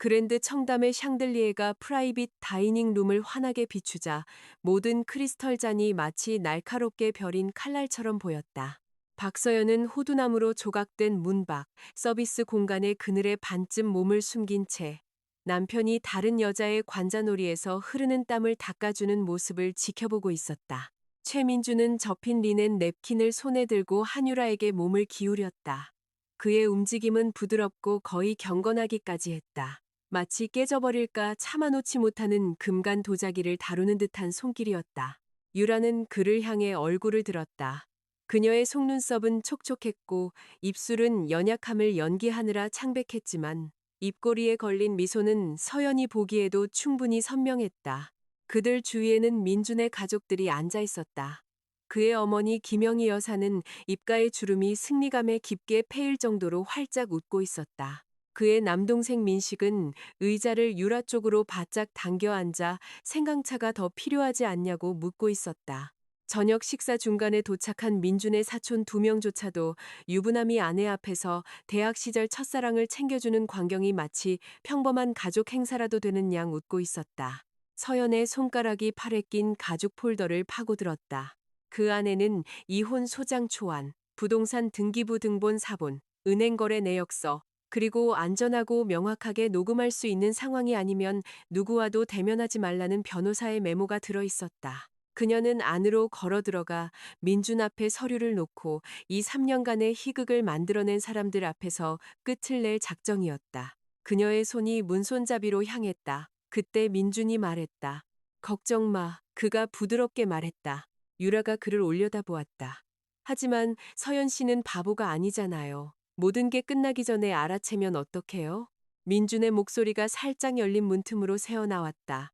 그랜드 청담의 샹들리에가 프라이빗 다이닝 룸을 환하게 비추자 모든 크리스털 잔이 마치 날카롭게 벼린 칼날처럼 보였다. 박서연은 호두나무로 조각된 문박, 서비스 공간의 그늘에 반쯤 몸을 숨긴 채 남편이 다른 여자의 관자놀이에서 흐르는 땀을 닦아주는 모습을 지켜보고 있었다. 최민주는 접힌 리넨 냅킨을 손에 들고 한유라에게 몸을 기울였다. 그의 움직임은 부드럽고 거의 경건하기까지 했다. 마치 깨져버릴까 참아놓지 못하는 금간 도자기를 다루는 듯한 손길이었다. 유라는 그를 향해 얼굴을 들었다. 그녀의 속눈썹은 촉촉했고 입술은 연약함을 연기하느라 창백했지만 입꼬리에 걸린 미소는 서연이 보기에도 충분히 선명했다. 그들 주위에는 민준의 가족들이 앉아 있었다. 그의 어머니 김영희 여사는 입가의 주름이 승리감에 깊게 패일 정도로 활짝 웃고 있었다. 그의 남동생 민식은 의자를 유라 쪽으로 바짝 당겨 앉아 생강차가 더 필요하지 않냐고 묻고 있었다. 저녁 식사 중간에 도착한 민준의 사촌 2명조차도 유부남이 아내 앞에서 대학 시절 첫사랑을 챙겨주는 광경이 마치 평범한 가족 행사라도 되는 양 웃고 있었다. 서연의 손가락이 팔에 낀 가죽 폴더를 파고들었다. 그 안에는 이혼 소장 초안, 부동산 등기부 등본 사본, 은행거래 내역서, 그리고 안전하고 명확하게 녹음할 수 있는 상황이 아니면 누구와도 대면하지 말라는 변호사의 메모가 들어 있었다. 그녀는 안으로 걸어 들어가 민준 앞에 서류를 놓고 이 3년간의 희극을 만들어낸 사람들 앞에서 끝을 낼 작정이었다. 그녀의 손이 문손잡이로 향했다. 그때 민준이 말했다. 걱정 마. 그가 부드럽게 말했다. 유라가 그를 올려다보았다. 하지만 서연 씨는 바보가 아니잖아요. 모든 게 끝나기 전에 알아채면 어떡해요? 민준의 목소리가 살짝 열린 문틈으로 새어나왔다.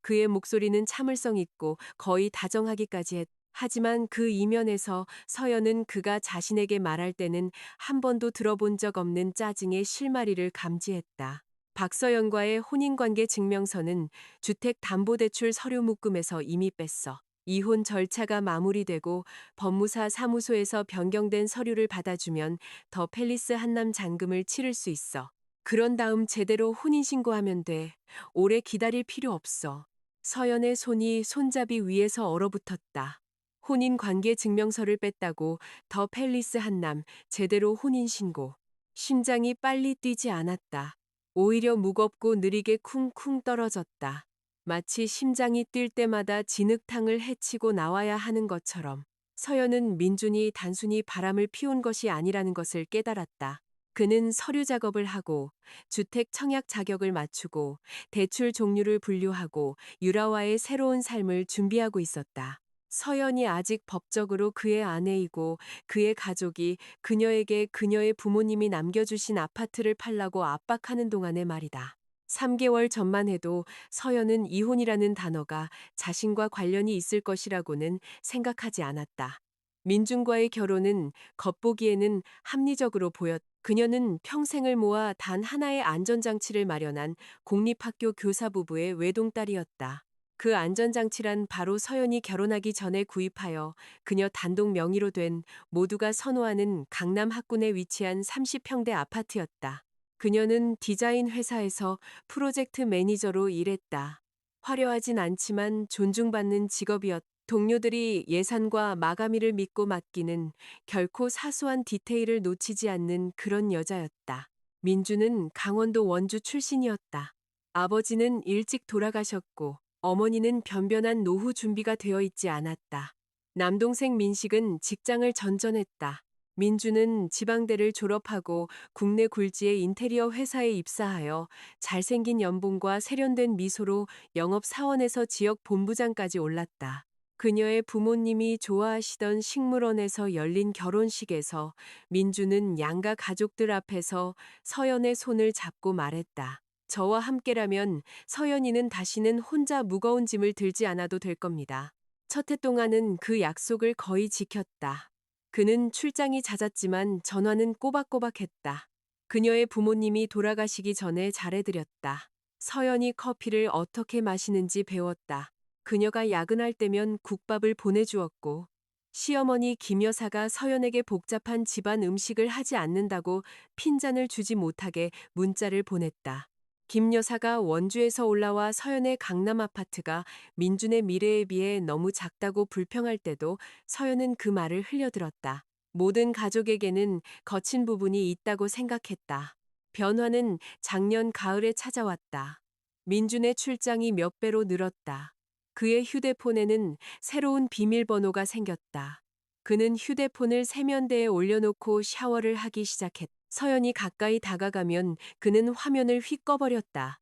그의 목소리는 참을성 있고 거의 다정하기까지 했다. 하지만 그 이면에서 서연은 그가 자신에게 말할 때는 한 번도 들어본 적 없는 짜증의 실마리를 감지했다. 박서연과의 혼인관계 증명서는 주택담보대출 서류 묶음에서 이미 뺐어. 이혼 절차가 마무리되고 법무사 사무소에서 변경된 서류를 받아주면 더 팰리스 한남 잔금을 치를 수 있어. 그런 다음 제대로 혼인신고하면 돼. 오래 기다릴 필요 없어. 서연의 손이 손잡이 위에서 얼어붙었다. 혼인관계 증명서를 뺐다고 더 팰리스 한남 제대로 혼인신고. 심장이 빨리 뛰지 않았다. 오히려 무겁고 느리게 쿵쿵 떨어졌다. 마치 심장이 뛸 때마다 진흙탕을 헤치고 나와야 하는 것처럼. 서연은 민준이 단순히 바람을 피운 것이 아니라는 것을 깨달았다. 그는 서류 작업을 하고 주택 청약 자격을 맞추고 대출 종류를 분류하고 유라와의 새로운 삶을 준비하고 있었다. 서연이 아직 법적으로 그의 아내이고 그의 가족이 그녀에게 그녀의 부모님이 남겨주신 아파트를 팔라고 압박하는 동안의 말이다. 3개월 전만 해도 서연은 이혼이라는 단어가 자신과 관련이 있을 것이라고는 생각하지 않았다. 민준과의 결혼은 겉보기에는 합리적으로 보였다. 그녀는 평생을 모아 단 하나의 안전장치를 마련한 공립학교 교사 부부의 외동딸이었다. 그 안전장치란 바로 서연이 결혼하기 전에 구입하여 그녀 단독 명의로 된 모두가 선호하는 강남 학군에 위치한 30평대 아파트였다. 그녀는 디자인 회사에서 프로젝트 매니저로 일했다. 화려하진 않지만 존중받는 직업이었다. 동료들이 예산과 마감일을 믿고 맡기는 결코 사소한 디테일을 놓치지 않는 그런 여자였다. 민주는 강원도 원주 출신이었다. 아버지는 일찍 돌아가셨고 어머니는 변변한 노후 준비가 되어 있지 않았다. 남동생 민식은 직장을 전전했다. 민주는 지방대를 졸업하고 국내 굴지의 인테리어 회사에 입사하여 잘생긴 연봉과 세련된 미소로 영업 사원에서 지역 본부장까지 올랐다. 그녀의 부모님이 좋아하시던 식물원에서 열린 결혼식에서 민주는 양가 가족들 앞에서 서연의 손을 잡고 말했다. 저와 함께라면 서연이는 다시는 혼자 무거운 짐을 들지 않아도 될 겁니다. 첫 해 동안은 그 약속을 거의 지켰다. 그는 출장이 잦았지만 전화는 꼬박꼬박했다. 그녀의 부모님이 돌아가시기 전에 잘해드렸다. 서연이 커피를 어떻게 마시는지 배웠다. 그녀가 야근할 때면 국밥을 보내주었고 시어머니 김 여사가 서연에게 복잡한 집안 음식을 하지 않는다고 핀잔을 주지 못하게 문자를 보냈다. 김 여사가 원주에서 올라와 서연의 강남 아파트가 민준의 미래에 비해 너무 작다고 불평할 때도 서연은 그 말을 흘려들었다. 모든 가족에게는 거친 부분이 있다고 생각했다. 변화는 작년 가을에 찾아왔다. 민준의 출장이 몇 배로 늘었다. 그의 휴대폰에는 새로운 비밀번호가 생겼다. 그는 휴대폰을 세면대에 올려놓고 샤워를 하기 시작했다. 서연이 가까이 다가가면 그는 화면을 휙 꺼버렸다.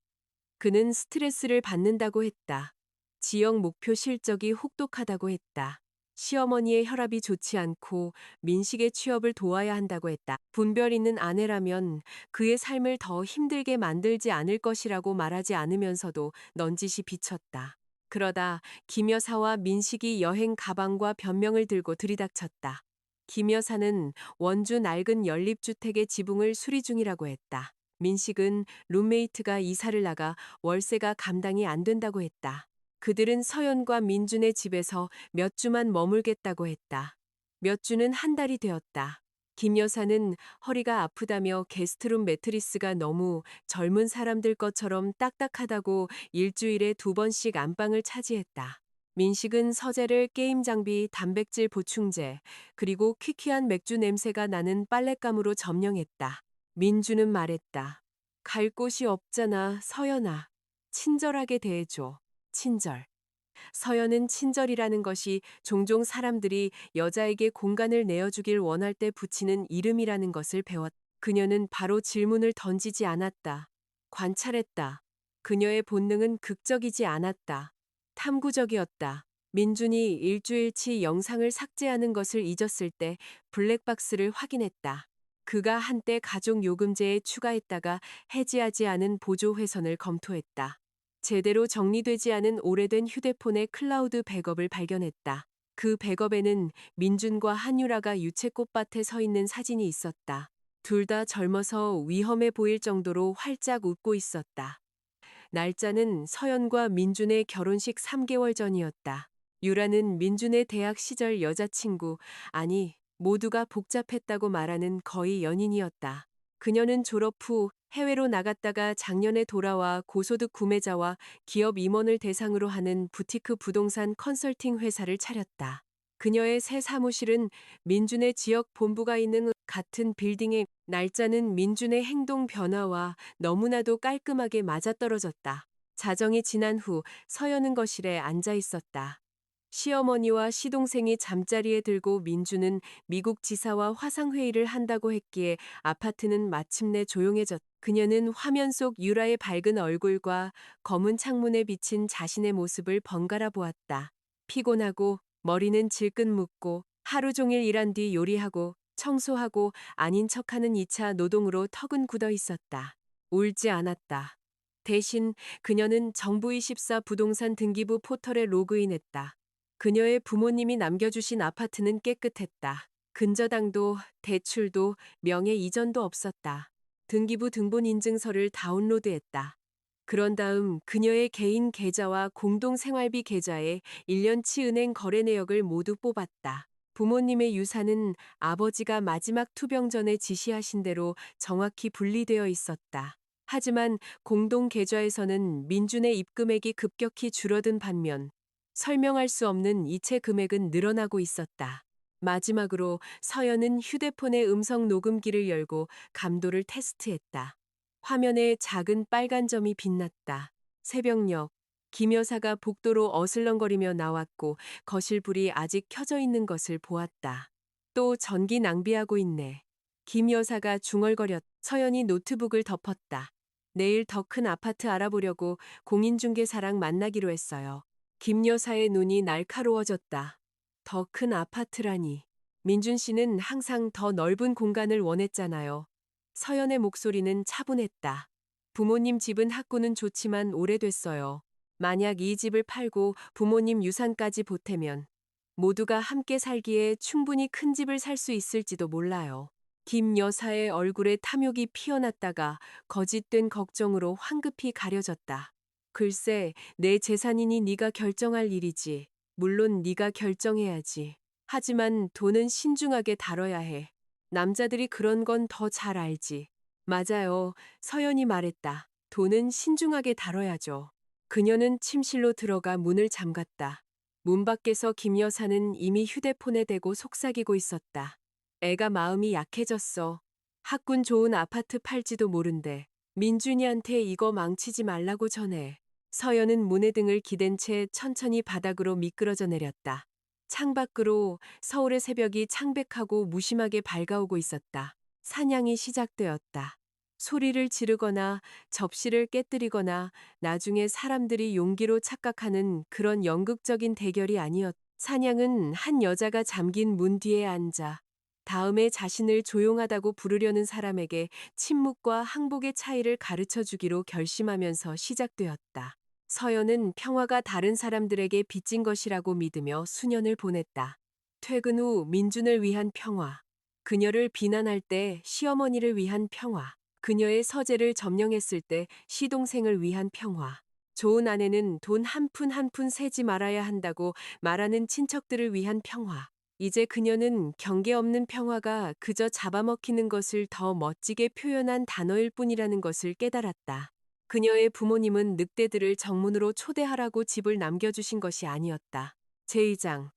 그는 스트레스를 받는다고 했다. 지역 목표 실적이 혹독하다고 했다. 시어머니의 혈압이 좋지 않고 민식의 취업을 도와야 한다고 했다. 분별 있는 아내라면 그의 삶을 더 힘들게 만들지 않을 것이라고 말하지 않으면서도 넌지시 비쳤다. 그러다 김 여사와 민식이 여행 가방과 변명을 들고 들이닥쳤다. 김 여사는 원주 낡은 연립주택의 지붕을 수리 중이라고 했다. 민식은 룸메이트가 이사를 나가 월세가 감당이 안 된다고 했다. 그들은 서연과 민준의 집에서 몇 주만 머물겠다고 했다. 몇 주는 한 달이 되었다. 김 여사는 허리가 아프다며 게스트룸 매트리스가 너무 젊은 사람들 것처럼 딱딱하다고 일주일에 2번씩 안방을 차지했다. 민식은 서재를 게임 장비, 단백질 보충제, 그리고 퀴퀴한 맥주 냄새가 나는 빨랫감으로 점령했다. 민주는 말했다. 갈 곳이 없잖아, 서연아. 친절하게 대해줘. 친절. 서연은 친절이라는 것이 종종 사람들이 여자에게 공간을 내어주길 원할 때 붙이는 이름이라는 것을 배웠다. 그녀는 바로 질문을 던지지 않았다. 관찰했다. 그녀의 본능은 극적이지 않았다. 탐구적이었다. 민준이 일주일치 영상을 삭제하는 것을 잊었을 때 블랙박스를 확인했다. 그가 한때 가족 요금제에 추가했다가 해지하지 않은 보조 회선을 검토했다. 제대로 정리되지 않은 오래된 휴대폰의 클라우드 백업을 발견했다. 그 백업에는 민준과 한유라가 유채꽃밭에 서 있는 사진이 있었다. 둘 다 젊어서 위험해 보일 정도로 활짝 웃고 있었다. 날짜는 서연과 민준의 결혼식 3개월 전이었다. 유라는 민준의 대학 시절 여자친구, 아니, 모두가 복잡했다고 말하는 거의 연인이었다. 그녀는 졸업 후 해외로 나갔다가 작년에 돌아와 고소득 구매자와 기업 임원을 대상으로 하는 부티크 부동산 컨설팅 회사를 차렸다. 그녀의 새 사무실은 민준의 지역 본부가 있는 같은 빌딩에 날짜는 민준의 행동 변화와 너무나도 깔끔하게 맞아떨어졌다. 자정이 지난 후 서연은 거실에 앉아 있었다. 시어머니와 시동생이 잠자리에 들고 민준은 미국 지사와 화상회의를 한다고 했기에 아파트는 마침내 조용해졌다. 그녀는 화면 속 유라의 밝은 얼굴과 검은 창문에 비친 자신의 모습을 번갈아 보았다. 피곤하고 머리는 질끈 묶고 하루 종일 일한 뒤 요리하고 청소하고 아닌 척하는 2차 노동으로 턱은 굳어 있었다. 울지 않았다. 대신 그녀는 정부24 부동산 등기부 포털에 로그인했다. 그녀의 부모님이 남겨주신 아파트는 깨끗했다. 근저당도 대출도 명예 이전도 없었다. 등기부 등본 인증서를 다운로드했다. 그런 다음 그녀의 개인 계좌와 공동생활비 계좌에 1년치 은행 거래 내역을 모두 뽑았다. 부모님의 유산은 아버지가 마지막 투병 전에 지시하신 대로 정확히 분리되어 있었다. 하지만 공동 계좌에서는 민준의 입금액이 급격히 줄어든 반면 설명할 수 없는 이체 금액은 늘어나고 있었다. 마지막으로 서연은 휴대폰의 음성 녹음기를 열고 감도를 테스트했다. 화면에 작은 빨간 점이 빛났다. 새벽녘, 김 여사가 복도로 어슬렁거리며 나왔고 거실 불이 아직 켜져 있는 것을 보았다. 또 전기 낭비하고 있네. 김 여사가 중얼거렸. 서연이 노트북을 덮었다. 내일 더 큰 아파트 알아보려고 공인중개사랑 만나기로 했어요. 김 여사의 눈이 날카로워졌다. 더 큰 아파트라니. 민준 씨는 항상 더 넓은 공간을 원했잖아요. 서연의 목소리는 차분했다. 부모님 집은 학구는 좋지만 오래됐어요. 만약 이 집을 팔고 부모님 유산까지 보태면 모두가 함께 살기에 충분히 큰 집을 살 수 있을지도 몰라요. 김 여사의 얼굴에 탐욕이 피어났다가 거짓된 걱정으로 황급히 가려졌다. 글쎄, 내 재산이니 네가 결정할 일이지. 물론 네가 결정해야지. 하지만 돈은 신중하게 다뤄야 해. 남자들이 그런 건 더 잘 알지. 맞아요. 서연이 말했다. 돈은 신중하게 다뤄야죠. 그녀는 침실로 들어가 문을 잠갔다. 문 밖에서 김 여사는 이미 휴대폰에 대고 속삭이고 있었다. 애가 마음이 약해졌어. 학군 좋은 아파트 팔지도 모른대. 민준이한테 이거 망치지 말라고 전해. 서연은 문에 등을 기댄 채 천천히 바닥으로 미끄러져 내렸다. 창밖으로 서울의 새벽이 창백하고 무심하게 밝아오고 있었다. 사냥이 시작되었다. 소리를 지르거나 접시를 깨뜨리거나 나중에 사람들이 용기로 착각하는 그런 연극적인 대결이 아니었다. 사냥은 한 여자가 잠긴 문 뒤에 앉아 다음에 자신을 조용하다고 부르려는 사람에게 침묵과 항복의 차이를 가르쳐 주기로 결심하면서 시작되었다. 서연은 평화가 다른 사람들에게 빚진 것이라고 믿으며 수년을 보냈다. 퇴근 후 민준을 위한 평화. 그녀를 비난할 때 시어머니를 위한 평화. 그녀의 서재를 점령했을 때 시동생을 위한 평화. 좋은 아내는 돈 한 푼 한 푼 세지 말아야 한다고 말하는 친척들을 위한 평화. 이제 그녀는 경계 없는 평화가 그저 잡아먹히는 것을 더 멋지게 표현한 단어일 뿐이라는 것을 깨달았다. 그녀의 부모님은 늑대들을 정문으로 초대하라고 집을 남겨주신 것이 아니었다. 제2장.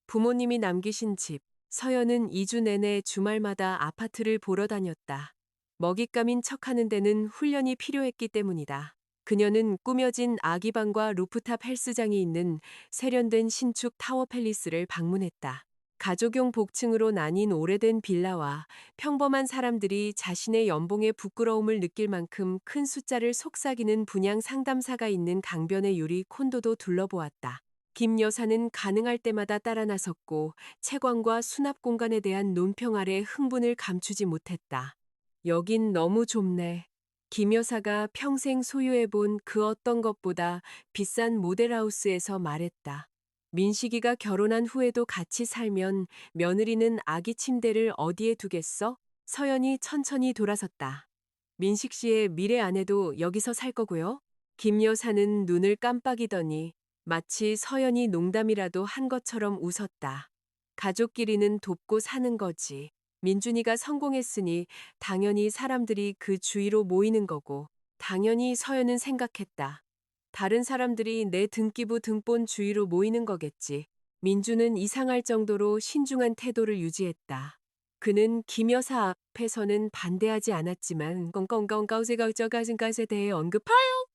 부모님이 남기신 집. 서연은 2주 내내 주말마다 아파트를 보러 다녔다. 먹잇감인 척하는 데는 훈련이 필요했기 때문이다. 그녀는 꾸며진 아기방과 루프탑 헬스장이 있는 세련된 신축 타워 팰리스를 방문했다. 가족용 복층으로 나뉜 오래된 빌라와 평범한 사람들이 자신의 연봉에 부끄러움을 느낄 만큼 큰 숫자를 속삭이는 분양 상담사가 있는 강변의 유리 콘도도 둘러보았다. 김 여사는 가능할 때마다 따라 나섰고 채광과 수납 공간에 대한 논평 아래 흥분을 감추지 못했다. 여긴 너무 좁네. 김 여사가 평생 소유해본 그 어떤 것보다 비싼 모델하우스에서 말했다. 민식이가 결혼한 후에도 같이 살면 며느리는 아기 침대를 어디에 두겠어? 서연이 천천히 돌아섰다. 민식 씨의 미래 아내도 여기서 살 거고요. 김 여사는 눈을 깜빡이더니 마치 서연이 농담이라도 한 것처럼 웃었다. 가족끼리는 돕고 사는 거지. 민준이가 성공했으니 당연히 사람들이 그 주위로 모이는 거고, 당연히 서연은 생각했다. 다른 사람들이 내 등기부 등본 주위로 모이는 거겠지. 민주는 이상할 정도로 신중한 태도를 유지했다. 그는 김 여사 앞에서는 반대하지 않았지만 꽁꽁꽁까우세가저가진가에 대해 언급하여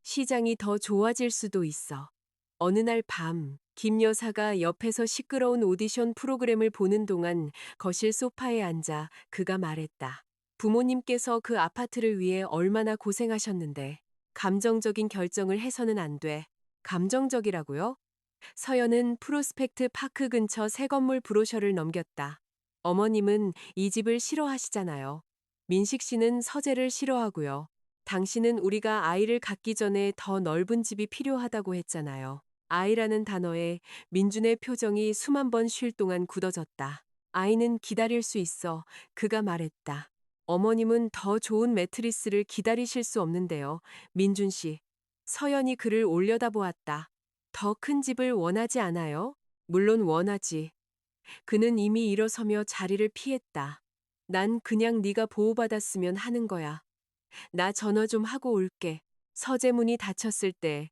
시장이 더 좋아질 수도 있어. 어느 날 밤, 김 여사가 옆에서 시끄러운 오디션 프로그램을 보는 동안 거실 소파에 앉아 그가 말했다. 부모님께서 그 아파트를 위해 얼마나 고생하셨는데 감정적인 결정을 해서는 안 돼. 감정적이라고요? 서연은 프로스펙트 파크 근처 새 건물 브로셔를 넘겼다. 어머님은 이 집을 싫어하시잖아요. 민식 씨는 서재를 싫어하고요. 당신은 우리가 아이를 갖기 전에 더 넓은 집이 필요하다고 했잖아요. 아이라는 단어에 민준의 표정이 수만 번 쉴 동안 굳어졌다. 아이는 기다릴 수 있어. 그가 말했다. 어머님은 더 좋은 매트리스를 기다리실 수 없는데요. 민준 씨. 서연이 그를 올려다보았다. 더 큰 집을 원하지 않아요? 물론 원하지. 그는 이미 일어서며 자리를 피했다. 난 그냥 네가 보호받았으면 하는 거야. 나 전화 좀 하고 올게. 서재문이 닫혔을 때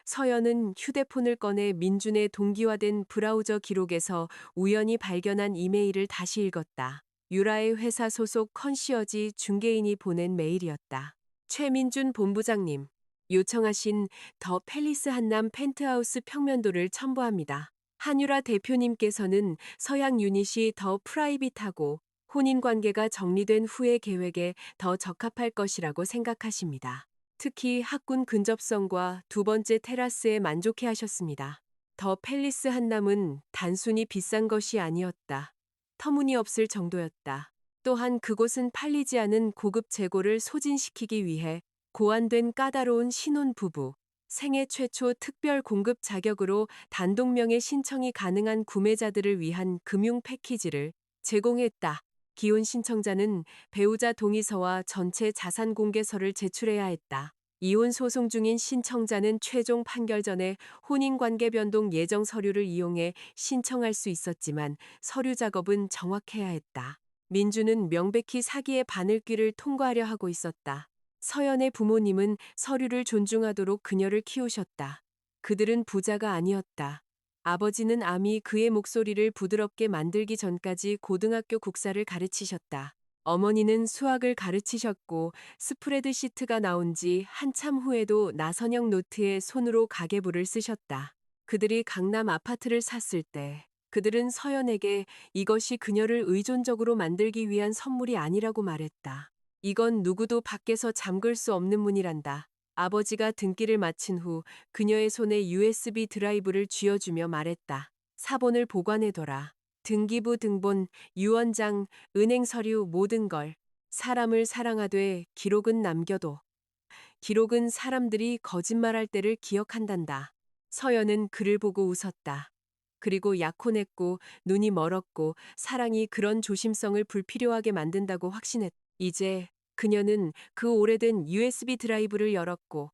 서연은 휴대폰을 꺼내 민준의 동기화된 브라우저 기록에서 우연히 발견한 이메일을 다시 읽었다. 유라의 회사 소속 컨시어지 중개인이 보낸 메일이었다. 최민준 본부장님, 요청하신 더 팰리스 한남 펜트하우스 평면도를 첨부합니다. 한유라 대표님께서는 서양 유닛이 더 프라이빗하고 혼인관계가 정리된 후의 계획에 더 적합할 것이라고 생각하십니다. 특히 학군 근접성과 두 번째 테라스에 만족해 하셨습니다. 더 팰리스 한남은 단순히 비싼 것이 아니었다. 터무니없을 정도였다. 또한 그곳은 팔리지 않은 고급 재고를 소진시키기 위해 고안된 까다로운 신혼부부, 생애 최초 특별 공급 자격으로 단독명의 신청이 가능한 구매자들을 위한 금융 패키지를 제공했다. 기혼 신청자는 배우자 동의서와 전체 자산 공개서를 제출해야 했다. 이혼 소송 중인 신청자는 최종 판결 전에 혼인관계 변동 예정 서류를 이용해 신청할 수 있었지만 서류 작업은 정확해야 했다. 민주는 명백히 사기의 바늘귀를 통과하려 하고 있었다. 서연의 부모님은 서류를 존중하도록 그녀를 키우셨다. 그들은 부자가 아니었다. 아버지는 암이 그의 목소리를 부드럽게 만들기 전까지 고등학교 국사를 가르치셨다. 어머니는 수학을 가르치셨고 스프레드시트가 나온 지 한참 후에도 나선형 노트에 손으로 가계부를 쓰셨다. 그들이 강남 아파트를 샀을 때 그들은 서연에게 이것이 그녀를 의존적으로 만들기 위한 선물이 아니라고 말했다. 이건 누구도 밖에서 잠글 수 없는 문이란다. 아버지가 등기를 마친 후 그녀의 손에 USB 드라이브를 쥐어주며 말했다. 사본을 보관해둬라. 등기부 등본, 유언장, 은행 서류 모든 걸. 사람을 사랑하되 기록은 남겨둬. 기록은 사람들이 거짓말할 때를 기억한단다. 서연은 그를 보고 웃었다. 그리고 약혼했고 눈이 멀었고 사랑이 그런 조심성을 불필요하게 만든다고 확신했다. 이제 그녀는 그 오래된 USB 드라이브를 열었고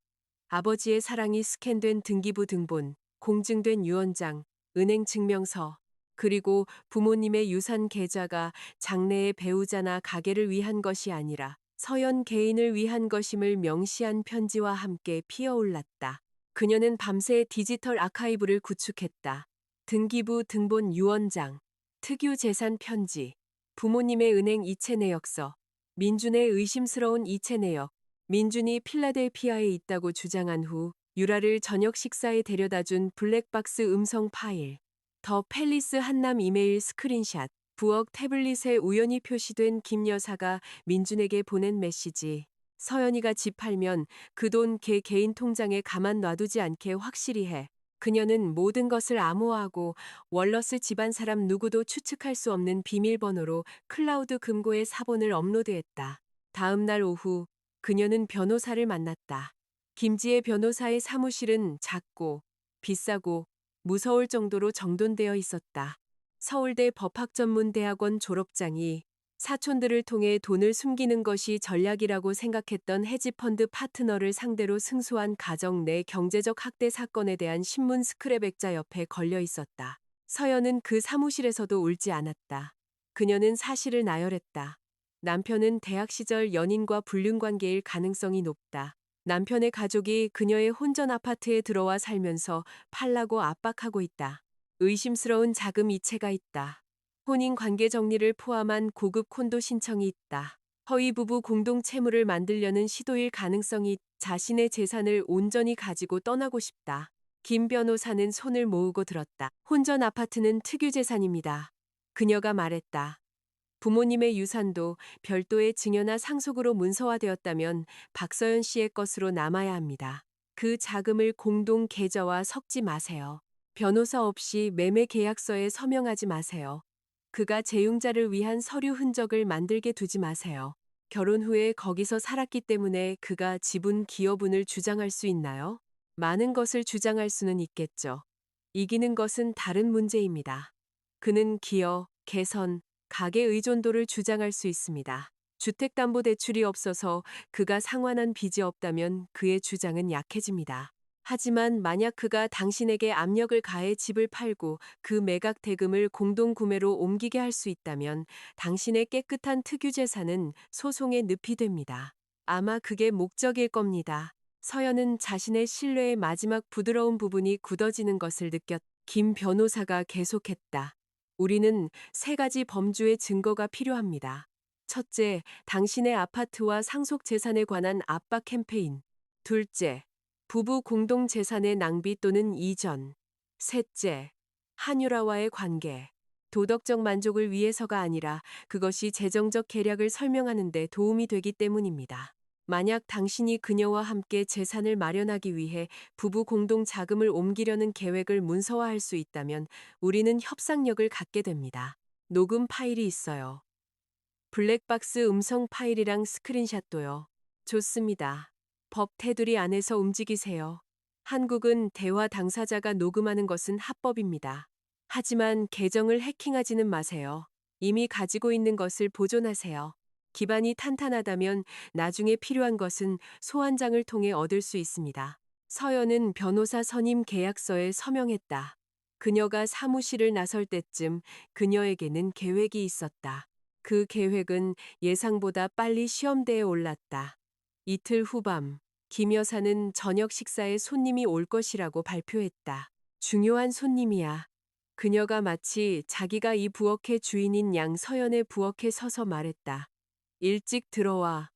아버지의 사랑이 스캔된 등기부 등본, 공증된 유언장, 은행 증명서, 그리고 부모님의 유산 계좌가 장래의 배우자나 가게를 위한 것이 아니라 서연 개인을 위한 것임을 명시한 편지와 함께 피어올랐다. 그녀는 밤새 디지털 아카이브를 구축했다. 등기부 등본 유언장, 특유 재산 편지, 부모님의 은행 이체 내역서, 민준의 의심스러운 이체 내역, 민준이 필라델피아에 있다고 주장한 후 유라를 저녁 식사에 데려다준 블랙박스 음성 파일, 더 팰리스 한남 이메일 스크린샷, 부엌 태블릿에 우연히 표시된 김 여사가 민준에게 보낸 메시지. 서연이가 집 팔면 그 돈 걔 개인 통장에 가만 놔두지 않게 확실히 해. 그녀는 모든 것을 암호화하고 월러스 집안 사람 누구도 추측할 수 없는 비밀번호로 클라우드 금고에 사본을 업로드했다. 다음 날 오후 그녀는 변호사를 만났다. 김지혜 변호사의 사무실은 작고 비싸고 무서울 정도로 정돈되어 있었다. 서울대 법학전문대학원 졸업장이 사촌들을 통해 돈을 숨기는 것이 전략이라고 생각했던 헤지펀드 파트너를 상대로 승소한 가정 내 경제적 학대 사건에 대한 신문 스크랩 액자 옆에 걸려 있었다. 서연은 그 사무실에서도 울지 않았다. 그녀는 사실을 나열했다. 남편은 대학 시절 연인과 불륜관계일 가능성이 높다. 남편의 가족이 그녀의 혼전 아파트에 들어와 살면서 팔라고 압박하고 있다. 의심스러운 자금 이체가 있다. 혼인 관계 정리를 포함한 고급 콘도 신청이 있다. 허위 부부 공동 채무를 만들려는 시도일 가능성이 자신의 재산을 온전히 가지고 떠나고 싶다. 김 변호사는 손을 모으고 들었다. 혼전 아파트는 특유 재산입니다. 그녀가 말했다. 부모님의 유산도 별도의 증여나 상속으로 문서화되었다면 박서연 씨의 것으로 남아야 합니다. 그 자금을 공동 계좌와 섞지 마세요. 변호사 없이 매매 계약서에 서명하지 마세요. 그가 재용자를 위한 서류 흔적을 만들게 두지 마세요. 결혼 후에 거기서 살았기 때문에 그가 지분 기여분을 주장할 수 있나요? 많은 것을 주장할 수는 있겠죠. 이기는 것은 다른 문제입니다. 그는 기여, 개선, 가계 의존도를 주장할 수 있습니다. 주택담보대출이 없어서 그가 상환한 빚이 없다면 그의 주장은 약해집니다. 하지만 만약 그가 당신에게 압력을 가해 집을 팔고 그 매각 대금을 공동구매로 옮기게 할 수 있다면 당신의 깨끗한 특유 재산은 소송의 늪이 됩니다. 아마 그게 목적일 겁니다. 서연은 자신의 신뢰의 마지막 부드러운 부분이 굳어지는 것을 느꼈. 김 변호사가 계속했다. 우리는 세 가지 범주의 증거가 필요합니다. 첫째, 당신의 아파트와 상속 재산에 관한 압박 캠페인. 둘째, 부부 공동 재산의 낭비 또는 이전. 셋째, 한유라와의 관계. 도덕적 만족을 위해서가 아니라 그것이 재정적 계략을 설명하는 데 도움이 되기 때문입니다. 만약 당신이 그녀와 함께 재산을 마련하기 위해 부부 공동 자금을 옮기려는 계획을 문서화할 수 있다면 우리는 협상력을 갖게 됩니다. 녹음 파일이 있어요. 블랙박스 음성 파일이랑 스크린샷도요. 좋습니다. 법 테두리 안에서 움직이세요. 한국은 대화 당사자가 녹음하는 것은 합법입니다. 하지만 계정을 해킹하지는 마세요. 이미 가지고 있는 것을 보존하세요. 기반이 탄탄하다면 나중에 필요한 것은 소환장을 통해 얻을 수 있습니다. 서연은 변호사 선임 계약서에 서명했다. 그녀가 사무실을 나설 때쯤 그녀에게는 계획이 있었다. 그 계획은 예상보다 빨리 시험대에 올랐다. 이틀 후밤, 김 여사는 저녁 식사에 손님이 올 것이라고 발표했다. 중요한 손님이야. 그녀가 마치 자기가 이 부엌의 주인인 양서연의 부엌에 서서 말했다. 일찍 들어와.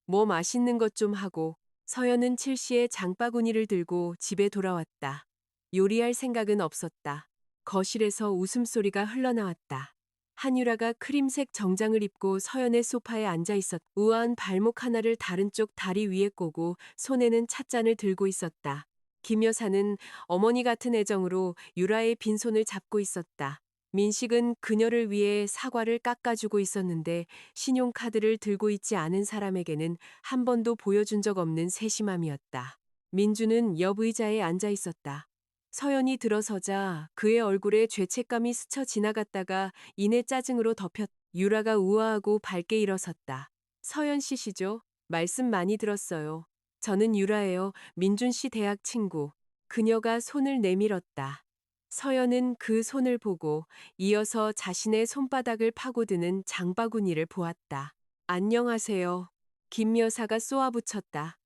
뭐 맛있는 것 좀 하고. 서연은 7시에 장바구니를 들고 집에 돌아왔다. 요리할 생각은 없었다. 거실에서 웃음소리가 흘러나왔다. 한유라가 크림색 정장을 입고 서연의 소파에 앉아 있었. 우아한 발목 하나를 다른 쪽 다리 위에 꼬고 손에는 찻잔을 들고 있었다. 김 여사는 어머니 같은 애정으로 유라의 빈손을 잡고 있었다. 민식은 그녀를 위해 사과를 깎아주고 있었는데 신용카드를 들고 있지 않은 사람에게는 한 번도 보여준 적 없는 세심함이었다. 민주는 옆 의자에 앉아 있었다. 서연이 들어서자 그의 얼굴에 죄책감이 스쳐 지나갔다가 이내 짜증으로 덮였. 유라가 우아하고 밝게 일어섰다. 서연 씨시죠? 말씀 많이 들었어요. 저는 유라예요. 민준 씨 대학 친구. 그녀가 손을 내밀었다. 서연은 그 손을 보고 이어서 자신의 손바닥을 파고드는 장바구니를 보았다. 안녕하세요. 김 여사가 쏘아붙였다.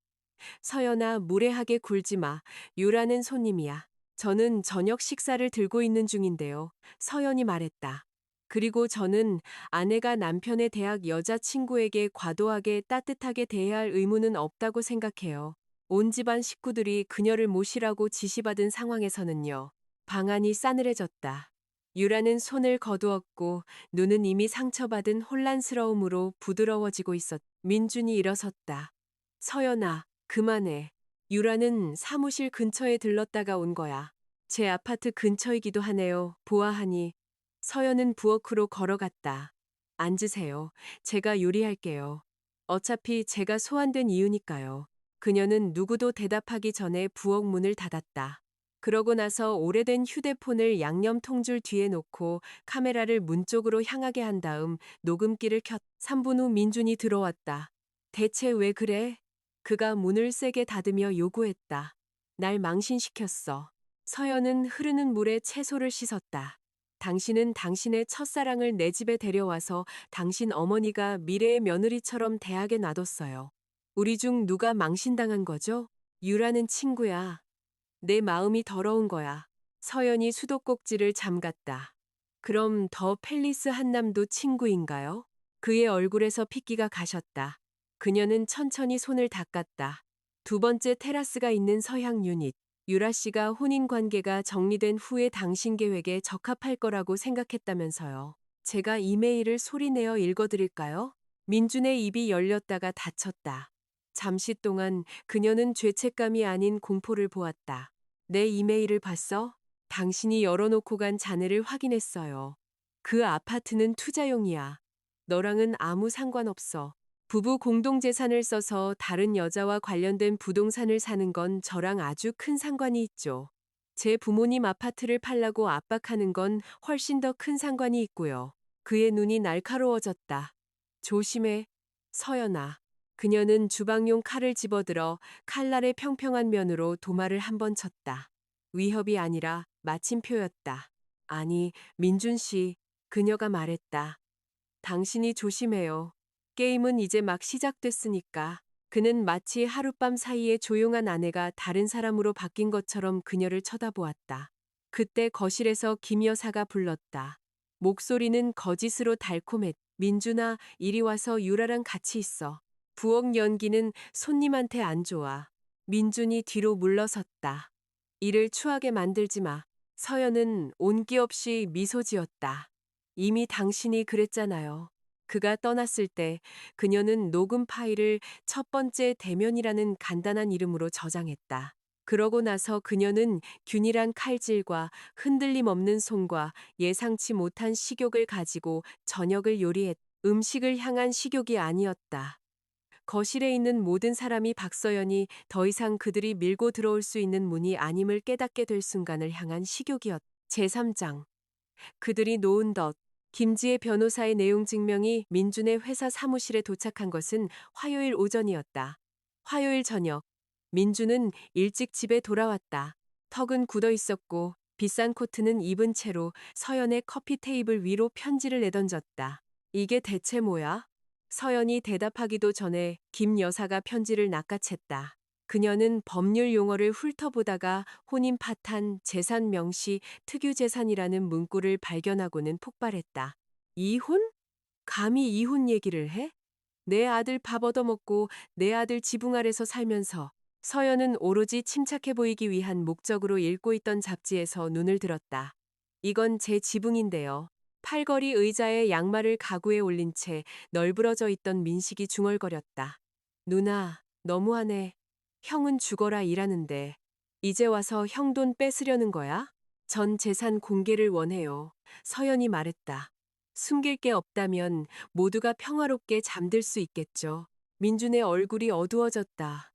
서연아, 무례하게 굴지 마. 유라는 손님이야. 저는 저녁 식사를 들고 있는 중인데요. 서연이 말했다. 그리고 저는 아내가 남편의 대학 여자친구에게 과도하게 따뜻하게 대해야 할 의무는 없다고 생각해요. 온 집안 식구들이 그녀를 모시라고 지시받은 상황에서는요. 방안이 싸늘해졌다. 유라는 손을 거두었고 눈은 이미 상처받은 혼란스러움으로 부드러워지고 있었. 민준이 일어섰다. 서연아, 그만해. 유라는 사무실 근처에 들렀다가 온 거야. 제 아파트 근처이기도 하네요. 보아하니. 서연은 부엌으로 걸어갔다. 앉으세요. 제가 요리할게요. 어차피 제가 소환된 이유니까요. 그녀는 누구도 대답하기 전에 부엌 문을 닫았다. 그러고 나서 오래된 휴대폰을 양념 통줄 뒤에 놓고 카메라를 문 쪽으로 향하게 한 다음 녹음기를 켰. 3분 후 민준이 들어왔다. 대체 왜 그래? 그가 문을 세게 닫으며 요구했다. 날 망신시켰어. 서연은 흐르는 물에 채소를 씻었다. 당신은 당신의 첫사랑을 내 집에 데려와서 당신 어머니가 미래의 며느리처럼 대하게 놔뒀어요. 우리 중 누가 망신당한 거죠? 유라는 친구야. 내 마음이 더러운 거야. 서연이 수도꼭지를 잠갔다. 그럼 더 펠리스 한남도 친구인가요? 그의 얼굴에서 핏기가 가셨다. 그녀는 천천히 손을 닦았다. 두 번째 테라스가 있는 서향 유닛. 유라 씨가 혼인 관계가 정리된 후에 당신 계획에 적합할 거라고 생각했다면서요. 제가 이메일을 소리내어 읽어드릴까요? 민준의 입이 열렸다가 닫혔다. 잠시 동안 그녀는 죄책감이 아닌 공포를 보았다. 내 이메일을 봤어? 당신이 열어놓고 간 잔해를 확인했어요. 그 아파트는 투자용이야. 너랑은 아무 상관없어. 부부 공동재산을 써서 다른 여자와 관련된 부동산을 사는 건 저랑 아주 큰 상관이 있죠. 제 부모님 아파트를 팔라고 압박하는 건 훨씬 더 큰 상관이 있고요. 그의 눈이 날카로워졌다. 조심해, 서연아. 그녀는 주방용 칼을 집어들어 칼날의 평평한 면으로 도마를 한 번 쳤다. 위협이 아니라 마침표였다. 아니, 민준 씨, 그녀가 말했다. 당신이 조심해요. 게임은 이제 막 시작됐으니까. 그는 마치 하룻밤 사이에 조용한 아내가 다른 사람으로 바뀐 것처럼 그녀를 쳐다보았다. 그때 거실에서 김 여사가 불렀다. 목소리는 거짓으로 달콤했. 민준아, 이리 와서 유라랑 같이 있어. 부엌 연기는 손님한테 안 좋아. 민준이 뒤로 물러섰다. 이를 추하게 만들지 마. 서연은 온기 없이 미소 지었다. 이미 당신이 그랬잖아요. 그가 떠났을 때 그녀는 녹음 파일을 첫 번째 대면이라는 간단한 이름으로 저장했다. 그러고 나서 그녀는 균일한 칼질과 흔들림 없는 손과 예상치 못한 식욕을 가지고 저녁을 요리했. 음식을 향한 식욕이 아니었다. 거실에 있는 모든 사람이 박서연이 더 이상 그들이 밀고 들어올 수 있는 문이 아님을 깨닫게 될 순간을 향한 식욕이었. 제3장. 그들이 놓은 덫. 김지혜 변호사의 내용 증명이 민준의 회사 사무실에 도착한 것은 화요일 오전이었다. 화요일 저녁. 민준은 일찍 집에 돌아왔다. 턱은 굳어 있었고 비싼 코트는 입은 채로 서연의 커피 테이블 위로 편지를 내던졌다. 이게 대체 뭐야? 서연이 대답하기도 전에 김 여사가 편지를 낚아챘다. 그녀는 법률 용어를 훑어보다가 혼인 파탄, 재산 명시, 특유 재산이라는 문구를 발견하고는 폭발했다. 이혼? 감히 이혼 얘기를 해? 내 아들 밥 얻어먹고 내 아들 지붕 아래서 살면서. 서연은 오로지 침착해 보이기 위한 목적으로 읽고 있던 잡지에서 눈을 들었다. 이건 제 지붕인데요. 팔걸이 의자에 양말을 가구에 올린 채 널브러져 있던 민식이 중얼거렸다. 누나, 너무하네. 형은 죽어라 일하는데. 이제 와서 형 돈 뺏으려는 거야? 전 재산 공개를 원해요. 서연이 말했다. 숨길 게 없다면 모두가 평화롭게 잠들 수 있겠죠. 민준의 얼굴이 어두워졌다.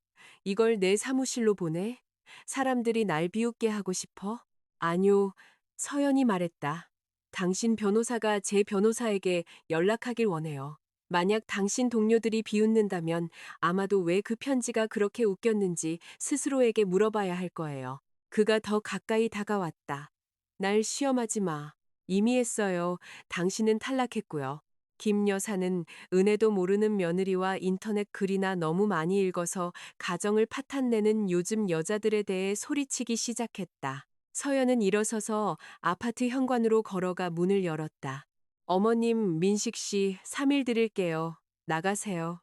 이걸 내 사무실로 보내? 사람들이 날 비웃게 하고 싶어? 아니요, 서연이 말했다. 당신 변호사가 제 변호사에게 연락하길 원해요. 만약 당신 동료들이 비웃는다면 아마도 왜 그 편지가 그렇게 웃겼는지 스스로에게 물어봐야 할 거예요. 그가 더 가까이 다가왔다. 날 시험하지 마. 이미 했어요. 당신은 탈락했고요. 김 여사는 은혜도 모르는 며느리와 인터넷 글이나 너무 많이 읽어서 가정을 파탄내는 요즘 여자들에 대해 소리치기 시작했다. 서연은 일어서서 아파트 현관으로 걸어가 문을 열었다. 어머님, 민식 씨, 3일 드릴게요. 나가세요.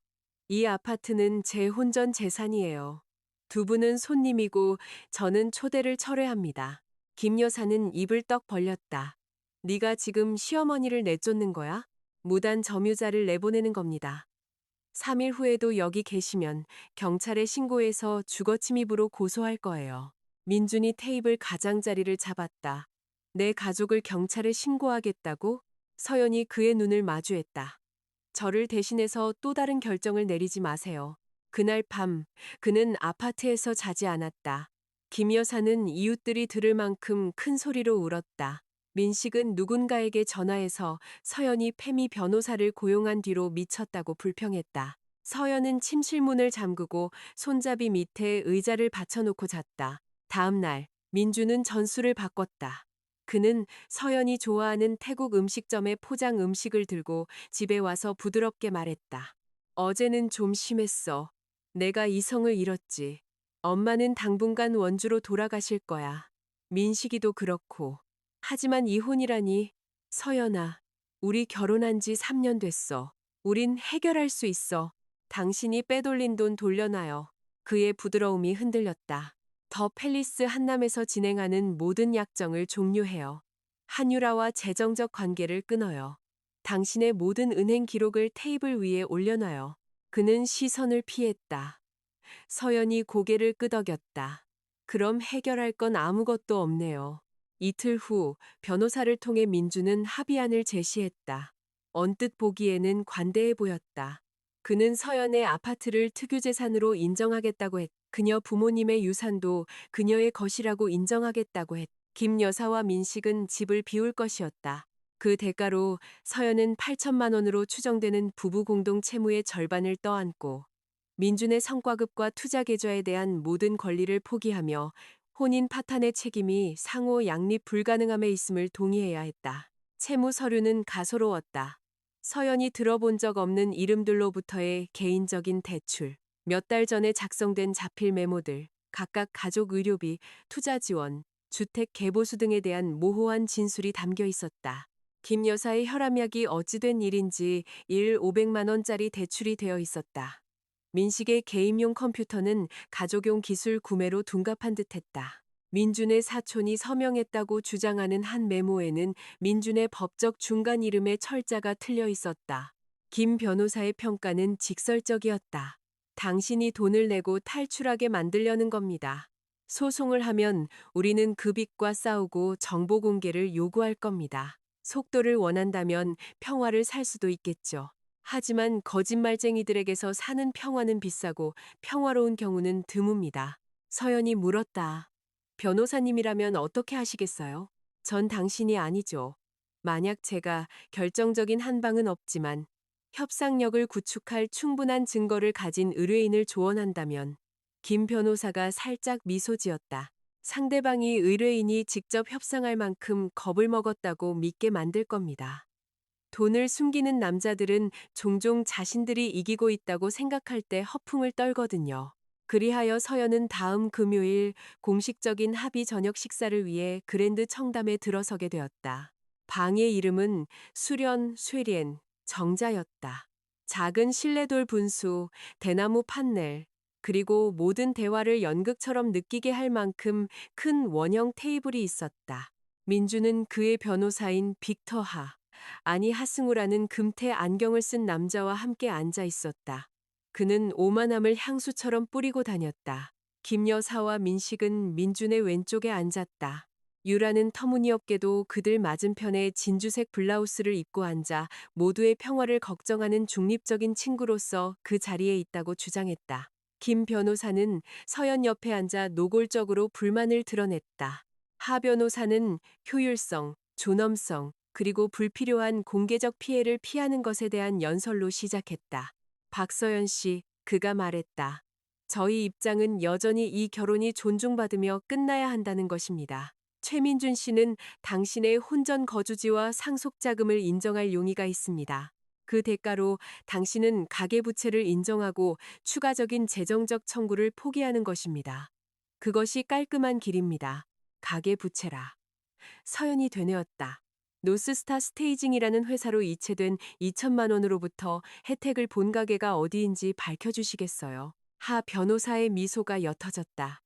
이 아파트는 제 혼전 재산이에요. 두 분은 손님이고 저는 초대를 철회합니다. 김 여사는 입을 떡 벌렸다. 네가 지금 시어머니를 내쫓는 거야? 무단 점유자를 내보내는 겁니다. 3일 후에도 여기 계시면 경찰에 신고해서 주거침입으로 고소할 거예요. 민준이 테이블 가장자리를 잡았다. 내 가족을 경찰에 신고하겠다고? 서연이 그의 눈을 마주했다. 저를 대신해서 또 다른 결정을 내리지 마세요. 그날 밤, 그는 아파트에서 자지 않았다. 김 여사는 이웃들이 들을 만큼 큰 소리로 울었다. 민식은 누군가에게 전화해서 서연이 페미 변호사를 고용한 뒤로 미쳤다고 불평했다. 서연은 침실문을 잠그고 손잡이 밑에 의자를 받쳐놓고 잤다. 다음 날, 민주는 전술을 바꿨다. 그는 서연이 좋아하는 태국 음식점의 포장 음식을 들고 집에 와서 부드럽게 말했다. 어제는 좀 심했어. 내가 이성을 잃었지. 엄마는 당분간 원주로 돌아가실 거야. 민식이도 그렇고. 하지만 이혼이라니. 서연아, 우리 결혼한 지 3년 됐어. 우린 해결할 수 있어. 당신이 빼돌린 돈 돌려놔요. 그의 부드러움이 흔들렸다. 더 팰리스 한남에서 진행하는 모든 약정을 종료해요. 한유라와 재정적 관계를 끊어요. 당신의 모든 은행 기록을 테이블 위에 올려놔요. 그는 시선을 피했다. 서연이 고개를 끄덕였다. 그럼 해결할 건 아무것도 없네요. 이틀 후 변호사를 통해 민주는 합의안을 제시했다. 언뜻 보기에는 관대해 보였다. 그는 서연의 아파트를 특유재산으로 인정하겠다고 했. 그녀 부모님의 유산도 그녀의 것이라고 인정하겠다고 했. 김 여사와 민식은 집을 비울 것이었다. 그 대가로 서연은 8천만 원으로 추정되는 부부 공동 채무의 절반을 떠안고 민준의 성과급과 투자 계좌에 대한 모든 권리를 포기하며 혼인 파탄의 책임이 상호 양립 불가능함에 있음을 동의해야 했다. 채무 서류는 가소로웠다. 서연이 들어본 적 없는 이름들로부터의 개인적인 대출, 몇 달 전에 작성된 자필 메모들, 각각 가족 의료비, 투자 지원, 주택 개보수 등에 대한 모호한 진술이 담겨 있었다. 김 여사의 혈압약이 어찌된 일인지 500만 원짜리 대출이 되어 있었다. 민식의 개인용 컴퓨터는 가족용 기술 구매로 둔갑한 듯했다. 민준의 사촌이 서명했다고 주장하는 한 메모에는 민준의 법적 중간 이름의 철자가 틀려 있었다. 김 변호사의 평가는 직설적이었다. 당신이 돈을 내고 탈출하게 만들려는 겁니다. 소송을 하면 우리는 그 빚과 싸우고 정보 공개를 요구할 겁니다. 속도를 원한다면 평화를 살 수도 있겠죠. 하지만 거짓말쟁이들에게서 사는 평화는 비싸고 평화로운 경우는 드뭅니다. 서연이 물었다. 변호사님이라면 어떻게 하시겠어요? 전 당신이 아니죠. 만약 제가 결정적인 한방은 없지만 협상력을 구축할 충분한 증거를 가진 의뢰인을 조언한다면 김 변호사가 살짝 미소 지었다. 상대방이 의뢰인이 직접 협상할 만큼 겁을 먹었다고 믿게 만들 겁니다. 돈을 숨기는 남자들은 종종 자신들이 이기고 있다고 생각할 때 허풍을 떨거든요. 그리하여 서연은 다음 금요일 공식적인 합의 저녁 식사를 위해 그랜드 청담에 들어서게 되었다. 방의 이름은 수련, 쇠리엔, 정자였다. 작은 실내돌 분수, 대나무 판넬, 그리고 모든 대화를 연극처럼 느끼게 할 만큼 큰 원형 테이블이 있었다. 민주는 그의 변호사인 빅터 아니 하승우라는 금태 안경을 쓴 남자와 함께 앉아 있었다. 그는 오만함을 향수처럼 뿌리고 다녔다. 김 여사와 민식은 민준의 왼쪽에 앉았다. 유라는 터무니없게도 그들 맞은편에 진주색 블라우스를 입고 앉아 모두의 평화를 걱정하는 중립적인 친구로서 그 자리에 있다고 주장했다. 김 변호사는 서연 옆에 앉아 노골적으로 불만을 드러냈다. 하 변호사는 효율성, 존엄성, 그리고 불필요한 공개적 피해를 피하는 것에 대한 연설로 시작했다. 박서연 씨, 그가 말했다. 저희 입장은 여전히 이 결혼이 존중받으며 끝나야 한다는 것입니다. 최민준 씨는 당신의 혼전 거주지와 상속자금을 인정할 용의가 있습니다. 그 대가로 당신은 가계부채를 인정하고 추가적인 재정적 청구를 포기하는 것입니다. 그것이 깔끔한 길입니다. 가계부채라. 서연이 되뇌었다. 노스스타 스테이징이라는 회사로 이체된 2천만 원으로부터 혜택을 본 가게가 어디인지 밝혀주시겠어요? 하 변호사의 미소가 옅어졌다.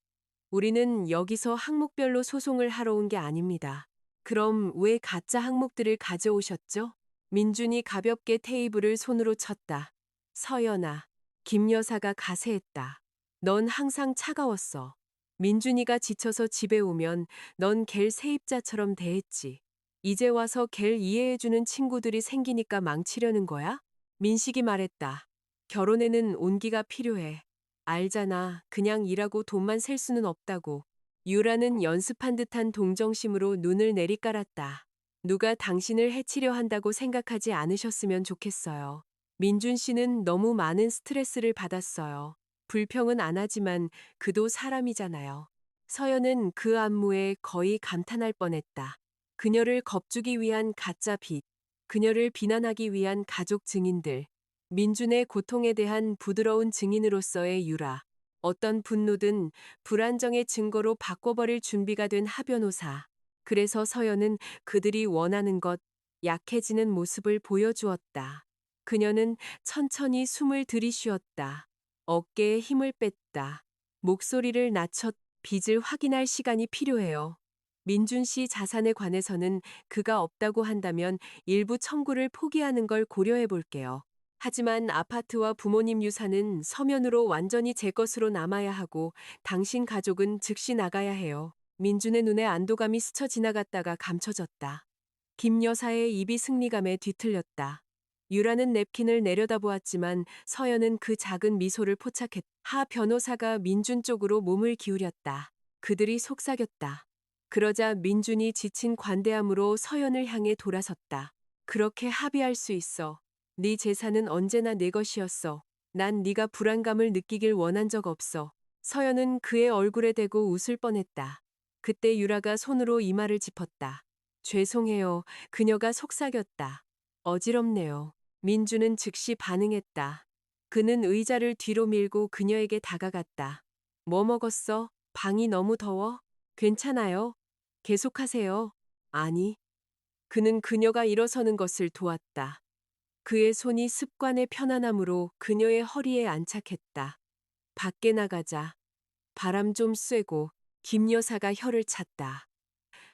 우리는 여기서 항목별로 소송을 하러 온 게 아닙니다. 그럼 왜 가짜 항목들을 가져오셨죠? 민준이 가볍게 테이블을 손으로 쳤다. 서연아, 김 여사가 가세했다. 넌 항상 차가웠어. 민준이가 지쳐서 집에 오면 넌 걘 세입자처럼 대했지. 이제 와서 걘 이해해주는 친구들이 생기니까 망치려는 거야? 민식이 말했다. 결혼에는 온기가 필요해. 알잖아. 그냥 일하고 돈만 셀 수는 없다고. 유라는 연습한 듯한 동정심으로 눈을 내리깔았다. 누가 당신을 해치려 한다고 생각하지 않으셨으면 좋겠어요. 민준 씨는 너무 많은 스트레스를 받았어요. 불평은 안 하지만 그도 사람이잖아요. 서연은 그 안무에 거의 감탄할 뻔했다. 그녀를 겁주기 위한 가짜 빚, 그녀를 비난하기 위한 가족 증인들, 민준의 고통에 대한 부드러운 증인으로서의 유라. 어떤 분노든 불안정의 증거로 바꿔버릴 준비가 된 하 변호사. 그래서 서연은 그들이 원하는 것, 약해지는 모습을 보여주었다. 그녀는 천천히 숨을 들이쉬었다. 어깨에 힘을 뺐다. 목소리를 낮췄, 빚을 확인할 시간이 필요해요. 민준 씨 자산에 관해서는 그가 없다고 한다면 일부 청구를 포기하는 걸 고려해 볼게요. 하지만 아파트와 부모님 유산은 서면으로 완전히 제 것으로 남아야 하고 당신 가족은 즉시 나가야 해요. 민준의 눈에 안도감이 스쳐 지나갔다가 감춰졌다. 김 여사의 입이 승리감에 뒤틀렸다. 유라는 냅킨을 내려다보았지만 서연은 그 작은 미소를 포착했다. 하 변호사가 민준 쪽으로 몸을 기울였다. 그들이 속삭였다. 그러자 민준이 지친 관대함으로 서연을 향해 돌아섰다. 그렇게 합의할 수 있어. 네 재산은 언제나 내 것이었어. 난 네가 불안감을 느끼길 원한 적 없어. 서연은 그의 얼굴에 대고 웃을 뻔했다. 그때 유라가 손으로 이마를 짚었다. 죄송해요. 그녀가 속삭였다. 어지럽네요. 민주는 즉시 반응했다. 그는 의자를 뒤로 밀고 그녀에게 다가갔다. 뭐 먹었어? 방이 너무 더워? 괜찮아요. 계속하세요. 아니. 그는 그녀가 일어서는 것을 도왔다. 그의 손이 습관의 편안함으로 그녀의 허리에 안착했다. 밖에 나가자. 바람 좀 쐬고. 김 여사가 혀를 찼다.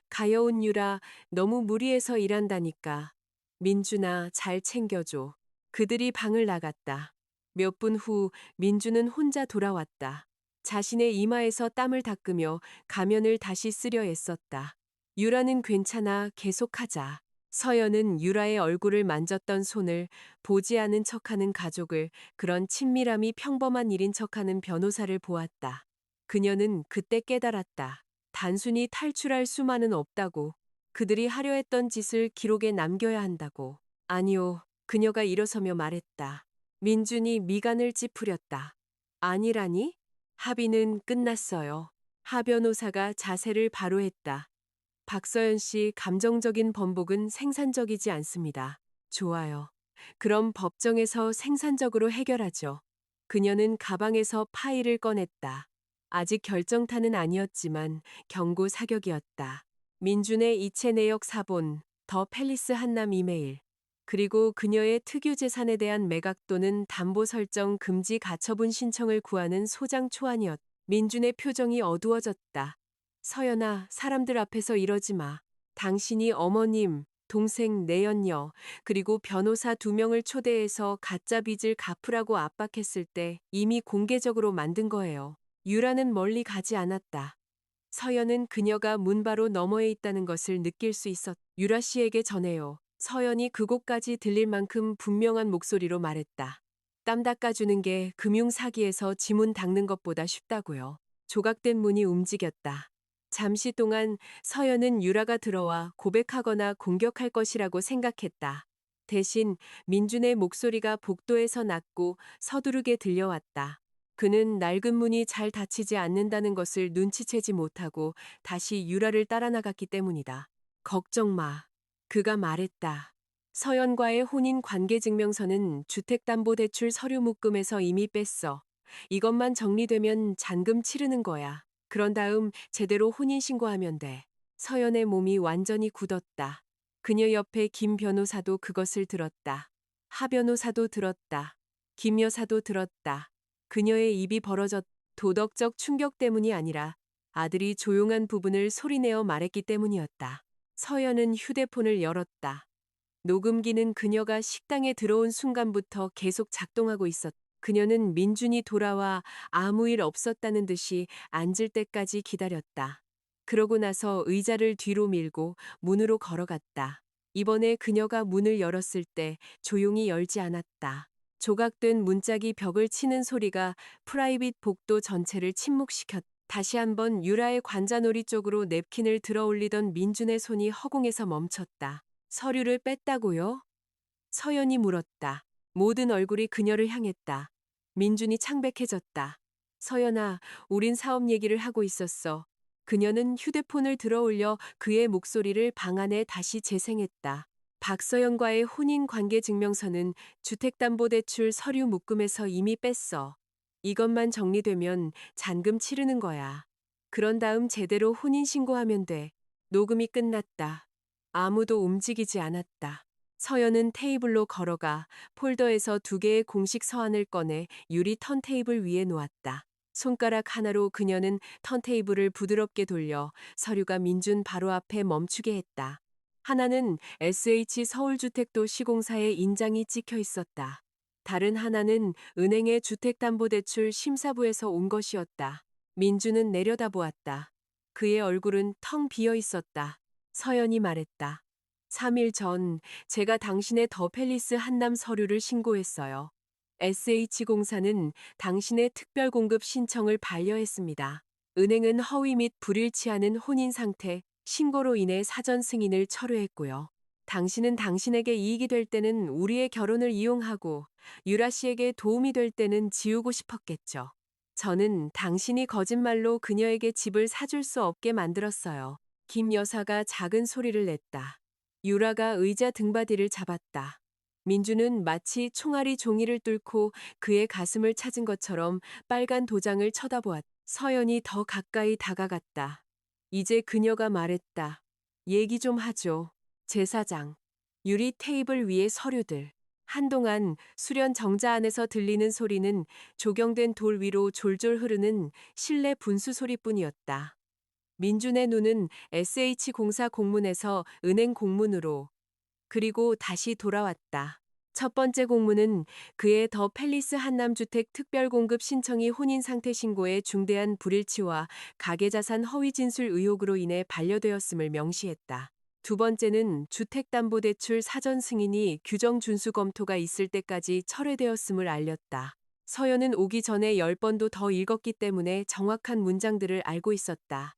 가여운 유라, 너무 무리해서 일한다니까. 민준아, 잘 챙겨줘. 그들이 방을 나갔다. 몇 분 후 민준은 혼자 돌아왔다. 자신의 이마에서 땀을 닦으며 가면을 다시 쓰려 애썼다. 유라는 괜찮아, 계속하자. 서연은 유라의 얼굴을 만졌던 손을, 보지 않은 척하는 가족을, 그런 친밀함이 평범한 일인 척하는 변호사를 보았다. 그녀는 그때 깨달았다. 단순히 탈출할 수만은 없다고. 그들이 하려 했던 짓을 기록에 남겨야 한다고. 아니요. 그녀가 일어서며 말했다. 민준이 미간을 찌푸렸다. 아니라니? 합의는 끝났어요. 하 변호사가 자세를 바로 했다. 박서연 씨 감정적인 번복은 생산적이지 않습니다. 좋아요. 그럼 법정에서 생산적으로 해결하죠. 그녀는 가방에서 파일을 꺼냈다. 아직 결정타는 아니었지만 경고 사격이었다. 민준의 이체 내역 사본, 더 팰리스 한남 이메일, 그리고 그녀의 특유 재산에 대한 매각 또는 담보 설정 금지 가처분 신청을 구하는 소장 초안이었다. 민준의 표정이 어두워졌다. 서연아, 사람들 앞에서 이러지 마. 당신이 어머님, 동생 내연녀, 그리고 변호사 2명을 초대해서 가짜 빚을 갚으라고 압박했을 때 이미 공개적으로 만든 거예요. 유라는 멀리 가지 않았다. 서연은 그녀가 문 바로 너머에 있다는 것을 느낄 수 있었다. 유라 씨에게 전해요. 서연이 그곳까지 들릴 만큼 분명한 목소리로 말했다. 땀 닦아주는 게 금융 사기에서 지문 닦는 것보다 쉽다고요. 조각된 문이 움직였다. 잠시 동안 서연은 유라가 들어와 고백하거나 공격할 것이라고 생각했다. 대신 민준의 목소리가 복도에서 낮고 서두르게 들려왔다. 그는 낡은 문이 잘 닫히지 않는다는 것을 눈치채지 못하고 다시 유라를 따라 나갔기 때문이다. 걱정 마. 그가 말했다. 서연과의 혼인 관계 증명서는 주택담보대출 서류 묶음에서 이미 뺐어. 이것만 정리되면 잔금 치르는 거야. 그런 다음 제대로 혼인신고하면 돼. 서연의 몸이 완전히 굳었다. 그녀 옆에 김 변호사도 그것을 들었다. 하 변호사도 들었다. 김 여사도 들었다. 그녀의 입이 벌어졌. 도덕적 충격 때문이 아니라 아들이 조용한 부분을 소리내어 말했기 때문이었다. 서연은 휴대폰을 열었다. 녹음기는 그녀가 식당에 들어온 순간부터 계속 작동하고 있었다. 그녀는 민준이 돌아와 아무 일 없었다는 듯이 앉을 때까지 기다렸다. 그러고 나서 의자를 뒤로 밀고 문으로 걸어갔다. 이번에 그녀가 문을 열었을 때 조용히 열지 않았다. 조각된 문짝이 벽을 치는 소리가 프라이빗 복도 전체를 침묵시켰다. 다시 한번 유라의 관자놀이 쪽으로 냅킨을 들어 올리던 민준의 손이 허공에서 멈췄다. 서류를 뺐다고요? 서연이 물었다. 모든 얼굴이 그녀를 향했다. 민준이 창백해졌다. 서연아, 우린 사업 얘기를 하고 있었어. 그녀는 휴대폰을 들어 올려 그의 목소리를 방 안에 다시 재생했다. 박서연과의 혼인관계 증명서는 주택담보대출 서류 묶음에서 이미 뺐어. 이것만 정리되면 잔금 치르는 거야. 그런 다음 제대로 혼인신고하면 돼. 녹음이 끝났다. 아무도 움직이지 않았다. 서연은 테이블로 걸어가 폴더에서 2개의 공식 서한을 꺼내 유리 턴테이블 위에 놓았다. 손가락 하나로 그녀는 턴테이블을 부드럽게 돌려 서류가 민준 바로 앞에 멈추게 했다. 하나는 SH 서울주택도시공사의 인장이 찍혀 있었다. 다른 하나는 은행의 주택담보대출 심사부에서 온 것이었다. 민준은 내려다보았다. 그의 얼굴은 텅 비어 있었다. 서연이 말했다. 3일 전 제가 당신의 더 팰리스 한남 서류를 신고했어요. SH공사는 당신의 특별공급 신청을 반려했습니다. 은행은 허위 및 불일치 않은 혼인 상태, 신고로 인해 사전 승인을 철회했고요. 당신은 당신에게 이익이 될 때는 우리의 결혼을 이용하고 유라 씨에게 도움이 될 때는 지우고 싶었겠죠. 저는 당신이 거짓말로 그녀에게 집을 사줄 수 없게 만들었어요. 김 여사가 작은 소리를 냈다. 유라가 의자 등받이를 잡았다. 민주는 마치 총알이 종이를 뚫고 그의 가슴을 찾은 것처럼 빨간 도장을 쳐다보았다. 서연이 더 가까이 다가갔다. 이제 그녀가 말했다. 얘기 좀 하죠. 제사장. 유리 테이블 위의 서류들. 한동안 수련 정자 안에서 들리는 소리는 조경된 돌 위로 졸졸 흐르는 실내 분수 소리뿐이었다. 민준의 눈은 SH공사 공문에서 은행 공문으로 그리고 다시 돌아왔다. 첫 번째 공문은 그의 더 팰리스 한남주택 특별공급 신청이 혼인상태 신고에 중대한 불일치와 가계자산 허위 진술 의혹으로 인해 반려되었음을 명시했다. 두 번째는 주택담보대출 사전 승인이 규정 준수 검토가 있을 때까지 철회되었음을 알렸다. 서연은 오기 전에 10번도 더 읽었기 때문에 정확한 문장들을 알고 있었다.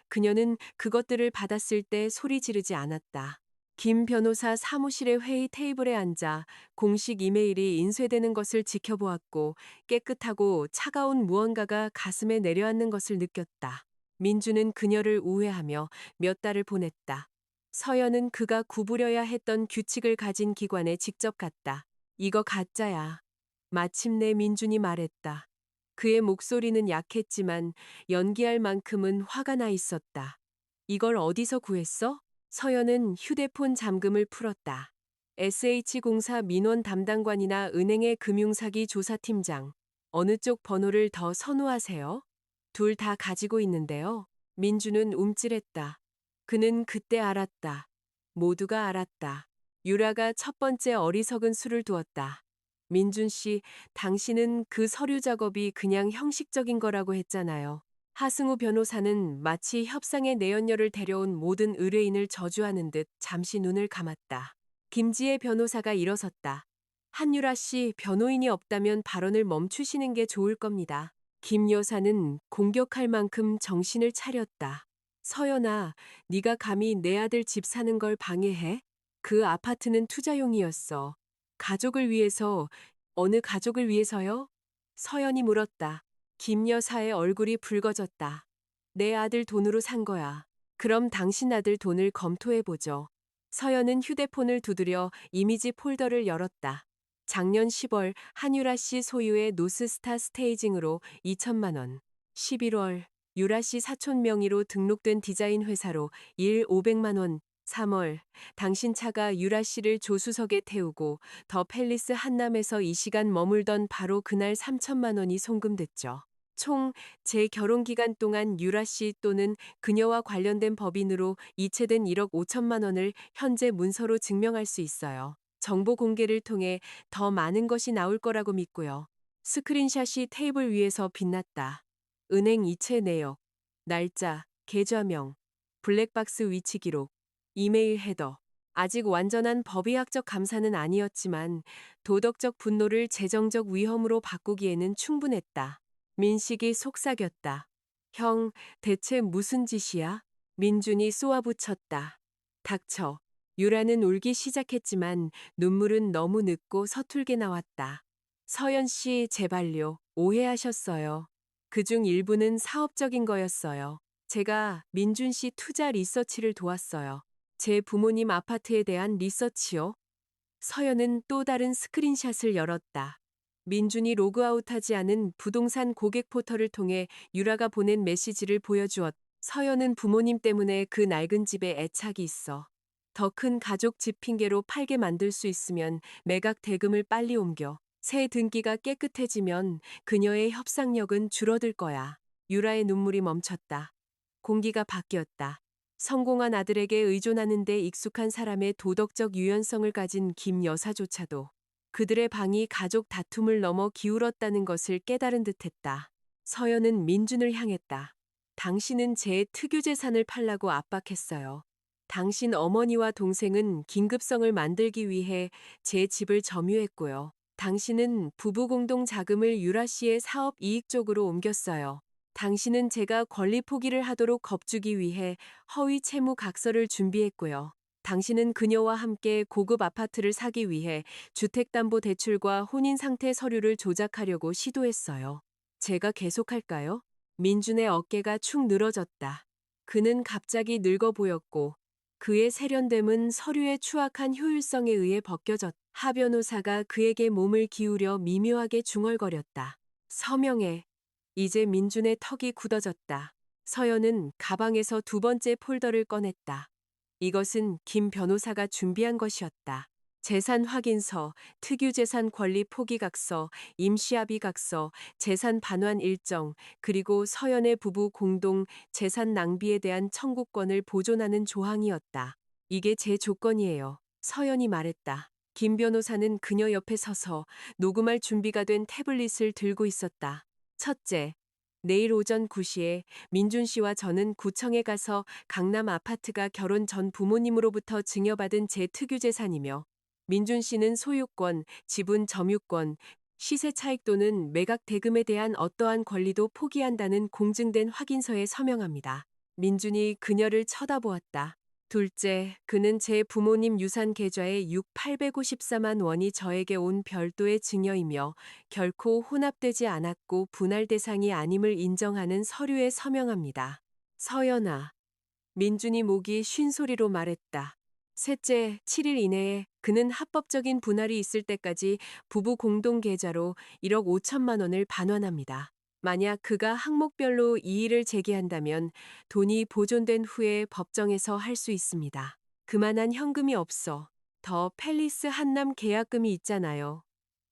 그녀는 그것들을 받았을 때 소리 지르지 않았다. 김 변호사 사무실의 회의 테이블에 앉아 공식 이메일이 인쇄되는 것을 지켜보았고 깨끗하고 차가운 무언가가 가슴에 내려앉는 것을 느꼈다. 민주는 그녀를 우회하며 몇 달을 보냈다. 서연은 그가 구부려야 했던 규칙을 가진 기관에 직접 갔다. 이거 가짜야. 마침내 민준이 말했다. 그의 목소리는 약했지만 연기할 만큼은 화가 나 있었다. 이걸 어디서 구했어? 서연은 휴대폰 잠금을 풀었다. SH공사 민원 담당관이나 은행의 금융사기 조사팀장. 어느 쪽 번호를 더 선호하세요? 둘 다 가지고 있는데요. 민주는 움찔했다. 그는 그때 알았다. 모두가 알았다. 유라가 첫 번째 어리석은 수를 두었다. 민준 씨, 당신은 그 서류 작업이 그냥 형식적인 거라고 했잖아요. 하승우 변호사는 마치 협상의 내연녀를 데려온 모든 의뢰인을 저주하는 듯 잠시 눈을 감았다. 김지혜 변호사가 일어섰다. 한유라 씨, 변호인이 없다면 발언을 멈추시는 게 좋을 겁니다. 김 여사는 공격할 만큼 정신을 차렸다. 서연아, 네가 감히 내 아들 집 사는 걸 방해해? 그 아파트는 투자용이었어. 가족을 위해서, 어느 가족을 위해서요? 서연이 물었다. 김 여사의 얼굴이 붉어졌다. 내 아들 돈으로 산 거야. 그럼 당신 아들 돈을 검토해보죠. 서연은 휴대폰을 두드려 이미지 폴더를 열었다. 작년 10월 한유라 씨 소유의 노스스타 스테이징으로 2천만 원. 11월 유라 씨 사촌 명의로 등록된 디자인 회사로 일 500만 원. 3월 당신 차가 유라 씨를 조수석에 태우고 더 팰리스 한남에서 이 시간 머물던 바로 그날 3천만 원이 송금됐죠. 총 제 결혼 기간 동안 유라 씨 또는 그녀와 관련된 법인으로 이체된 1억 5천만 원을 현재 문서로 증명할 수 있어요. 정보 공개를 통해 더 많은 것이 나올 거라고 믿고요. 스크린샷이 테이블 위에서 빛났다. 은행 이체 내역, 날짜, 계좌명, 블랙박스 위치 기록, 이메일 헤더. 아직 완전한 법의학적 감사는 아니었지만 도덕적 분노를 재정적 위험으로 바꾸기에는 충분했다. 민식이 속삭였다. 형, 대체 무슨 짓이야? 민준이 쏘아붙였다. 닥쳐. 유라는 울기 시작했지만 눈물은 너무 늦고 서툴게 나왔다. 서연 씨, 제발요. 오해하셨어요. 그중 일부는 사업적인 거였어요. 제가 민준 씨 투자 리서치를 도왔어요. 제 부모님 아파트에 대한 리서치요. 서연은 또 다른 스크린샷을 열었다. 민준이 로그아웃하지 않은 부동산 고객 포털을 통해 유라가 보낸 메시지를 보여주었다. 서연은 부모님 때문에 그 낡은 집에 애착이 있어. 더 큰 가족 집 핑계로 팔게 만들 수 있으면 매각 대금을 빨리 옮겨. 새 등기가 깨끗해지면 그녀의 협상력은 줄어들 거야. 유라의 눈물이 멈췄다. 공기가 바뀌었다. 성공한 아들에게 의존하는 데 익숙한 사람의 도덕적 유연성을 가진 김 여사조차도 그들의 방이 가족 다툼을 넘어 기울었다는 것을 깨달은 듯했다. 서연은 민준을 향했다. 당신은 제 특유 재산을 팔라고 압박했어요. 당신 어머니와 동생은 긴급성을 만들기 위해 제 집을 점유했고요. 당신은 부부 공동 자금을 유라 씨의 사업 이익 쪽으로 옮겼어요. 당신은 제가 권리 포기를 하도록 겁주기 위해 허위 채무 각서를 준비했고요. 당신은 그녀와 함께 고급 아파트를 사기 위해 주택담보대출과 혼인상태 서류를 조작하려고 시도했어요. 제가 계속할까요? 민준의 어깨가 축 늘어졌다. 그는 갑자기 늙어 보였고 그의 세련됨은 서류의 추악한 효율성에 의해 벗겨졌다. 하 변호사가 그에게 몸을 기울여 미묘하게 중얼거렸다. 서명해. 이제 민준의 턱이 굳어졌다. 서연은 가방에서 두 번째 폴더를 꺼냈다. 이것은 김 변호사가 준비한 것이었다. 재산 확인서, 특유재산 권리 포기각서, 임시합의각서, 재산 반환 일정, 그리고 서연의 부부 공동 재산 낭비에 대한 청구권을 보존하는 조항이었다. 이게 제 조건이에요. 서연이 말했다. 김 변호사는 그녀 옆에 서서 녹음할 준비가 된 태블릿을 들고 있었다. 첫째, 내일 오전 9시에 민준 씨와 저는 구청에 가서 강남 아파트가 결혼 전 부모님으로부터 증여받은 제 특유재산이며 민준 씨는 소유권, 지분 점유권, 시세 차익 또는 매각 대금에 대한 어떠한 권리도 포기한다는 공증된 확인서에 서명합니다. 민준이 그녀를 쳐다보았다. 둘째, 그는 제 부모님 유산 계좌에 6,854만 원이 저에게 온 별도의 증여이며 결코 혼합되지 않았고 분할 대상이 아님을 인정하는 서류에 서명합니다. 서연아. 민준이 목이 쉰 소리로 말했다. 셋째, 7일 이내에 그는 합법적인 분할이 있을 때까지 부부 공동 계좌로 1억 5천만 원을 반환합니다. 만약 그가 항목별로 이의를 제기한다면 돈이 보존된 후에 법정에서 할 수 있습니다. 그만한 현금이 없어. 더 팰리스 한남 계약금이 있잖아요.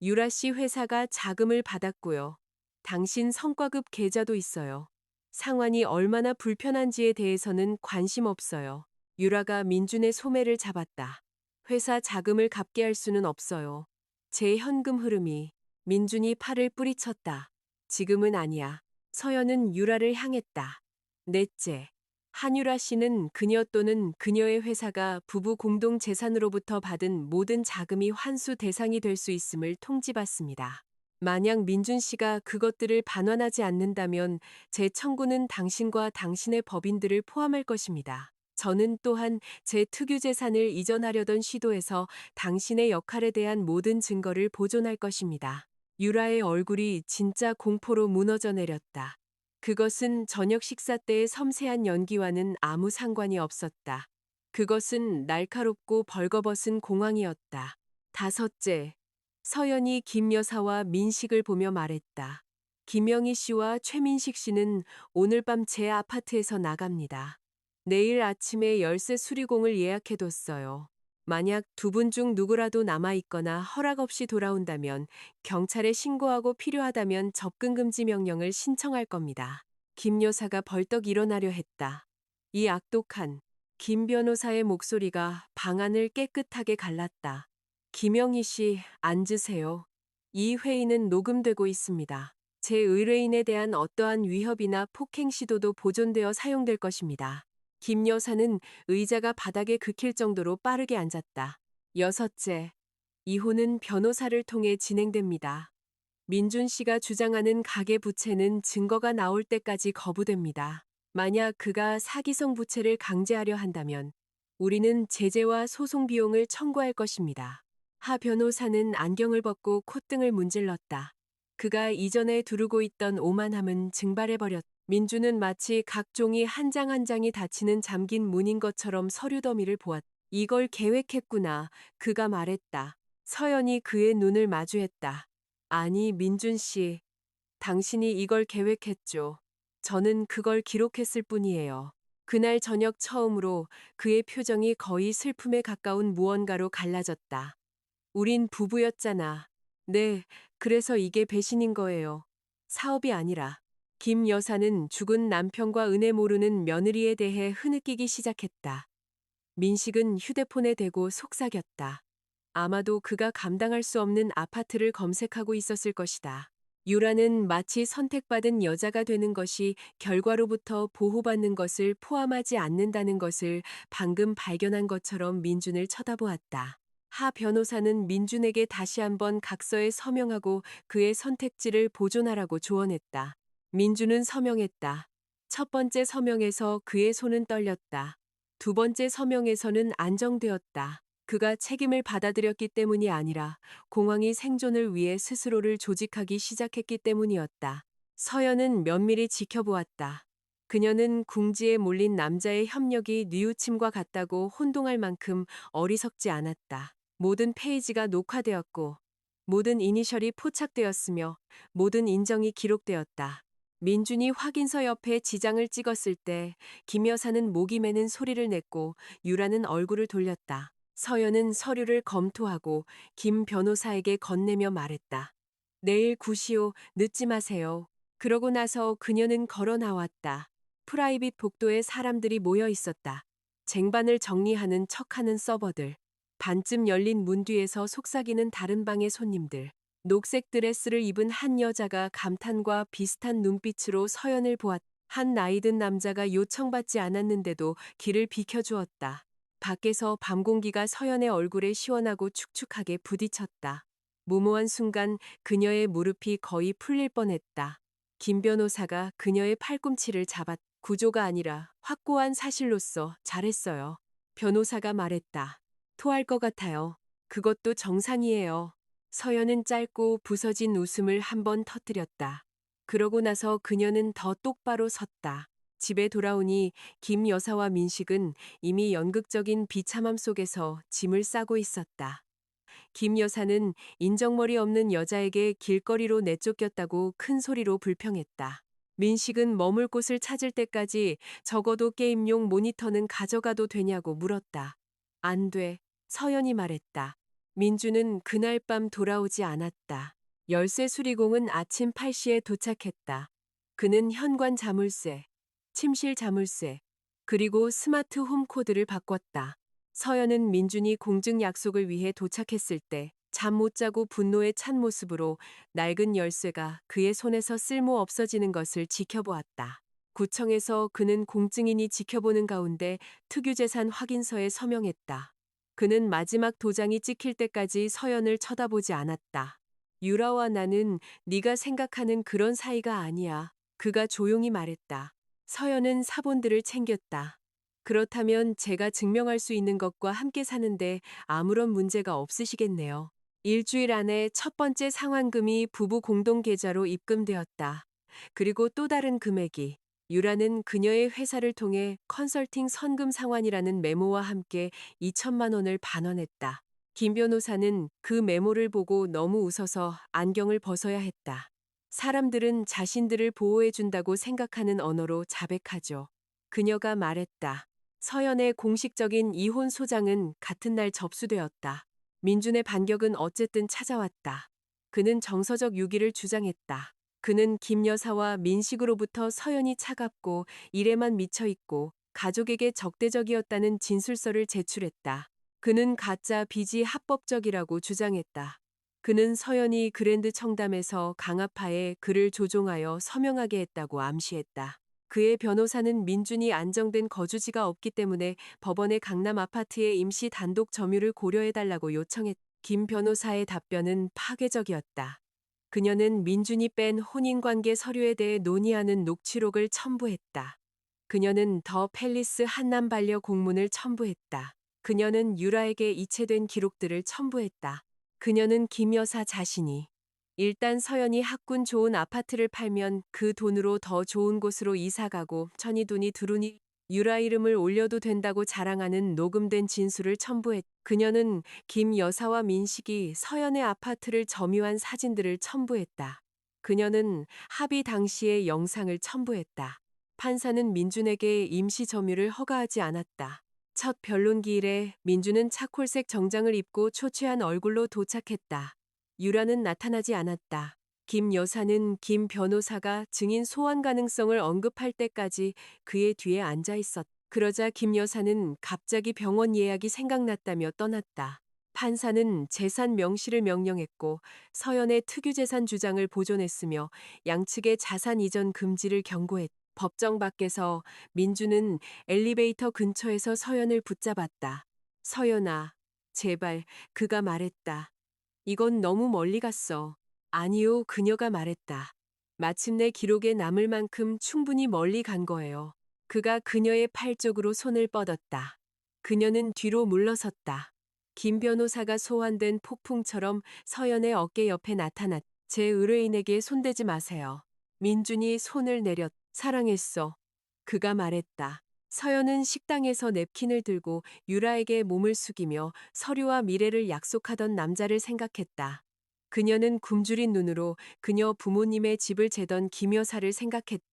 유라 씨 회사가 자금을 받았고요. 당신 성과급 계좌도 있어요. 상환이 얼마나 불편한지에 대해서는 관심 없어요. 유라가 민준의 소매를 잡았다. 회사 자금을 갚게 할 수는 없어요. 제 현금 흐름이. 민준이 팔을 뿌리쳤다. 지금은 아니야. 서연은 유라를 향했다. 넷째. 한유라 씨는 그녀 또는 그녀의 회사가 부부 공동 재산으로부터 받은 모든 자금이 환수 대상이 될 수 있음을 통지받습니다. 만약 민준 씨가 그것들을 반환하지 않는다면 제 청구는 당신과 당신의 법인들을 포함할 것입니다. 저는 또한 제 특유 재산을 이전하려던 시도에서 당신의 역할에 대한 모든 증거를 보존할 것입니다. 유라의 얼굴이 진짜 공포로 무너져 내렸다. 그것은 저녁 식사 때의 섬세한 연기와는 아무 상관이 없었다. 그것은 날카롭고 벌거벗은 공황이었다. 다섯째, 서연이 김 여사와 민식을 보며 말했다. 김영희 씨와 최민식 씨는 오늘 밤 제 아파트에서 나갑니다. 내일 아침에 열쇠 수리공을 예약해뒀어요. 만약 두 분 중 누구라도 남아있거나 허락 없이 돌아온다면 경찰에 신고하고 필요하다면 접근 금지 명령을 신청할 겁니다. 김 여사가 벌떡 일어나려 했다. 이 악독한 김 변호사의 목소리가 방안을 깨끗하게 갈랐다. 김영희 씨, 앉으세요. 이 회의는 녹음되고 있습니다. 제 의뢰인에 대한 어떠한 위협이나 폭행 시도도 보존되어 사용될 것입니다. 김 여사는 의자가 바닥에 긁힐 정도로 빠르게 앉았다. 여섯째, 이혼은 변호사를 통해 진행됩니다. 민준 씨가 주장하는 가계 부채는 증거가 나올 때까지 거부됩니다. 만약 그가 사기성 부채를 강제하려 한다면 우리는 제재와 소송 비용을 청구할 것입니다. 하 변호사는 안경을 벗고 콧등을 문질렀다. 그가 이전에 두르고 있던 오만함은 증발해버렸다. 민주는 마치 각 종이 한 장 한 장이 닫히는 잠긴 문인 것처럼 서류 더미를 보았다. 이걸 계획했구나. 그가 말했다. 서연이 그의 눈을 마주했다. 아니, 민준 씨. 당신이 이걸 계획했죠. 저는 그걸 기록했을 뿐이에요. 그날 저녁 처음으로 그의 표정이 거의 슬픔에 가까운 무언가로 갈라졌다. 우린 부부였잖아. 네, 그래서 이게 배신인 거예요. 사업이 아니라. 김 여사는 죽은 남편과 은혜 모르는 며느리에 대해 흐느끼기 시작했다. 민식은 휴대폰에 대고 속삭였다. 아마도 그가 감당할 수 없는 아파트를 검색하고 있었을 것이다. 유라는 마치 선택받은 여자가 되는 것이 결과로부터 보호받는 것을 포함하지 않는다는 것을 방금 발견한 것처럼 민준을 쳐다보았다. 하 변호사는 민준에게 다시 한번 각서에 서명하고 그의 선택지를 보존하라고 조언했다. 민준은 서명했다. 첫 번째 서명에서 그의 손은 떨렸다. 두 번째 서명에서는 안정되었다. 그가 책임을 받아들였기 때문이 아니라 공황이 생존을 위해 스스로를 조직하기 시작했기 때문이었다. 서연은 면밀히 지켜보았다. 그녀는 궁지에 몰린 남자의 협력이 뉘우침과 같다고 혼동할 만큼 어리석지 않았다. 모든 페이지가 녹화되었고 모든 이니셜이 포착되었으며 모든 인정이 기록되었다. 민준이 확인서 옆에 지장을 찍었을 때 김 여사는 목이 매는 소리를 냈고 유라는 얼굴을 돌렸다. 서연은 서류를 검토하고 김 변호사에게 건네며 말했다. 내일 9시오, 늦지 마세요. 그러고 나서 그녀는 걸어 나왔다. 프라이빗 복도에 사람들이 모여 있었다. 쟁반을 정리하는 척하는 서버들. 반쯤 열린 문 뒤에서 속삭이는 다른 방의 손님들. 녹색 드레스를 입은 한 여자가 감탄과 비슷한 눈빛으로 서연을 보았다. 한 나이든 남자가 요청받지 않았는데도 길을 비켜주었다. 밖에서 밤 공기가 서연의 얼굴에 시원하고 축축하게 부딪혔다. 무모한 순간 그녀의 무릎이 거의 풀릴 뻔했다. 김 변호사가 그녀의 팔꿈치를 잡았다. 구조가 아니라 확고한 사실로서 잘했어요. 변호사가 말했다. 토할 것 같아요. 그것도 정상이에요. 서연은 짧고 부서진 웃음을 한번 터뜨렸다. 그러고 나서 그녀는 더 똑바로 섰다. 집에 돌아오니 김 여사와 민식은 이미 연극적인 비참함 속에서 짐을 싸고 있었다. 김 여사는 인정머리 없는 여자에게 길거리로 내쫓겼다고 큰 소리로 불평했다. 민식은 머물 곳을 찾을 때까지 적어도 게임용 모니터는 가져가도 되냐고 물었다. 안 돼. 서연이 말했다. 민주는 그날 밤 돌아오지 않았다. 열쇠 수리공은 아침 8시에 도착했다. 그는 현관 자물쇠, 침실 자물쇠, 그리고 스마트 홈 코드를 바꿨다. 서연은 민준이 공증 약속을 위해 도착했을 때 잠 못 자고 분노에 찬 모습으로 낡은 열쇠가 그의 손에서 쓸모 없어지는 것을 지켜보았다. 구청에서 그는 공증인이 지켜보는 가운데 특유재산 확인서에 서명했다. 그는 마지막 도장이 찍힐 때까지 서연을 쳐다보지 않았다. 유라와 나는 네가 생각하는 그런 사이가 아니야. 그가 조용히 말했다. 서연은 사본들을 챙겼다. 그렇다면 제가 증명할 수 있는 것과 함께 사는데 아무런 문제가 없으시겠네요. 일주일 안에 첫 번째 상환금이 부부 공동 계좌로 입금되었다. 그리고 또 다른 금액이 유라는 그녀의 회사를 통해 컨설팅 선금 상환이라는 메모와 함께 2천만 원을 반환했다. 김 변호사는 그 메모를 보고 너무 웃어서 안경을 벗어야 했다. 사람들은 자신들을 보호해준다고 생각하는 언어로 자백하죠. 그녀가 말했다. 서연의 공식적인 이혼 소장은 같은 날 접수되었다. 민준의 반격은 어쨌든 찾아왔다. 그는 정서적 유기를 주장했다. 그는 김 여사와 민식으로부터 서연이 차갑고 일에만 미쳐 있고 가족에게 적대적이었다는 진술서를 제출했다. 그는 가짜 빚이 합법적이라고 주장했다. 그는 서연이 그랜드 청담에서 강압하에 그를 조종하여 서명하게 했다고 암시했다. 그의 변호사는 민준이 안정된 거주지가 없기 때문에 법원의 강남 아파트의 임시 단독 점유를 고려해달라고 요청했다. 김 변호사의 답변은 파괴적이었다. 그녀는 민준이 뺀 혼인관계 서류에 대해 논의하는 녹취록을 첨부했다. 그녀는 더 팰리스 한남 반려 공문을 첨부했다. 그녀는 유라에게 이체된 기록들을 첨부했다. 그녀는 김 여사 자신이 일단 서연이 학군 좋은 아파트를 팔면 그 돈으로 더 좋은 곳으로 이사가고 천이 돈이 두루니 유라 이름을 올려도 된다고 자랑하는 녹음된 진술을 첨부했. 그녀는 김 여사와 민식이 서연의 아파트를 점유한 사진들을 첨부했다. 그녀는 합의 당시의 영상을 첨부했다. 판사는 민준에게 임시 점유를 허가하지 않았다. 첫 변론기일에 민준은 차콜색 정장을 입고 초췌한 얼굴로 도착했다. 유라는 나타나지 않았다. 김 여사는 김 변호사가 증인 소환 가능성을 언급할 때까지 그의 뒤에 앉아 있었다. 그러자 김 여사는 갑자기 병원 예약이 생각났다며 떠났다. 판사는 재산 명시를 명령했고 서연의 특유재산 주장을 보존했으며 양측의 자산 이전 금지를 경고했다. 법정 밖에서 민주는 엘리베이터 근처에서 서연을 붙잡았다. 서연아, 제발, 그가 말했다. 이건 너무 멀리 갔어. 아니요, 그녀가 말했다. 마침내 기록에 남을 만큼 충분히 멀리 간 거예요. 그가 그녀의 팔 쪽으로 손을 뻗었다. 그녀는 뒤로 물러섰다. 김 변호사가 소환된 폭풍처럼 서연의 어깨 옆에 나타났다. 제 의뢰인에게 손대지 마세요. 민준이 손을 내렸다. 사랑했어. 그가 말했다. 서연은 식당에서 냅킨을 들고 유라에게 몸을 숙이며 서류와 미래를 약속하던 남자를 생각했다. 그녀는 굶주린 눈으로 그녀 부모님의 집을 재던 김 여사를 생각했다.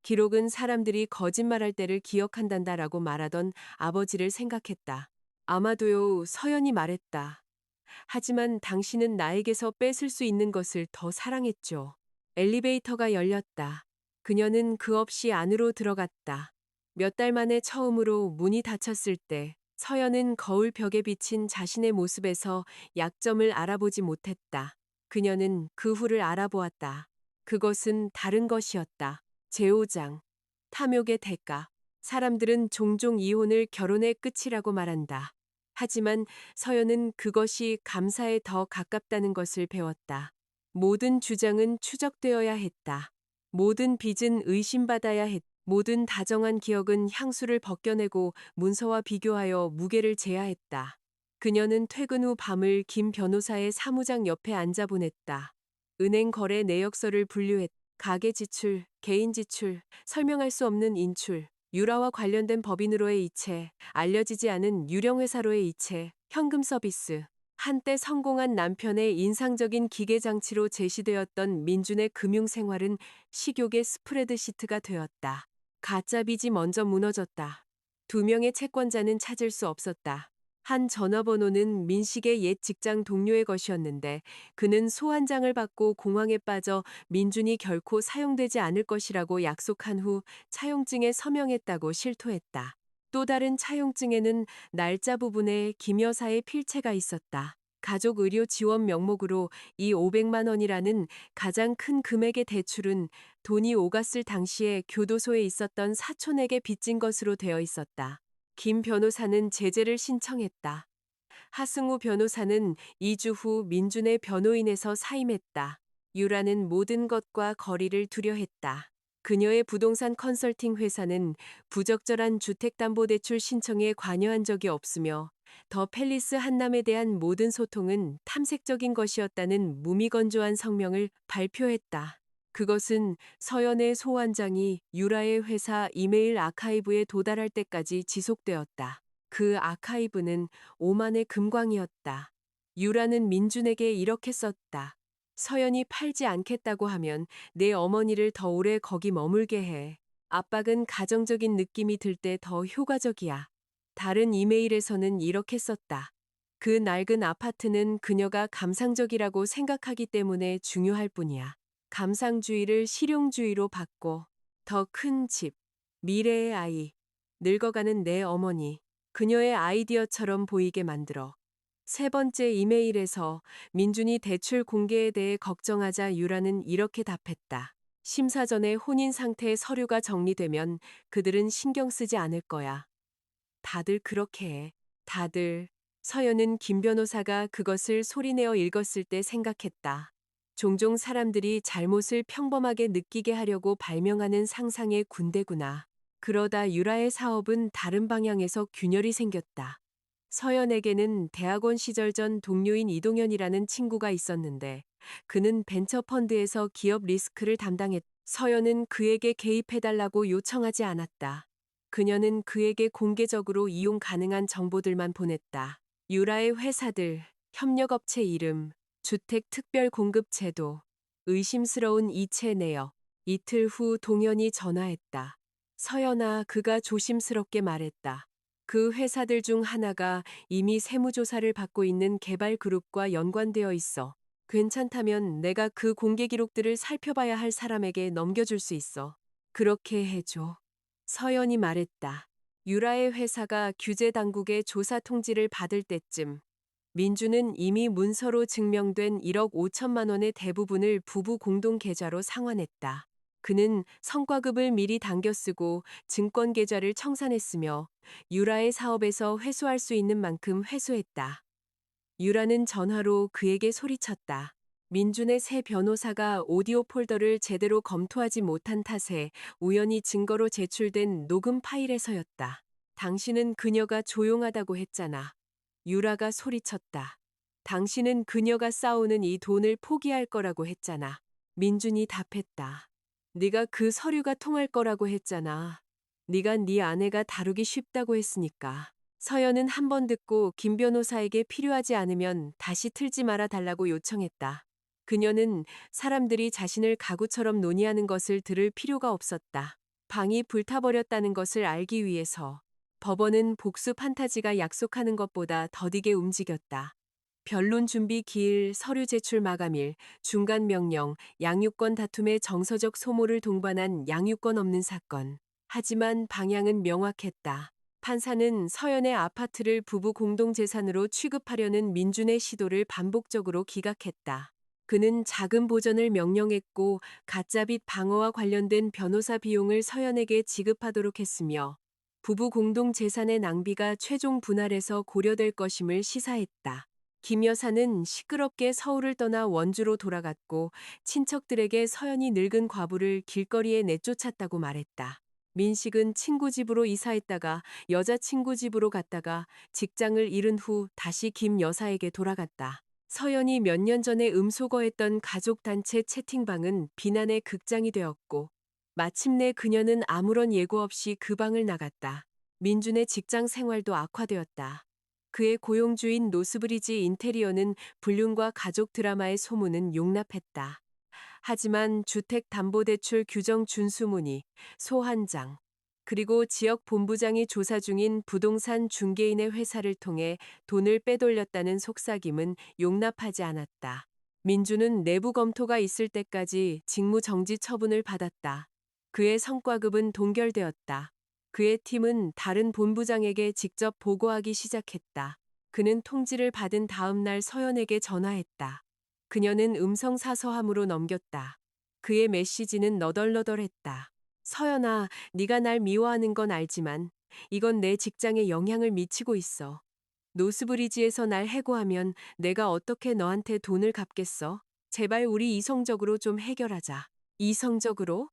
기록은 사람들이 거짓말할 때를 기억한단다라고 말하던 아버지를 생각했다. 아마도요, 서연이 말했다. 하지만 당신은 나에게서 뺏을 수 있는 것을 더 사랑했죠. 엘리베이터가 열렸다. 그녀는 그 없이 안으로 들어갔다. 몇 달 만에 처음으로 문이 닫혔을 때 서연은 거울 벽에 비친 자신의 모습에서 약점을 알아보지 못했다. 그녀는 그 후를 알아보았다. 그것은 다른 것이었다. 제오장, 탐욕의 대가. 사람들은 종종 이혼을 결혼의 끝이라고 말한다. 하지만 서연은 그것이 감사에 더 가깝다는 것을 배웠다. 모든 주장은 추적되어야 했다. 모든 빚은 의심받아야 했다. 모든 다정한 기억은 향수를 벗겨내고 문서와 비교하여 무게를 재야했다. 그녀는 퇴근 후 밤을 김 변호사의 사무장 옆에 앉아 보냈다. 은행 거래 내역서를 분류했다. 가계 지출, 개인 지출, 설명할 수 없는 인출, 유라와 관련된 법인으로의 이체, 알려지지 않은 유령회사로의 이체, 현금 서비스. 한때 성공한 남편의 인상적인 기계장치로 제시되었던 민준의 금융생활은 식욕의 스프레드시트가 되었다. 가짜 빚이 먼저 무너졌다. 두 명의 채권자는 찾을 수 없었다. 한 전화번호는 민식의 옛 직장 동료의 것이었는데 그는 소환장을 받고 공황에 빠져 민준이 결코 사용되지 않을 것이라고 약속한 후 차용증에 서명했다고 실토했다. 또 다른 차용증에는 날짜 부분에 김 여사의 필체가 있었다. 가족 의료 지원 명목으로 이 500만 원이라는 가장 큰 금액의 대출은 돈이 오갔을 당시에 교도소에 있었던 사촌에게 빚진 것으로 되어 있었다. 김 변호사는 제재를 신청했다. 하승우 변호사는 2주 후 민준의 변호인에서 사임했다. 유라는 모든 것과 거리를 두려 했다. 그녀의 부동산 컨설팅 회사는 부적절한 주택담보대출 신청에 관여한 적이 없으며 더 팰리스 한남에 대한 모든 소통은 탐색적인 것이었다는 무미건조한 성명을 발표했다. 그것은 서연의 소환장이 유라의 회사 이메일 아카이브에 도달할 때까지 지속되었다. 그 아카이브는 오만의 금광이었다. 유라는 민준에게 이렇게 썼다. 서연이 팔지 않겠다고 하면 내 어머니를 더 오래 거기 머물게 해. 압박은 가정적인 느낌이 들 때 더 효과적이야. 다른 이메일에서는 이렇게 썼다. 그 낡은 아파트는 그녀가 감상적이라고 생각하기 때문에 중요할 뿐이야. 감상주의를 실용주의로 바꿔. 더 큰 집, 미래의 아이, 늙어가는 내 어머니, 그녀의 아이디어처럼 보이게 만들어. 세 번째 이메일에서 민준이 대출 공개에 대해 걱정하자 유라는 이렇게 답했다. 심사 전에 혼인 상태의 서류가 정리되면 그들은 신경 쓰지 않을 거야. 다들 그렇게 해. 다들. 서연은 김 변호사가 그것을 소리내어 읽었을 때 생각했다. 종종 사람들이 잘못을 평범하게 느끼게 하려고 발명하는 상상의 군대구나. 그러다 유라의 사업은 다른 방향에서 균열이 생겼다. 서연에게는 대학원 시절 전 동료인 이동현이라는 친구가 있었는데 그는 벤처펀드에서 기업 리스크를 담당했. 서연은 그에게 개입해달라고 요청하지 않았다. 그녀는 그에게 공개적으로 이용 가능한 정보들만 보냈다. 유라의 회사들, 협력업체 이름, 주택 특별 공급 제도, 의심스러운 이체 내역. 이틀 후 동현이 전화했다. 서연아, 그가 조심스럽게 말했다. 그 회사들 중 하나가 이미 세무조사를 받고 있는 개발그룹과 연관되어 있어. 괜찮다면 내가 그 공개 기록들을 살펴봐야 할 사람에게 넘겨줄 수 있어. 그렇게 해줘. 서연이 말했다. 유라의 회사가 규제 당국의 조사 통지를 받을 때쯤 민주는 이미 문서로 증명된 1억 5천만 원의 대부분을 부부 공동 계좌로 상환했다. 그는 성과급을 미리 당겨 쓰고 증권 계좌를 청산했으며 유라의 사업에서 회수할 수 있는 만큼 회수했다. 유라는 전화로 그에게 소리쳤다. 민준의 새 변호사가 오디오 폴더를 제대로 검토하지 못한 탓에 우연히 증거로 제출된 녹음 파일에서였다. 당신은 그녀가 조용하다고 했잖아. 유라가 소리쳤다. 당신은 그녀가 쌓아오는 이 돈을 포기할 거라고 했잖아. 민준이 답했다. 네가 그 서류가 통할 거라고 했잖아. 네가 네 아내가 다루기 쉽다고 했으니까. 서연은 한 번 듣고 김 변호사에게 필요하지 않으면 다시 틀지 말아 달라고 요청했다. 그녀는 사람들이 자신을 가구처럼 논의하는 것을 들을 필요가 없었다. 방이 불타버렸다는 것을 알기 위해서. 법원은 복수 판타지가 약속하는 것보다 더디게 움직였다. 변론 준비 기일, 서류 제출 마감일, 중간 명령, 양육권 다툼의 정서적 소모를 동반한 양육권 없는 사건. 하지만 방향은 명확했다. 판사는 서연의 아파트를 부부 공동재산으로 취급하려는 민준의 시도를 반복적으로 기각했다. 그는 자금 보전을 명령했고 가짜빚 방어와 관련된 변호사 비용을 서연에게 지급하도록 했으며 부부 공동재산의 낭비가 최종 분할에서 고려될 것임을 시사했다. 김 여사는 시끄럽게 서울을 떠나 원주로 돌아갔고 친척들에게 서연이 늙은 과부를 길거리에 내쫓았다고 말했다. 민식은 친구 집으로 이사했다가 여자친구 집으로 갔다가 직장을 잃은 후 다시 김 여사에게 돌아갔다. 서연이 몇 년 전에 음소거했던 가족단체 채팅방은 비난의 극장이 되었고, 마침내 그녀는 아무런 예고 없이 그 방을 나갔다. 민준의 직장 생활도 악화되었다. 그의 고용주인 노스브리지 인테리어는 불륜과 가족 드라마의 소문은 용납했다. 하지만 주택담보대출 규정 준수문의, 소환장, 그리고 지역 본부장이 조사 중인 부동산 중개인의 회사를 통해 돈을 빼돌렸다는 속삭임은 용납하지 않았다. 민주는 내부 검토가 있을 때까지 직무 정지 처분을 받았다. 그의 성과급은 동결되었다. 그의 팀은 다른 본부장에게 직접 보고하기 시작했다. 그는 통지를 받은 다음 날 서연에게 전화했다. 그녀는 음성 사서함으로 넘겼다. 그의 메시지는 너덜너덜했다. 서연아, 네가 날 미워하는 건 알지만 이건 내 직장에 영향을 미치고 있어. 노스브리지에서 날 해고하면 내가 어떻게 너한테 돈을 갚겠어? 제발 우리 이성적으로 좀 해결하자. 이성적으로?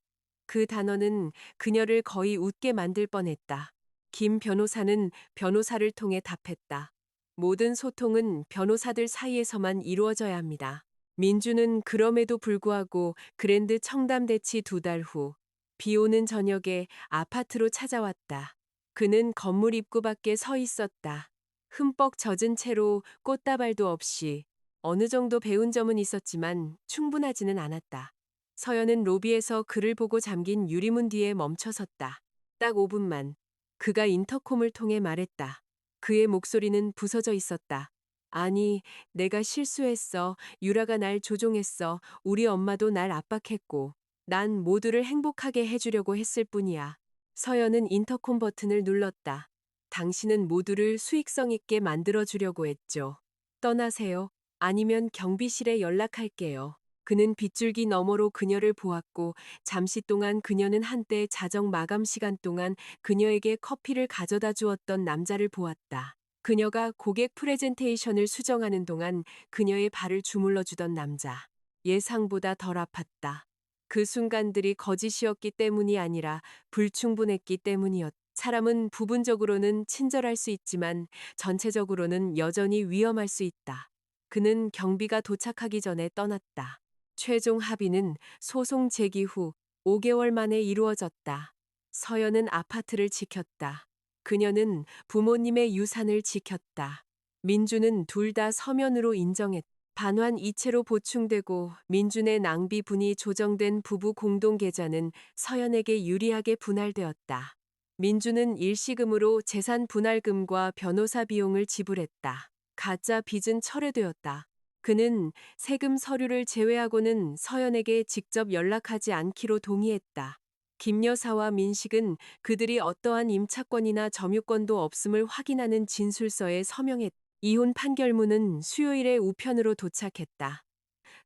그 단어는 그녀를 거의 웃게 만들 뻔했다. 김 변호사는 변호사를 통해 답했다. 모든 소통은 변호사들 사이에서만 이루어져야 합니다. 민주는 그럼에도 불구하고 그랜드 청담대치 2달 후, 비 오는 저녁에 아파트로 찾아왔다. 그는 건물 입구 밖에 서 있었다. 흠뻑 젖은 채로 꽃다발도 없이 어느 정도 배운 점은 있었지만 충분하지는 않았다. 서연은 로비에서 그를 보고 잠긴 유리문 뒤에 멈춰섰다. 딱 5분만. 그가 인터콤을 통해 말했다. 그의 목소리는 부서져 있었다. 아니, 내가 실수했어. 유라가 날 조종했어. 우리 엄마도 날 압박했고. 난 모두를 행복하게 해주려고 했을 뿐이야. 서연은 인터콤 버튼을 눌렀다. 당신은 모두를 수익성 있게 만들어주려고 했죠. 떠나세요. 아니면 경비실에 연락할게요. 그는 빗줄기 너머로 그녀를 보았고 잠시 동안 그녀는 한때 자정 마감 시간 동안 그녀에게 커피를 가져다 주었던 남자를 보았다. 그녀가 고객 프레젠테이션을 수정하는 동안 그녀의 발을 주물러 주던 남자. 예상보다 덜 아팠다. 그 순간들이 거짓이었기 때문이 아니라 불충분했기 때문이었다. 사람은 부분적으로는 친절할 수 있지만 전체적으로는 여전히 위험할 수 있다. 그는 경비가 도착하기 전에 떠났다. 최종 합의는 소송 제기 후 5개월 만에 이루어졌다. 서연은 아파트를 지켰다. 그녀는 부모님의 유산을 지켰다. 민주는 둘 다 서면으로 인정했다. 반환 이체로 보충되고 민준의 낭비분이 조정된 부부 공동계좌는 서연에게 유리하게 분할되었다. 민주는 일시금으로 재산 분할금과 변호사 비용을 지불했다. 가짜 빚은 철회되었다. 그는 세금 서류를 제외하고는 서연에게 직접 연락하지 않기로 동의했다. 김 여사와 민식은 그들이 어떠한 임차권이나 점유권도 없음을 확인하는 진술서에 서명했다. 이혼 판결문은 수요일에 우편으로 도착했다.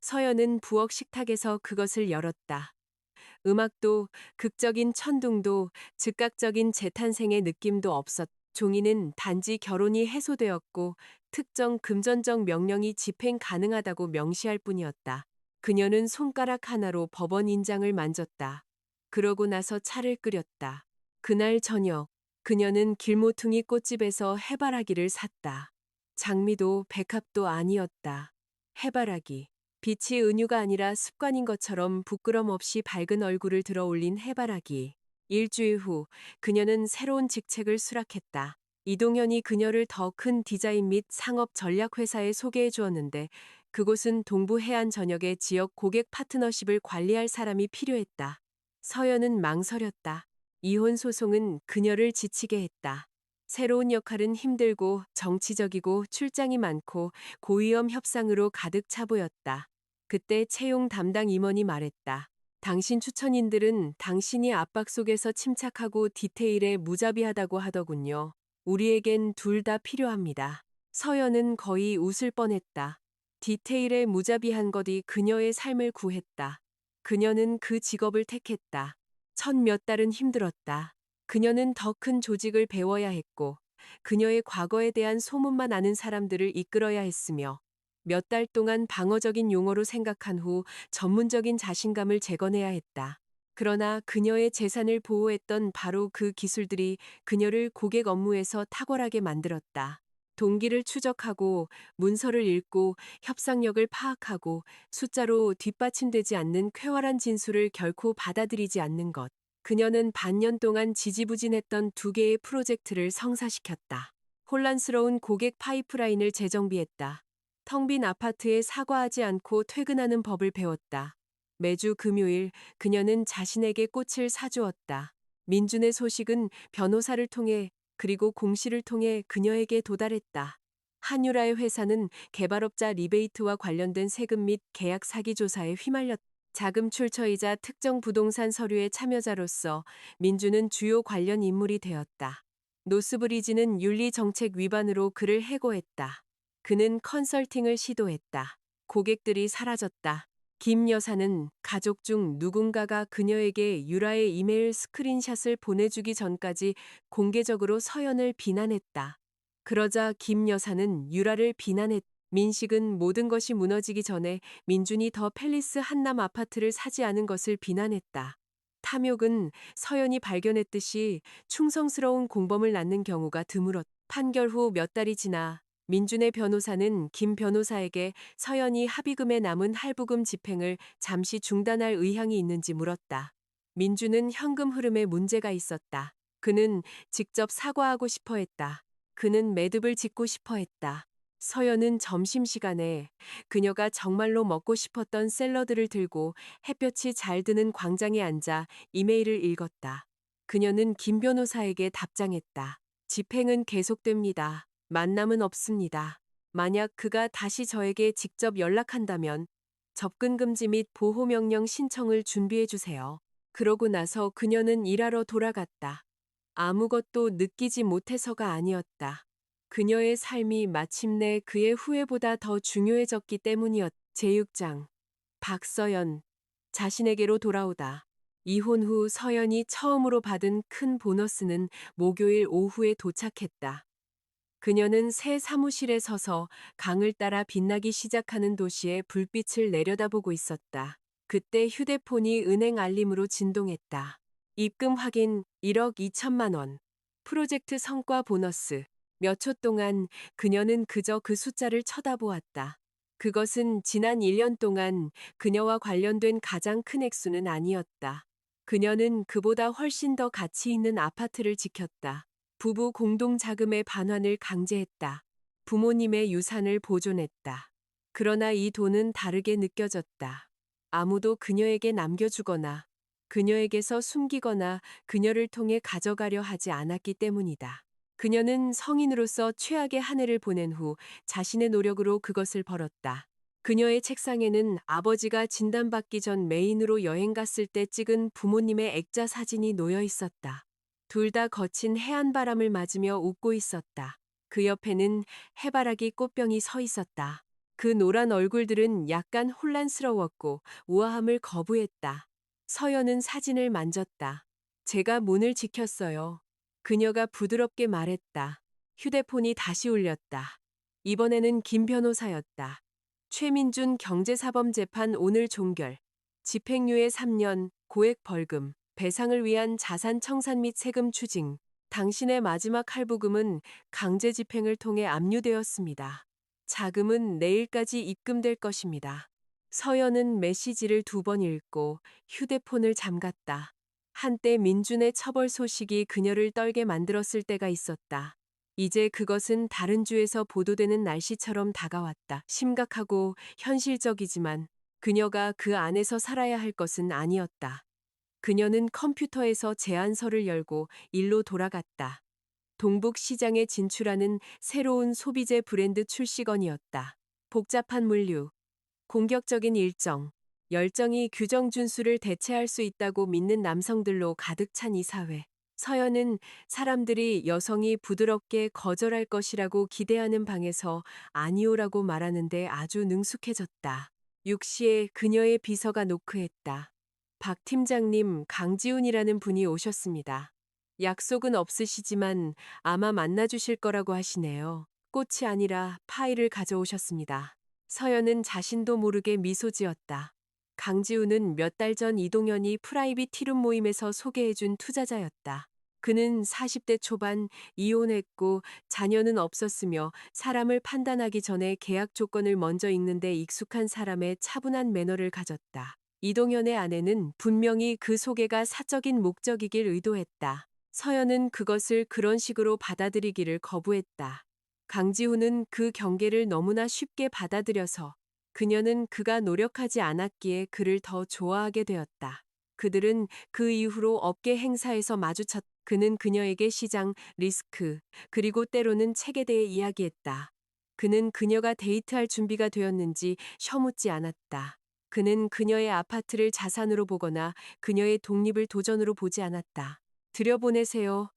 서연은 부엌 식탁에서 그것을 열었다. 음악도 극적인 천둥도 즉각적인 재탄생의 느낌도 없었. 종이는 단지 결혼이 해소되었고 특정 금전적 명령이 집행 가능하다고 명시할 뿐이었다. 그녀는 손가락 하나로 법원 인장을 만졌다. 그러고 나서 차를 끓였다. 그날 저녁 그녀는 길모퉁이 꽃집에서 해바라기를 샀다. 장미도 백합도 아니었다. 해바라기. 빛이 은유가 아니라 습관인 것처럼 부끄럼 없이 밝은 얼굴을 들어 올린 해바라기. 일주일 후 그녀는 새로운 직책을 수락했다. 이동현이 그녀를 더 큰 디자인 및 상업 전략 회사에 소개해 주었는데 그곳은 동부 해안 전역의 지역 고객 파트너십을 관리할 사람이 필요했다. 서연은 망설였다. 이혼 소송은 그녀를 지치게 했다. 새로운 역할은 힘들고 정치적이고 출장이 많고 고위험 협상으로 가득 차 보였다. 그때 채용 담당 임원이 말했다. 당신 추천인들은 당신이 압박 속에서 침착하고 디테일에 무자비하다고 하더군요. 우리에겐 둘 다 필요합니다. 서연은 거의 웃을 뻔했다. 디테일에 무자비한 것이 그녀의 삶을 구했다. 그녀는 그 직업을 택했다. 첫 몇 달은 힘들었다. 그녀는 더 큰 조직을 배워야 했고, 그녀의 과거에 대한 소문만 아는 사람들을 이끌어야 했으며, 몇 달 동안 방어적인 용어로 생각한 후 전문적인 자신감을 재건해야 했다. 그러나 그녀의 재산을 보호했던 바로 그 기술들이 그녀를 고객 업무에서 탁월하게 만들었다. 동기를 추적하고 문서를 읽고 협상력을 파악하고 숫자로 뒷받침되지 않는 쾌활한 진술을 결코 받아들이지 않는 것. 그녀는 반년 동안 지지부진했던 두 개의 프로젝트를 성사시켰다. 혼란스러운 고객 파이프라인을 재정비했다. 텅 빈 아파트에 사과하지 않고 퇴근하는 법을 배웠다. 매주 금요일 그녀는 자신에게 꽃을 사주었다. 민준의 소식은 변호사를 통해 그리고 공시를 통해 그녀에게 도달했다. 한유라의 회사는 개발업자 리베이트와 관련된 세금 및 계약 사기 조사에 휘말렸다. 자금 출처이자 특정 부동산 서류의 참여자로서 민주는 주요 관련 인물이 되었다. 노스브리지는 윤리 정책 위반으로 그를 해고했다. 그는 컨설팅을 시도했다. 고객들이 사라졌다. 김 여사는 가족 중 누군가가 그녀에게 유라의 이메일 스크린샷을 보내주기 전까지 공개적으로 서연을 비난했다. 그러자 김 여사는 유라를 비난했다. 민식은 모든 것이 무너지기 전에 민준이 더 팰리스 한남 아파트를 사지 않은 것을 비난했다. 탐욕은 서연이 발견했듯이 충성스러운 공범을 낳는 경우가 드물었다. 판결 후 몇 달이 지나 민준의 변호사는 김 변호사에게 서연이 합의금에 남은 할부금 집행을 잠시 중단할 의향이 있는지 물었다. 민준은 현금 흐름에 문제가 있었다. 그는 직접 사과하고 싶어 했다. 그는 매듭을 짓고 싶어 했다. 서연은 점심시간에 그녀가 정말로 먹고 싶었던 샐러드를 들고 햇볕이 잘 드는 광장에 앉아 이메일을 읽었다. 그녀는 김 변호사에게 답장했다. 집행은 계속됩니다. 만남은 없습니다. 만약 그가 다시 저에게 직접 연락한다면 접근 금지 및 보호명령 신청을 준비해 주세요. 그러고 나서 그녀는 일하러 돌아갔다. 아무것도 느끼지 못해서가 아니었다. 그녀의 삶이 마침내 그의 후회보다 더 중요해졌기 때문이었다. 제6장 박서연 자신에게로 돌아오다. 이혼 후 서연이 처음으로 받은 큰 보너스는 목요일 오후에 도착했다. 그녀는 새 사무실에 서서 강을 따라 빛나기 시작하는 도시의 불빛을 내려다보고 있었다. 그때 휴대폰이 은행 알림으로 진동했다. 입금 확인 1억 2천만 원. 프로젝트 성과 보너스. 몇 초 동안 그녀는 그저 그 숫자를 쳐다보았다. 그것은 지난 1년 동안 그녀와 관련된 가장 큰 액수는 아니었다. 그녀는 그보다 훨씬 더 가치 있는 아파트를 지켰다. 부부 공동 자금의 반환을 강제했다. 부모님의 유산을 보존했다. 그러나 이 돈은 다르게 느껴졌다. 아무도 그녀에게 남겨주거나 그녀에게서 숨기거나 그녀를 통해 가져가려 하지 않았기 때문이다. 그녀는 성인으로서 최악의 한 해를 보낸 후 자신의 노력으로 그것을 벌었다. 그녀의 책상에는 아버지가 진단받기 전 메인으로 여행 갔을 때 찍은 부모님의 액자 사진이 놓여 있었다. 둘 다 거친 해안바람을 맞으며 웃고 있었다. 그 옆에는 해바라기 꽃병이 서 있었다. 그 노란 얼굴들은 약간 혼란스러웠고 우아함을 거부했다. 서연은 사진을 만졌다. 제가 문을 지켰어요. 그녀가 부드럽게 말했다. 휴대폰이 다시 울렸다. 이번에는 김 변호사였다. 최민준 경제사범재판 오늘 종결. 집행유예 3년, 고액 벌금, 배상을 위한 자산 청산 및 세금 추징. 당신의 마지막 할부금은 강제 집행을 통해 압류되었습니다. 자금은 내일까지 입금될 것입니다. 서연은 메시지를 2번 읽고 휴대폰을 잠갔다. 한때 민준의 처벌 소식이 그녀를 떨게 만들었을 때가 있었다. 이제 그것은 다른 주에서 보도되는 날씨처럼 다가왔다. 심각하고 현실적이지만 그녀가 그 안에서 살아야 할 것은 아니었다. 그녀는 컴퓨터에서 제안서를 열고 일로 돌아갔다. 동북 시장에 진출하는 새로운 소비재 브랜드 출시건이었다. 복잡한 물류, 공격적인 일정, 열정이 규정 준수를 대체할 수 있다고 믿는 남성들로 가득 찬 이 사회. 서연은 사람들이 여성이 부드럽게 거절할 것이라고 기대하는 방에서 아니오라고 말하는데 아주 능숙해졌다. 6시에 그녀의 비서가 노크했다. 박 팀장님, 강지훈이라는 분이 오셨습니다. 약속은 없으시지만 아마 만나주실 거라고 하시네요. 꽃이 아니라 파일을 가져오셨습니다. 서연은 자신도 모르게 미소 지었다. 강지훈은 몇 달 전 이동현이 프라이빗 티룸 모임에서 소개해준 투자자였다. 그는 40대 초반, 이혼했고 자녀는 없었으며 사람을 판단하기 전에 계약 조건을 먼저 읽는데 익숙한 사람의 차분한 매너를 가졌다. 이동현의 아내는 분명히 그 소개가 사적인 목적이길 의도했다. 서연은 그것을 그런 식으로 받아들이기를 거부했다. 강지훈은 그 경계를 너무나 쉽게 받아들여서 그녀는 그가 노력하지 않았기에 그를 더 좋아하게 되었다. 그들은 그 이후로 업계 행사에서 마주쳤다. 그는 그녀에게 시장, 리스크, 그리고 때로는 책에 대해 이야기했다. 그는 그녀가 데이트할 준비가 되었는지 셔묻지 않았다. 그는 그녀의 아파트를 자산으로 보거나 그녀의 독립을 도전으로 보지 않았다. 들여보내세요.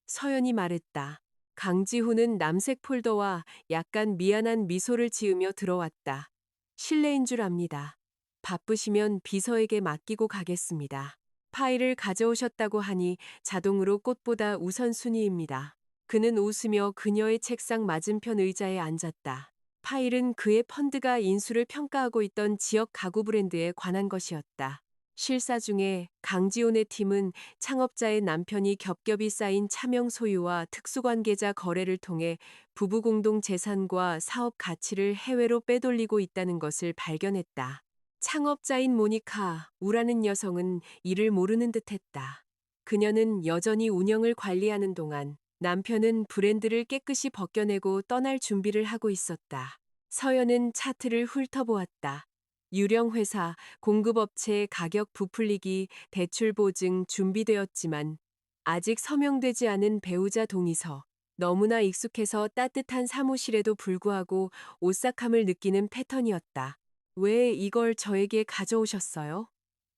서연이 말했다. 강지훈은 남색 폴더와 약간 미안한 미소를 지으며 들어왔다. 실례인 줄 압니다. 바쁘시면 비서에게 맡기고 가겠습니다. 파일을 가져오셨다고 하니 자동으로 꽃보다 우선순위입니다. 그는 웃으며 그녀의 책상 맞은편 의자에 앉았다. 파일은 그의 펀드가 인수를 평가하고 있던 지역 가구 브랜드에 관한 것이었다. 실사 중에 강지훈의 팀은 창업자의 남편이 겹겹이 쌓인 차명 소유와 특수관계자 거래를 통해 부부 공동 재산과 사업 가치를 해외로 빼돌리고 있다는 것을 발견했다. 창업자인 모니카, 우라는 여성은 이를 모르는 듯했다. 그녀는 여전히 운영을 관리하는 동안 남편은 브랜드를 깨끗이 벗겨내고 떠날 준비를 하고 있었다. 서연은 차트를 훑어보았다. 유령 회사, 공급업체 가격 부풀리기, 대출 보증 준비되었지만 아직 서명되지 않은 배우자 동의서, 너무나 익숙해서 따뜻한 사무실에도 불구하고 오싹함을 느끼는 패턴이었다. 왜 이걸 저에게 가져오셨어요?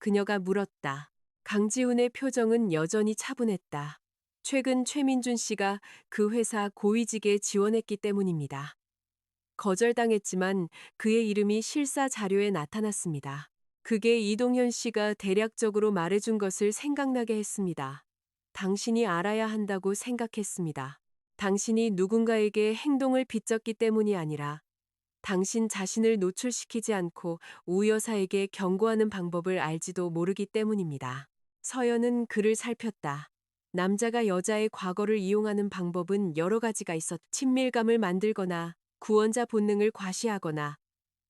그녀가 물었다. 강지훈의 표정은 여전히 차분했다. 최근 최민준 씨가 그 회사 고위직에 지원했기 때문입니다. 거절당했지만 그의 이름이 실사 자료에 나타났습니다. 그게 이동현 씨가 대략적으로 말해준 것을 생각나게 했습니다. 당신이 알아야 한다고 생각했습니다. 당신이 누군가에게 행동을 빚졌기 때문이 아니라 당신 자신을 노출시키지 않고 우 여사에게 경고하는 방법을 알지도 모르기 때문입니다. 서연은 그를 살폈다. 남자가 여자의 과거를 이용하는 방법은 여러 가지가 있었. 친밀감을 만들거나 구원자 본능을 과시하거나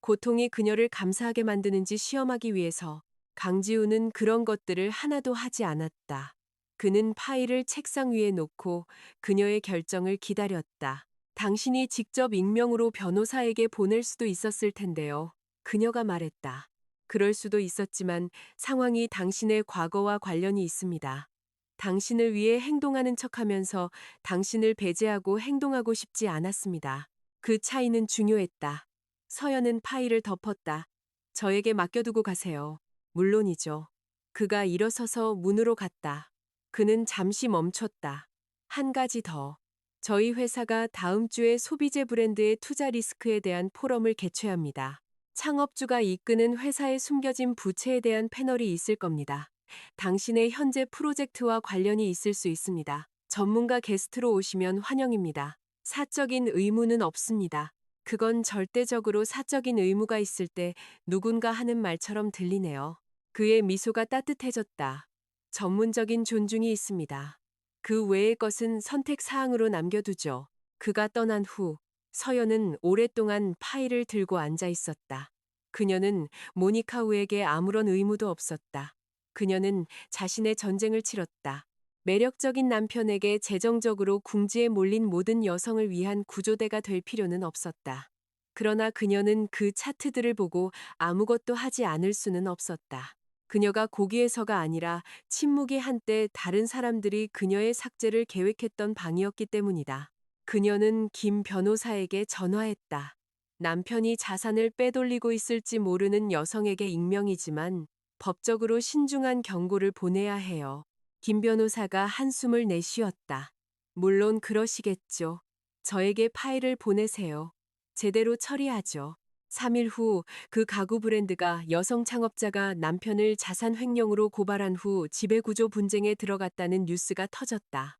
고통이 그녀를 감사하게 만드는지 시험하기 위해서 강지우는 그런 것들을 하나도 하지 않았다. 그는 파일을 책상 위에 놓고 그녀의 결정을 기다렸다. 당신이 직접 익명으로 변호사에게 보낼 수도 있었을 텐데요. 그녀가 말했다. 그럴 수도 있었지만 상황이 당신의 과거와 관련이 있습니다. 당신을 위해 행동하는 척하면서 당신을 배제하고 행동하고 싶지 않았습니다. 그 차이는 중요했다. 서연은 파일을 덮었다. 저에게 맡겨두고 가세요. 물론이죠. 그가 일어서서 문으로 갔다. 그는 잠시 멈췄다. 한 가지 더. 저희 회사가 다음 주에 소비재 브랜드의 투자 리스크에 대한 포럼을 개최합니다. 창업주가 이끄는 회사의 숨겨진 부채에 대한 패널이 있을 겁니다. 당신의 현재 프로젝트와 관련이 있을 수 있습니다. 전문가 게스트로 오시면 환영입니다. 사적인 의무는 없습니다. 그건 절대적으로 사적인 의무가 있을 때 누군가 하는 말처럼 들리네요. 그의 미소가 따뜻해졌다. 전문적인 존중이 있습니다. 그 외의 것은 선택 사항으로 남겨두죠. 그가 떠난 후 서연은 오랫동안 파일을 들고 앉아 있었다. 그녀는 모니카 우에게 아무런 의무도 없었다. 그녀는 자신의 전쟁을 치렀다. 매력적인 남편에게 재정적으로 궁지에 몰린 모든 여성을 위한 구조대가 될 필요는 없었다. 그러나 그녀는 그 차트들을 보고 아무것도 하지 않을 수는 없었다. 그녀가 고기에서가 아니라 침묵이 한때 다른 사람들이 그녀의 삭제를 계획했던 방이었기 때문이다. 그녀는 김 변호사에게 전화했다. 남편이 자산을 빼돌리고 있을지 모르는 여성에게 익명이지만 법적으로 신중한 경고를 보내야 해요. 김 변호사가 한숨을 내쉬었다. 물론 그러시겠죠. 저에게 파일을 보내세요. 제대로 처리하죠. 3일 후 그 가구 브랜드가 여성 창업자가 남편을 자산 횡령으로 고발한 후 지배구조 분쟁에 들어갔다는 뉴스가 터졌다.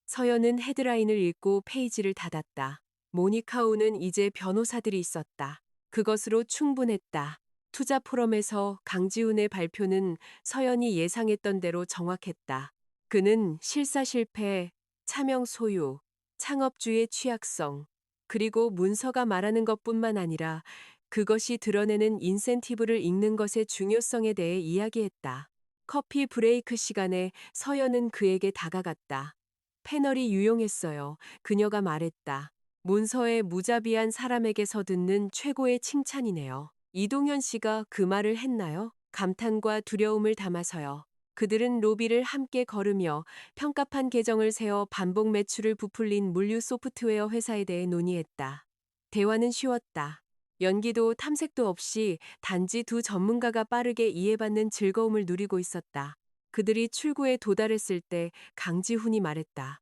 서연은 헤드라인을 읽고 페이지를 닫았다. 모니카우는 이제 변호사들이 있었다. 그것으로 충분했다. 투자 포럼에서 강지훈의 발표는 서연이 예상했던 대로 정확했다. 그는 실사 실패, 차명 소유, 창업주의 취약성, 그리고 문서가 말하는 것뿐만 아니라 그것이 드러내는 인센티브를 읽는 것의 중요성에 대해 이야기했다. 커피 브레이크 시간에 서연은 그에게 다가갔다. 패널이 유용했어요. 그녀가 말했다. 문서에 무자비한 사람에게서 듣는 최고의 칭찬이네요. 이동현 씨가 그 말을 했나요? 감탄과 두려움을 담아서요. 그들은 로비를 함께 걸으며 평가판 계정을 세워 반복 매출을 부풀린 물류 소프트웨어 회사에 대해 논의했다. 대화는 쉬웠다. 연기도 탐색도 없이 단지 두 전문가가 빠르게 이해받는 즐거움을 누리고 있었다. 그들이 출구에 도달했을 때 강지훈이 말했다.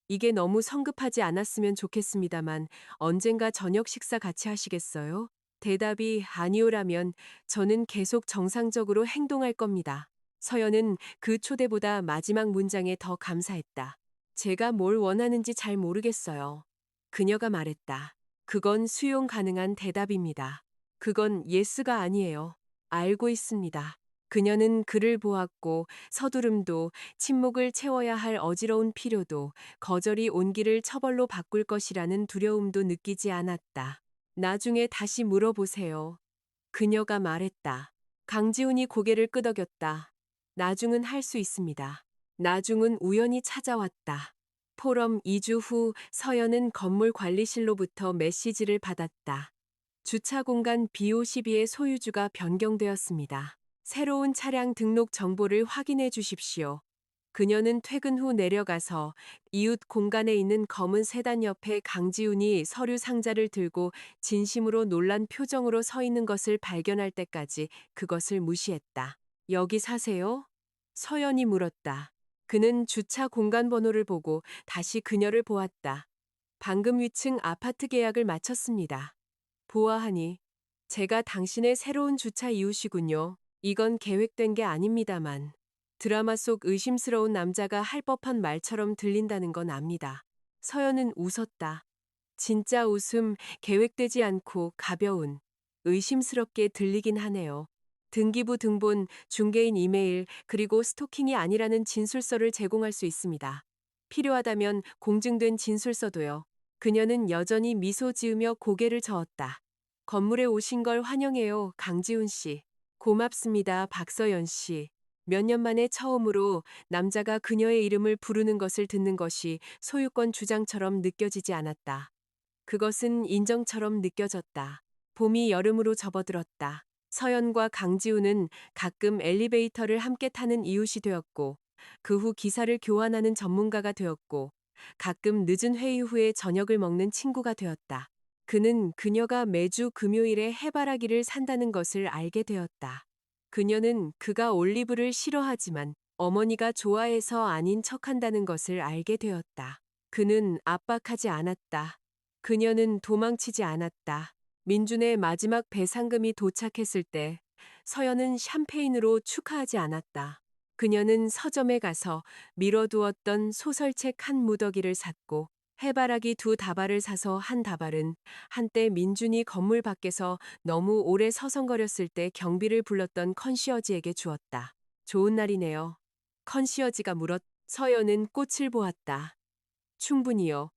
이게 너무 성급하지 않았으면 좋겠습니다만 언젠가 저녁 식사 같이 하시겠어요? 대답이 아니오라면 저는 계속 정상적으로 행동할 겁니다. 서연은 그 초대보다 마지막 문장에 더 감사했다. 제가 뭘 원하는지 잘 모르겠어요. 그녀가 말했다. 그건 수용 가능한 대답입니다. 그건 예스가 아니에요. 알고 있습니다. 그녀는 그를 보았고 서두름도 침묵을 채워야 할 어지러운 필요도 거절이 온기를 처벌로 바꿀 것이라는 두려움도 느끼지 않았다. 나중에 다시 물어보세요. 그녀가 말했다. 강지훈이 고개를 끄덕였다. 나중은 할 수 있습니다. 나중은 우연히 찾아왔다. 포럼 2주 후 서연은 건물 관리실로부터 메시지를 받았다. 주차 공간 B52의 소유주가 변경되었습니다. 새로운 차량 등록 정보를 확인해 주십시오. 그녀는 퇴근 후 내려가서 이웃 공간에 있는 검은 세단 옆에 강지훈이 서류 상자를 들고 진심으로 놀란 표정으로 서 있는 것을 발견할 때까지 그것을 무시했다. 여기 사세요? 서연이 물었다. 그는 주차 공간 번호를 보고 다시 그녀를 보았다. 방금 위층 아파트 계약을 마쳤습니다. 보아하니 제가 당신의 새로운 주차 이웃이군요. 이건 계획된 게 아닙니다만. 드라마 속 의심스러운 남자가 할 법한 말처럼 들린다는 건 압니다. 서연은 웃었다. 진짜 웃음, 계획되지 않고 가벼운, 의심스럽게 들리긴 하네요. 등기부 등본, 중개인 이메일, 그리고 스토킹이 아니라는 진술서를 제공할 수 있습니다. 필요하다면 공증된 진술서도요. 그녀는 여전히 미소 지으며 고개를 저었다. 건물에 오신 걸 환영해요, 강지훈 씨. 고맙습니다, 박서연 씨. 몇 년 만에 처음으로 남자가 그녀의 이름을 부르는 것을 듣는 것이 소유권 주장처럼 느껴지지 않았다. 그것은 인정처럼 느껴졌다. 봄이 여름으로 접어들었다. 서연과 강지우는 가끔 엘리베이터를 함께 타는 이웃이 되었고, 그 후 기사를 교환하는 전문가가 되었고, 가끔 늦은 회의 후에 저녁을 먹는 친구가 되었다. 그는 그녀가 매주 금요일에 해바라기를 산다는 것을 알게 되었다. 그녀는 그가 올리브를 싫어하지만 어머니가 좋아해서 아닌 척한다는 것을 알게 되었다. 그는 압박하지 않았다. 그녀는 도망치지 않았다. 민준의 마지막 배상금이 도착했을 때 서연은 샴페인으로 축하하지 않았다. 그녀는 서점에 가서 미뤄두었던 소설책 한 무더기를 샀고 해바라기 두 다발을 사서 한 다발은 한때 민준이 건물 밖에서 너무 오래 서성거렸을 때 경비를 불렀던 컨시어지에게 주었다. 좋은 날이네요. 컨시어지가 물었. 서연은 꽃을 보았다. 충분히요.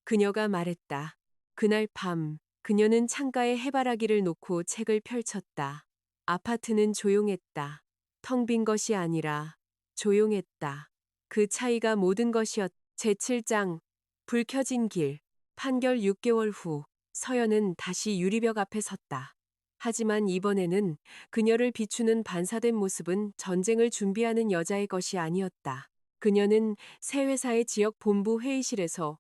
그녀가 말했다. 그날 밤 그녀는 창가에 해바라기를 놓고 책을 펼쳤다. 아파트는 조용했다. 텅 빈 것이 아니라 조용했다. 그 차이가 모든 것이었. 제7장 불 켜진 길. 판결 6개월 후 서연은 다시 유리벽 앞에 섰다. 하지만 이번에는 그녀를 비추는 반사된 모습은 전쟁을 준비하는 여자의 것이 아니었다. 그녀는 새 회사의 지역 본부 회의실에서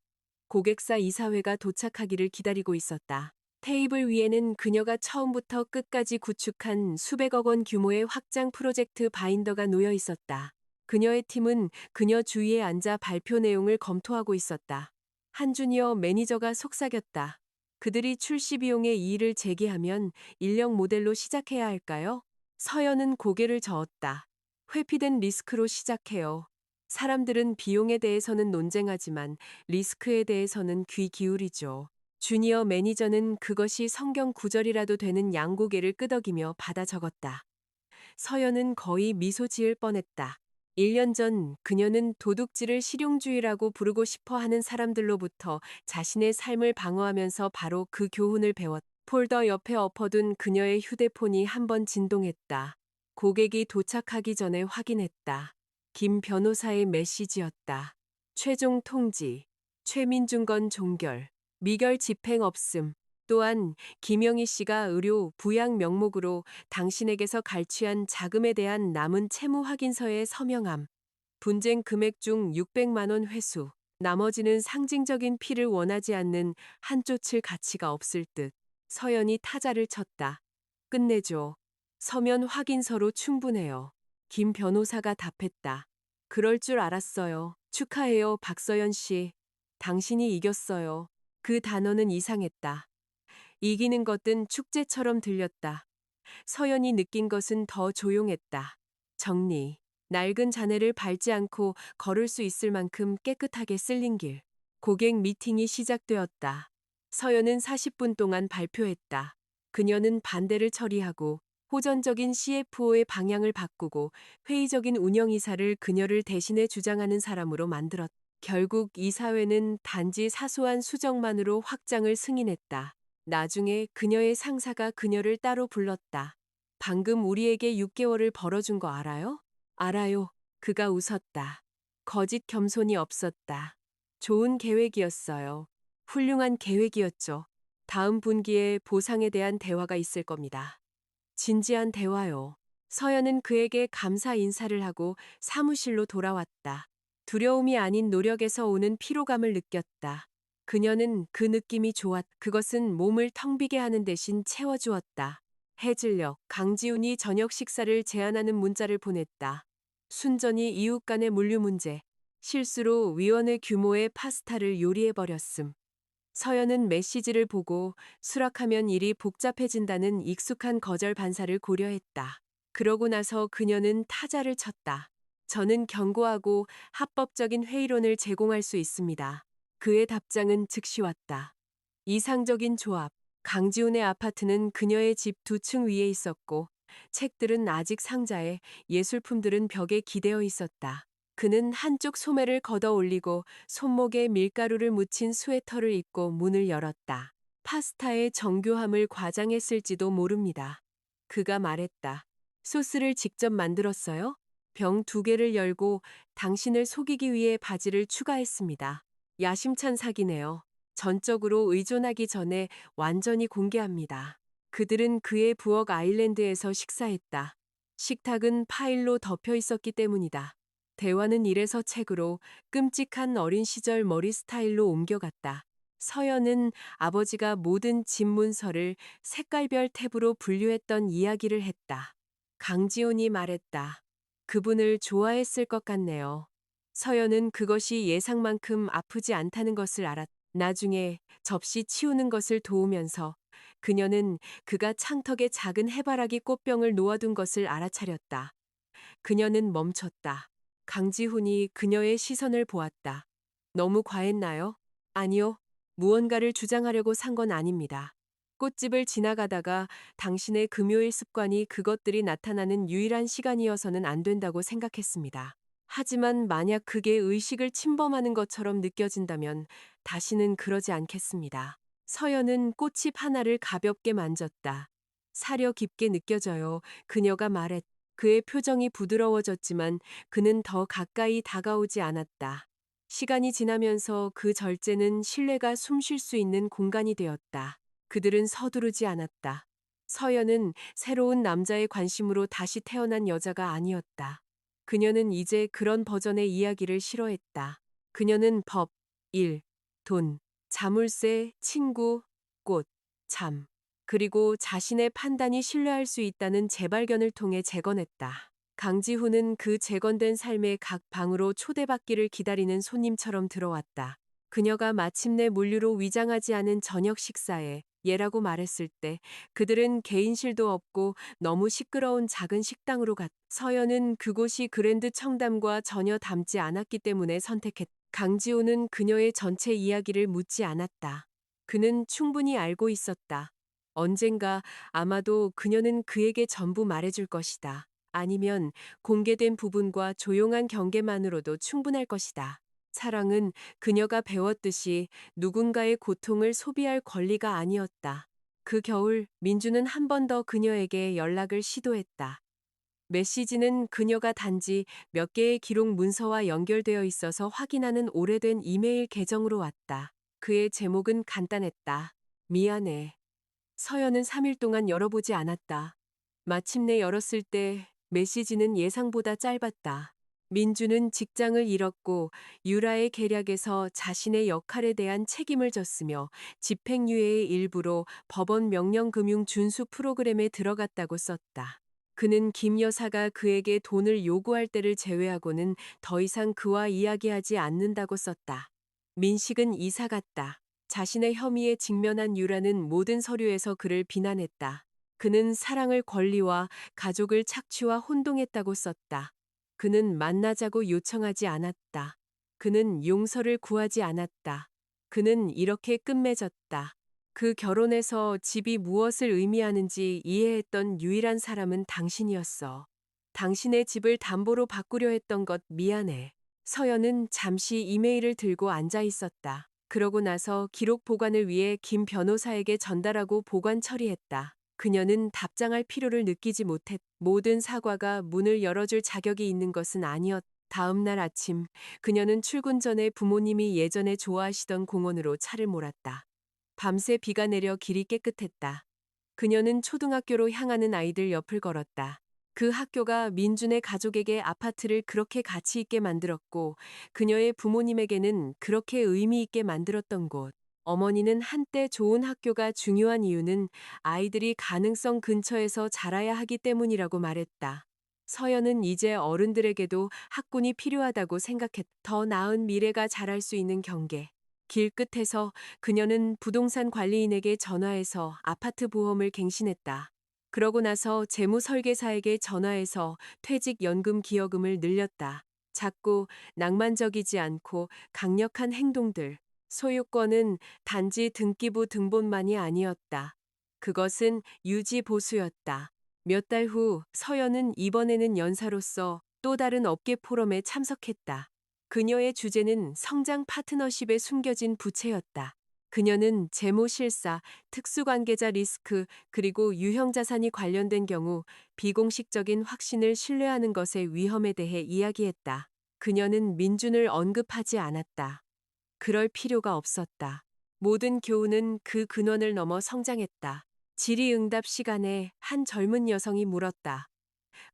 고객사 이사회가 도착하기를 기다리고 있었다. 테이블 위에는 그녀가 처음부터 끝까지 구축한 수백억 원 규모의 확장 프로젝트 바인더가 놓여 있었다. 그녀의 팀은 그녀 주위에 앉아 발표 내용을 검토하고 있었다. 한 주니어 매니저가 속삭였다. 그들이 출시 비용의 이의를 제기하면 인력 모델로 시작해야 할까요? 서연은 고개를 저었다. 회피된 리스크로 시작해요. 사람들은 비용에 대해서는 논쟁하지만 리스크에 대해서는 귀 기울이죠. 주니어 매니저는 그것이 성경 구절이라도 되는 양고개를 끄덕이며 받아 적었다. 서연은 거의 미소 지을 뻔했다. 1년 전 그녀는 도둑질을 실용주의라고 부르고 싶어 하는 사람들로부터 자신의 삶을 방어하면서 바로 그 교훈을 배웠다. 폴더 옆에 엎어둔 그녀의 휴대폰이 한번 진동했다. 고객이 도착하기 전에 확인했다. 김 변호사의 메시지였다. 최종 통지, 최민중 건 종결, 미결 집행 없음. 또한 김영희 씨가 의료, 부양 명목으로 당신에게서 갈취한 자금에 대한 남은 채무 확인서에 서명함. 분쟁 금액 중 600만 원 회수. 나머지는 상징적인 피를 원하지 않는 한 쫓을 가치가 없을 듯. 서연이 타자를 쳤다. 끝내줘. 서면 확인서로 충분해요. 김 변호사가 답했다. 그럴 줄 알았어요. 축하해요, 박서연 씨. 당신이 이겼어요. 그 단어는 이상했다. 이기는 것은 축제처럼 들렸다. 서연이 느낀 것은 더 조용했다. 정리. 낡은 잔해를 밟지 않고 걸을 수 있을 만큼 깨끗하게 쓸린 길. 고객 미팅이 시작되었다. 서연은 40분 동안 발표했다. 그녀는 반대를 처리하고 호전적인 CFO의 방향을 바꾸고 회의적인 운영이사를 그녀를 대신해 주장하는 사람으로 만들었다. 결국 이사회는 단지 사소한 수정만으로 확장을 승인했다. 나중에 그녀의 상사가 그녀를 따로 불렀다. 방금 우리에게 6개월을 벌어준 거 알아요? 알아요. 그가 웃었다. 거짓 겸손이 없었다. 좋은 계획이었어요. 훌륭한 계획이었죠. 다음 분기에 보상에 대한 대화가 있을 겁니다. 진지한 대화요. 서연은 그에게 감사 인사를 하고 사무실로 돌아왔다. 두려움이 아닌 노력에서 오는 피로감을 느꼈다. 그녀는 그 느낌이 좋았. 그것은 몸을 텅 비게 하는 대신 채워주었다. 해질녘 강지훈이 저녁 식사를 제안하는 문자를 보냈다. 순전히 이웃 간의 물류 문제. 실수로 위원회 규모의 파스타를 요리해버렸음. 서연은 메시지를 보고 수락하면 일이 복잡해진다는 익숙한 거절 반사를 고려했다. 그러고 나서 그녀는 타자를 쳤다. 저는 견고하고 합법적인 회의론을 제공할 수 있습니다. 그의 답장은 즉시 왔다. 이상적인 조합. 강지훈의 아파트는 그녀의 집 2층 위에 있었고 책들은 아직 상자에, 예술품들은 벽에 기대어 있었다. 그는 한쪽 소매를 걷어 올리고 손목에 밀가루를 묻힌 스웨터를 입고 문을 열었다. 파스타의 정교함을 과장했을지도 모릅니다. 그가 말했다. 소스를 직접 만들었어요? 병 2개를 열고 당신을 속이기 위해 바지를 추가했습니다. 야심찬 사기네요. 전적으로 의존하기 전에 완전히 공개합니다. 그들은 그의 부엌 아일랜드에서 식사했다. 식탁은 파일로 덮여 있었기 때문이다. 대화는 이래서 책으로 끔찍한 어린 시절 머리 스타일로 옮겨갔다. 서연은 아버지가 모든 집 문서를 색깔별 탭으로 분류했던 이야기를 했다. 강지훈이 말했다. 그분을 좋아했을 것 같네요. 서연은 그것이 예상만큼 아프지 않다는 것을 알았다. 나중에 접시 치우는 것을 도우면서 그녀는 그가 창턱에 작은 해바라기 꽃병을 놓아둔 것을 알아차렸다. 그녀는 멈췄다. 강지훈이 그녀의 시선을 보았다. 너무 과했나요? 아니요. 무언가를 주장하려고 산 건 아닙니다. 꽃집을 지나가다가 당신의 금요일 습관이 그것들이 나타나는 유일한 시간이어서는 안 된다고 생각했습니다. 하지만 만약 그게 의식을 침범하는 것처럼 느껴진다면 다시는 그러지 않겠습니다. 서연은 꽃잎 하나를 가볍게 만졌다. 사려 깊게 느껴져요. 그녀가 말했다. 그의 표정이 부드러워졌지만 그는 더 가까이 다가오지 않았다. 시간이 지나면서 그 절제는 신뢰가 숨쉴 수 있는 공간이 되었다. 그들은 서두르지 않았다. 서연은 새로운 남자의 관심으로 다시 태어난 여자가 아니었다. 그녀는 이제 그런 버전의 이야기를 싫어했다. 그녀는 법, 일, 돈, 자물쇠, 친구, 꽃, 잠, 그리고 자신의 판단이 신뢰할 수 있다는 재발견을 통해 재건했다. 강지훈은 그 재건된 삶의 각 방으로 초대받기를 기다리는 손님처럼 들어왔다. 그녀가 마침내 물류로 위장하지 않은 저녁 식사에 예라고 말했을 때 그들은 개인실도 없고 너무 시끄러운 작은 식당으로 갔다. 서연은 그곳이 그랜드 청담과 전혀 닮지 않았기 때문에 선택했다. 강지호는 그녀의 전체 이야기를 묻지 않았다. 그는 충분히 알고 있었다. 언젠가 아마도 그녀는 그에게 전부 말해줄 것이다. 아니면 공개된 부분과 조용한 경계만으로도 충분할 것이다. 사랑은 그녀가 배웠듯이 누군가의 고통을 소비할 권리가 아니었다. 그 겨울 민주는 한 번 더 그녀에게 연락을 시도했다. 메시지는 그녀가 단지 몇 개의 기록 문서와 연결되어 있어서 확인하는 오래된 이메일 계정으로 왔다. 그의 제목은 간단했다. 미안해. 서연은 3일 동안 열어보지 않았다. 마침내 열었을 때 메시지는 예상보다 짧았다. 민주는 직장을 잃었고 유라의 계략에서 자신의 역할에 대한 책임을 졌으며 집행유예의 일부로 법원 명령금융 준수 프로그램에 들어갔다고 썼다. 그는 김 여사가 그에게 돈을 요구할 때를 제외하고는 더 이상 그와 이야기하지 않는다고 썼다. 민식은 이사 갔다. 자신의 혐의에 직면한 유라는 모든 서류에서 그를 비난했다. 그는 사랑을 권리와 가족을 착취와 혼동했다고 썼다. 그는 만나자고 요청하지 않았다. 그는 용서를 구하지 않았다. 그는 이렇게 끝맺었다. 그 결혼에서 집이 무엇을 의미하는지 이해했던 유일한 사람은 당신이었어. 당신의 집을 담보로 바꾸려 했던 것 미안해. 서연은 잠시 이메일을 들고 앉아 있었다. 그러고 나서 기록 보관을 위해 김 변호사에게 전달하고 보관 처리했다. 그녀는 답장할 필요를 느끼지 못했. 모든 사과가 문을 열어줄 자격이 있는 것은 아니었다. 다음 날 아침, 그녀는 출근 전에 부모님이 예전에 좋아하시던 공원으로 차를 몰았다. 밤새 비가 내려 길이 깨끗했다. 그녀는 초등학교로 향하는 아이들 옆을 걸었다. 그 학교가 민준의 가족에게 아파트를 그렇게 가치 있게 만들었고 그녀의 부모님에게는 그렇게 의미 있게 만들었던 곳. 어머니는 한때 좋은 학교가 중요한 이유는 아이들이 가능성 근처에서 자라야 하기 때문이라고 말했다. 서연은 이제 어른들에게도 학군이 필요하다고 생각했다. 더 나은 미래가 자랄 수 있는 경계. 길 끝에서 그녀는 부동산 관리인에게 전화해서 아파트 보험을 갱신했다. 그러고 나서 재무설계사에게 전화해서 퇴직연금 기여금을 늘렸다. 작고 낭만적이지 않고 강력한 행동들. 소유권은 단지 등기부 등본만이 아니었다. 그것은 유지 보수였다. 몇 달 후 서연은 이번에는 연사로서 또 다른 업계 포럼에 참석했다. 그녀의 주제는 성장 파트너십에 숨겨진 부채였다. 그녀는 재무 실사, 특수관계자 리스크, 그리고 유형 자산이 관련된 경우 비공식적인 확신을 신뢰하는 것의 위험에 대해 이야기했다. 그녀는 민준을 언급하지 않았다. 그럴 필요가 없었다. 모든 교훈은 그 근원을 넘어 성장했다. 질의응답 시간에 한 젊은 여성이 물었다.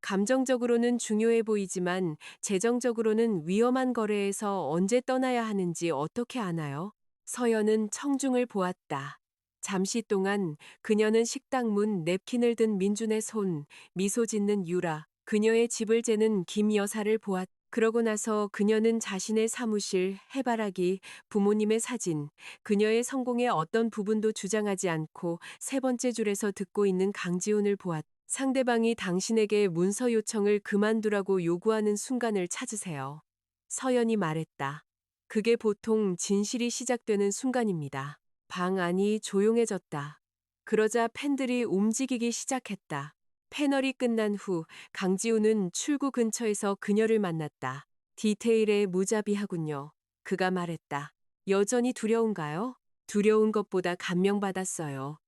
감정적으로는 중요해 보이지만 재정적으로는 위험한 거래에서 언제 떠나야 하는지 어떻게 아나요? 서연은 청중을 보았다. 잠시 동안 그녀는 식당 문 냅킨을 든 민준의 손, 미소 짓는 유라, 그녀의 집을 재는 김 여사를 보았다. 그러고 나서 그녀는 자신의 사무실, 해바라기, 부모님의 사진, 그녀의 성공의 어떤 부분도 주장하지 않고 세 번째 줄에서 듣고 있는 강지훈을 보았다. 상대방이 당신에게 문서 요청을 그만두라고 요구하는 순간을 찾으세요. 서연이 말했다. 그게 보통 진실이 시작되는 순간입니다. 방 안이 조용해졌다. 그러자 팬들이 움직이기 시작했다. 패널이 끝난 후 강지우는 출구 근처에서 그녀를 만났다. 디테일에 무자비하군요. 그가 말했다. 여전히 두려운가요? 두려운 것보다 감명받았어요.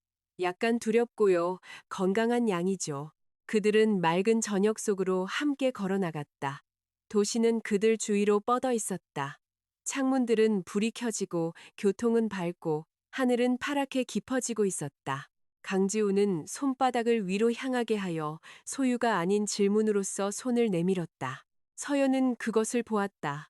약간 두렵고요. 건강한 양이죠. 그들은 맑은 저녁 속으로 함께 걸어나갔다. 도시는 그들 주위로 뻗어 있었다. 창문들은 불이 켜지고 교통은 밝고 하늘은 파랗게 깊어지고 있었다. 강지우는 손바닥을 위로 향하게 하여 소유가 아닌 질문으로써 손을 내밀었다. 서연은 그것을 보았다.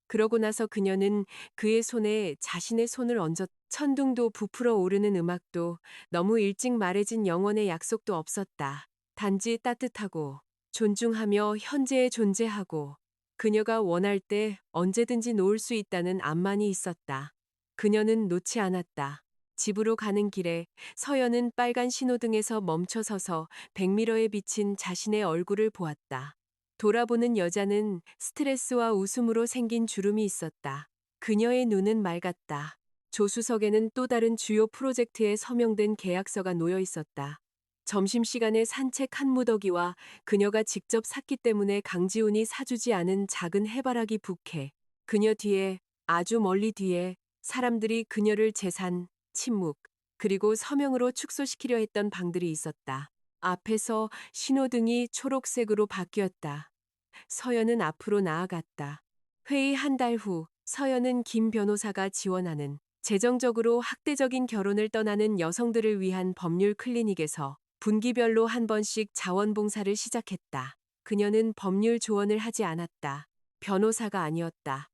그러고 나서 그녀는 그의 손에 자신의 손을 얹었. 천둥도 부풀어 오르는 음악도 너무 일찍 말해진 영원의 약속도 없었다. 단지 따뜻하고 존중하며 현재에 존재하고 그녀가 원할 때 언제든지 놓을 수 있다는 암만이 있었다. 그녀는 놓지 않았다. 집으로 가는 길에 서연은 빨간 신호등에서 멈춰서서 백미러에 비친 자신의 얼굴을 보았다. 돌아보는 여자는 스트레스와 웃음으로 생긴 주름이 있었다. 그녀의 눈은 맑았다. 조수석에는 또 다른 주요 프로젝트에 서명된 계약서가 놓여 있었다. 점심시간에 산책 한 무더기와 그녀가 직접 샀기 때문에 강지훈이 사주지 않은 작은 해바라기 부케. 그녀 뒤에, 아주 멀리 뒤에 사람들이 그녀를 재산, 침묵, 그리고 서명으로 축소시키려 했던 방들이 있었다. 앞에서 신호등이 초록색으로 바뀌었다. 서연은 앞으로 나아갔다. 회의 한 달 후, 서연은 김 변호사가 지원하는 재정적으로 학대적인 결혼을 떠나는 여성들을 위한 법률 클리닉에서 분기별로 한 번씩 자원봉사를 시작했다. 그녀는 법률 조언을 하지 않았다. 변호사가 아니었다.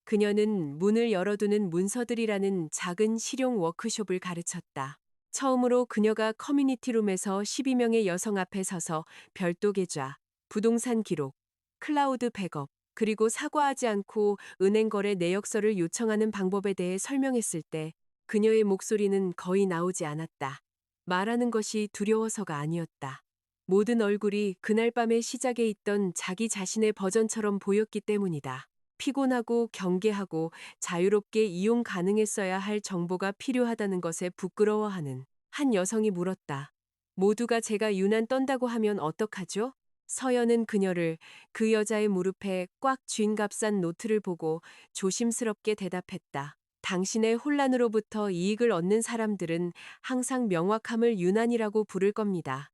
그녀는 문을 열어두는 문서들이라는 작은 실용 워크숍을 가르쳤다. 처음으로 그녀가 커뮤니티룸에서 12명의 여성 앞에 서서 별도 계좌, 부동산 기록, 클라우드 백업, 그리고 사과하지 않고 은행 거래 내역서를 요청하는 방법에 대해 설명했을 때 그녀의 목소리는 거의 나오지 않았다. 말하는 것이 두려워서가 아니었다. 모든 얼굴이 그날 밤의 시작에 있던 자기 자신의 버전처럼 보였기 때문이다. 피곤하고 경계하고 자유롭게 이용 가능했어야 할 정보가 필요하다는 것에 부끄러워하는 한 여성이 물었다. 모두가 제가 유난 떤다고 하면 어떡하죠? 서연은 그녀를 그 여자의 무릎에 꽉 쥔 값싼 노트를 보고 조심스럽게 대답했다. 당신의 혼란으로부터 이익을 얻는 사람들은 항상 명확함을 유난이라고 부를 겁니다.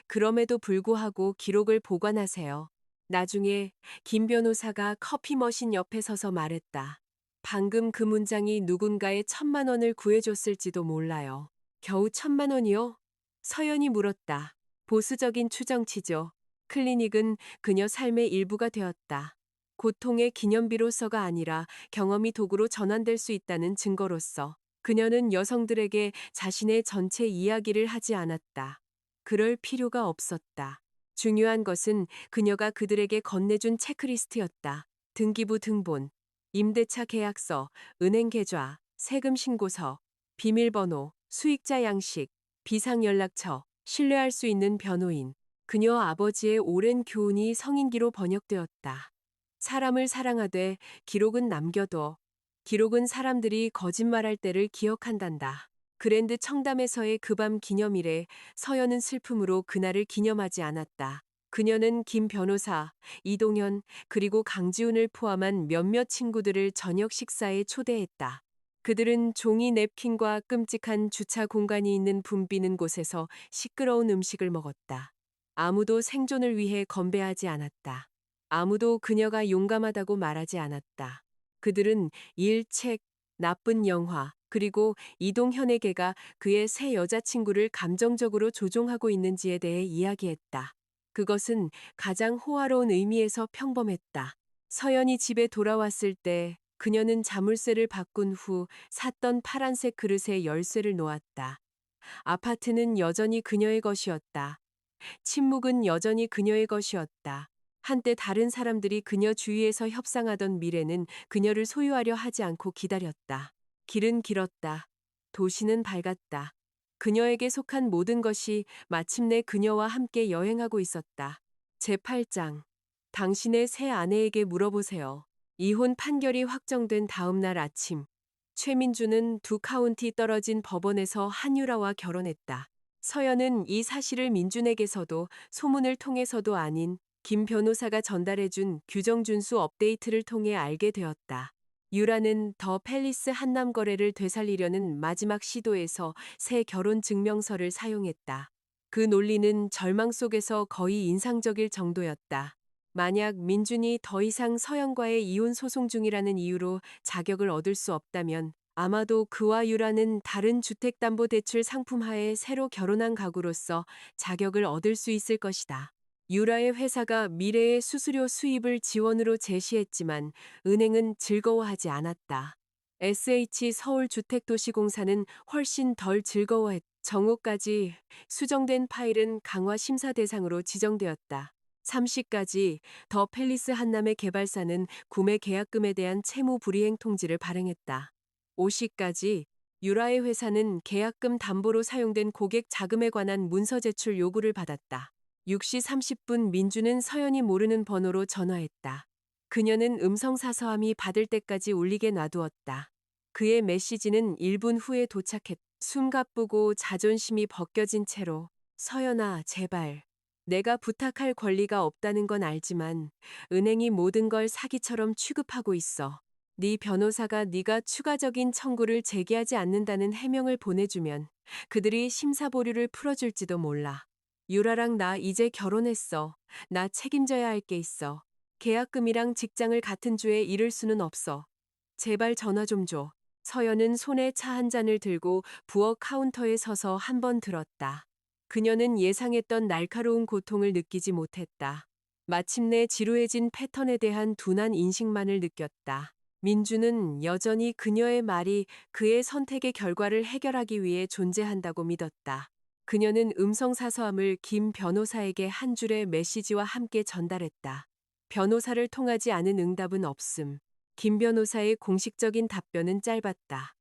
그럼에도 불구하고 기록을 보관하세요. 나중에 김 변호사가 커피 머신 옆에 서서 말했다. 방금 그 문장이 누군가의 1,000만 원을 구해줬을지도 몰라요. 겨우 1,000만 원이요? 서연이 물었다. 보수적인 추정치죠. 클리닉은 그녀 삶의 일부가 되었다. 고통의 기념비로서가 아니라 경험이 도구로 전환될 수 있다는 증거로서 그녀는 여성들에게 자신의 전체 이야기를 하지 않았다. 그럴 필요가 없었다. 중요한 것은 그녀가 그들에게 건네준 체크리스트였다. 등기부 등본, 임대차 계약서, 은행 계좌, 세금 신고서, 비밀번호, 수익자 양식, 비상연락처, 신뢰할 수 있는 변호인. 그녀 아버지의 오랜 교훈이 성인기로 번역되었다. 사람을 사랑하되 기록은 남겨둬. 기록은 사람들이 거짓말할 때를 기억한단다. 그랜드 청담에서의 그 밤 기념일에 서연은 슬픔으로 그날을 기념하지 않았다. 그녀는 김 변호사, 이동현, 그리고 강지훈을 포함한 몇몇 친구들을 저녁 식사에 초대했다. 그들은 종이 냅킨과 끔찍한 주차 공간이 있는 붐비는 곳에서 시끄러운 음식을 먹었다. 아무도 생존을 위해 건배하지 않았다. 아무도 그녀가 용감하다고 말하지 않았다. 그들은 일, 책, 나쁜 영화, 그리고 이동현에게가 그의 새 여자친구를 감정적으로 조종하고 있는지에 대해 이야기했다. 그것은 가장 호화로운 의미에서 평범했다. 서연이 집에 돌아왔을 때 그녀는 자물쇠를 바꾼 후 샀던 파란색 그릇에 열쇠를 놓았다. 아파트는 여전히 그녀의 것이었다. 침묵은 여전히 그녀의 것이었다. 한때 다른 사람들이 그녀 주위에서 협상하던 미래는 그녀를 소유하려 하지 않고 기다렸다. 길은 길었다. 도시는 밝았다. 그녀에게 속한 모든 것이 마침내 그녀와 함께 여행하고 있었다. 제8장. 당신의 새 아내에게 물어보세요. 이혼 판결이 확정된 다음 날 아침. 최민주는 두 카운티 떨어진 법원에서 한유라와 결혼했다. 서연은 이 사실을 민준에게서도 소문을 통해서도 아닌 김 변호사가 전달해준 규정준수 업데이트를 통해 알게 되었다. 유라는 더 팰리스 한남 거래를 되살리려는 마지막 시도에서 새 결혼 증명서를 사용했다. 그 논리는 절망 속에서 거의 인상적일 정도였다. 만약 민준이 더 이상 서연과의 이혼 소송 중이라는 이유로 자격을 얻을 수 없다면 아마도 그와 유라는 다른 주택담보대출 상품 하에 새로 결혼한 가구로서 자격을 얻을 수 있을 것이다. 유라의 회사가 미래의 수수료 수입을 지원으로 제시했지만 은행은 즐거워하지 않았다. SH 서울주택도시공사는 훨씬 덜 즐거워했다. 정오까지 수정된 파일은 강화 심사 대상으로 지정되었다. 3시까지 더 팰리스 한남의 개발사는 구매 계약금에 대한 채무 불이행 통지를 발행했다. 5시까지 유라의 회사는 계약금 담보로 사용된 고객 자금에 관한 문서 제출 요구를 받았다. 6시 30분 민주는 서연이 모르는 번호로 전화했다. 그녀는 음성사서함이 받을 때까지 울리게 놔두었다. 그의 메시지는 1분 후에 도착했다. 숨가쁘고 자존심이 벗겨진 채로 서연아, 제발. 내가 부탁할 권리가 없다는 건 알지만 은행이 모든 걸 사기처럼 취급하고 있어. 네 변호사가 네가 추가적인 청구를 제기하지 않는다는 해명을 보내주면 그들이 심사보류를 풀어줄지도 몰라. 유라랑 나 이제 결혼했어. 나 책임져야 할 게 있어. 계약금이랑 직장을 같은 주에 잃을 수는 없어. 제발 전화 좀 줘. 서연은 손에 차 한 잔을 들고 부엌 카운터에 서서 한 번 들었다. 그녀는 예상했던 날카로운 고통을 느끼지 못했다. 마침내 지루해진 패턴에 대한 둔한 인식만을 느꼈다. 민주는 여전히 그녀의 말이 그의 선택의 결과를 해결하기 위해 존재한다고 믿었다. 그녀는 음성사서함을 김 변호사에게 한 줄의 메시지와 함께 전달했다. 변호사를 통하지 않은 응답은 없음. 김 변호사의 공식적인 답변은 짧았다.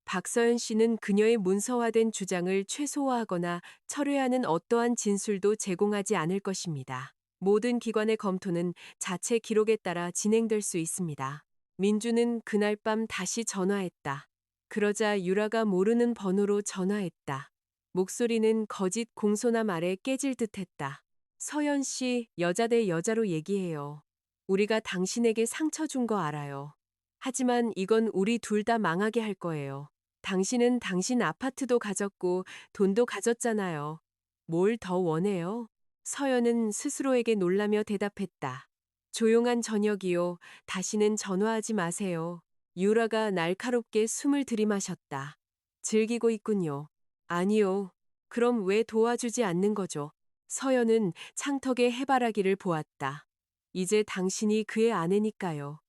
박서연 씨는 그녀의 문서화된 주장을 최소화하거나 철회하는 어떠한 진술도 제공하지 않을 것입니다. 모든 기관의 검토는 자체 기록에 따라 진행될 수 있습니다. 민주는 그날 밤 다시 전화했다. 그러자 유라가 모르는 번호로 전화했다. 목소리는 거짓 공손함 아래 깨질 듯했다. 서연 씨, 여자 대 여자로 얘기해요. 우리가 당신에게 상처 준 거 알아요. 하지만 이건 우리 둘 다 망하게 할 거예요. 당신은 당신 아파트도 가졌고 돈도 가졌잖아요. 뭘 더 원해요? 서연은 스스로에게 놀라며 대답했다. 조용한 저녁이요. 다시는 전화하지 마세요. 유라가 날카롭게 숨을 들이마셨다. 즐기고 있군요. 아니요. 그럼 왜 도와주지 않는 거죠? 서연은 창턱에 해바라기를 보았다. 이제 당신이 그의 아내니까요.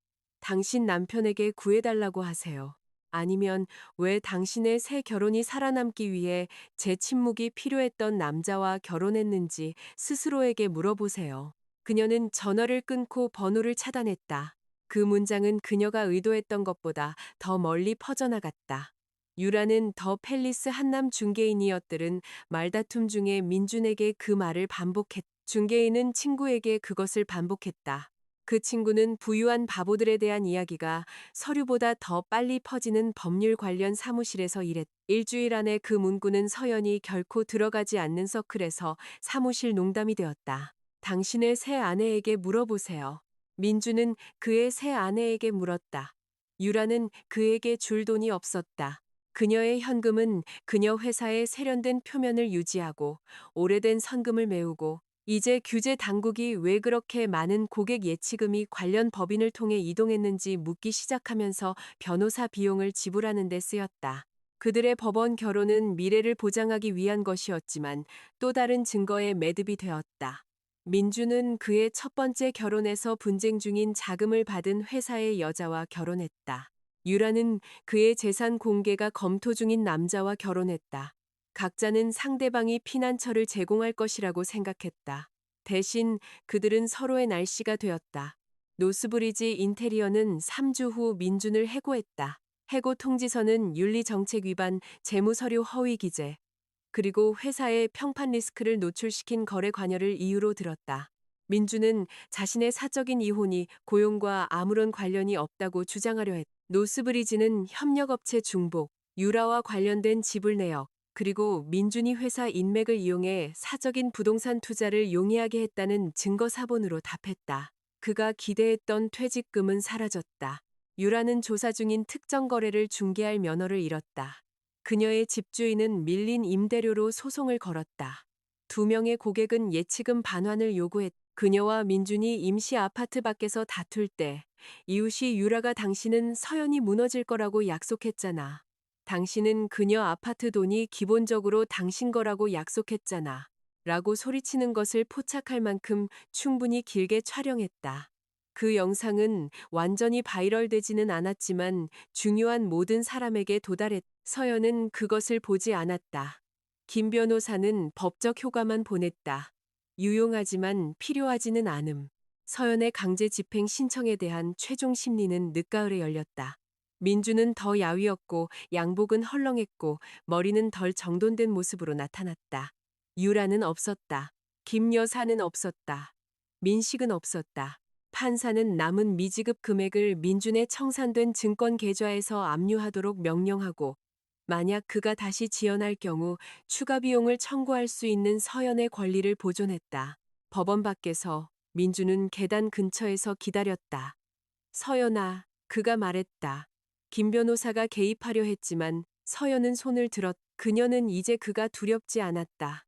당신 남편에게 구해달라고 하세요. 아니면 왜 당신의 새 결혼이 살아남기 위해 제 침묵이 필요했던 남자와 결혼했는지 스스로에게 물어보세요. 그녀는 전화를 끊고 번호를 차단했다. 그 문장은 그녀가 의도했던 것보다 더 멀리 퍼져나갔다. 유라는 더 팰리스 한남 중개인이었들은 말다툼 중에 민준에게 그 말을 반복했다. 중개인은 친구에게 그것을 반복했다. 그 친구는 부유한 바보들에 대한 이야기가 서류보다 더 빨리 퍼지는 법률 관련 사무실에서 일했다. 일주일 안에 그 문구는 서연이 결코 들어가지 않는 서클에서 사무실 농담이 되었다. 당신의 새 아내에게 물어보세요. 민주는 그의 새 아내에게 물었다. 유라는 그에게 줄 돈이 없었다. 그녀의 현금은 그녀 회사의 세련된 표면을 유지하고 오래된 선금을 메우고 이제 규제 당국이 왜 그렇게 많은 고객 예치금이 관련 법인을 통해 이동했는지 묻기 시작하면서 변호사 비용을 지불하는 데 쓰였다. 그들의 법원 결혼은 미래를 보장하기 위한 것이었지만 또 다른 증거에 매듭이 되었다. 민주는 그의 첫 번째 결혼에서 분쟁 중인 자금을 받은 회사의 여자와 결혼했다. 유라는 그의 재산 공개가 검토 중인 남자와 결혼했다. 각자는 상대방이 피난처를 제공할 것이라고 생각했다. 대신 그들은 서로의 날씨가 되었다. 노스브리지 인테리어는 3주 후 민준을 해고했다. 해고 통지서는 윤리정책 위반, 재무서류 허위 기재, 그리고 회사의 평판 리스크를 노출시킨 거래 관여를 이유로 들었다. 민주는 자신의 사적인 이혼이 고용과 아무런 관련이 없다고 주장하려 했다. 노스브리지는 협력업체 중복, 유라와 관련된 지불 내역, 그리고 민준이 회사 인맥을 이용해 사적인 부동산 투자를 용이하게 했다는 증거 사본으로 답했다. 그가 기대했던 퇴직금은 사라졌다. 유라는 조사 중인 특정 거래를 중개할 면허를 잃었다. 그녀의 집주인은 밀린 임대료로 소송을 걸었다. 두 명의 고객은 예치금 반환을 요구했다. 그녀와 민준이 임시 아파트 밖에서 다툴 때 이웃이 유라가 당신은 서연이 무너질 거라고 약속했잖아. 당신은 그녀 아파트 돈이 기본적으로 당신 거라고 약속했잖아. 라고 소리치는 것을 포착할 만큼 충분히 길게 촬영했다. 그 영상은 완전히 바이럴되지는 않았지만 중요한 모든 사람에게 도달했다. 서연은 그것을 보지 않았다. 김 변호사는 법적 효과만 보냈다. 유용하지만 필요하지는 않음. 서연의 강제 집행 신청에 대한 최종 심리는 늦가을에 열렸다. 민주는 더 야위었고 양복은 헐렁했고 머리는 덜 정돈된 모습으로 나타났다. 유라는 없었다. 김 여사는 없었다. 민식은 없었다. 판사는 남은 미지급 금액을 민준의 청산된 증권 계좌에서 압류하도록 명령하고 만약 그가 다시 지연할 경우 추가 비용을 청구할 수 있는 서연의 권리를 보존했다. 법원 밖에서 민주는 계단 근처에서 기다렸다. 서연아, 그가 말했다. 김 변호사가 개입하려 했지만 서연은 손을 들었. 그녀는 이제 그가 두렵지 않았다.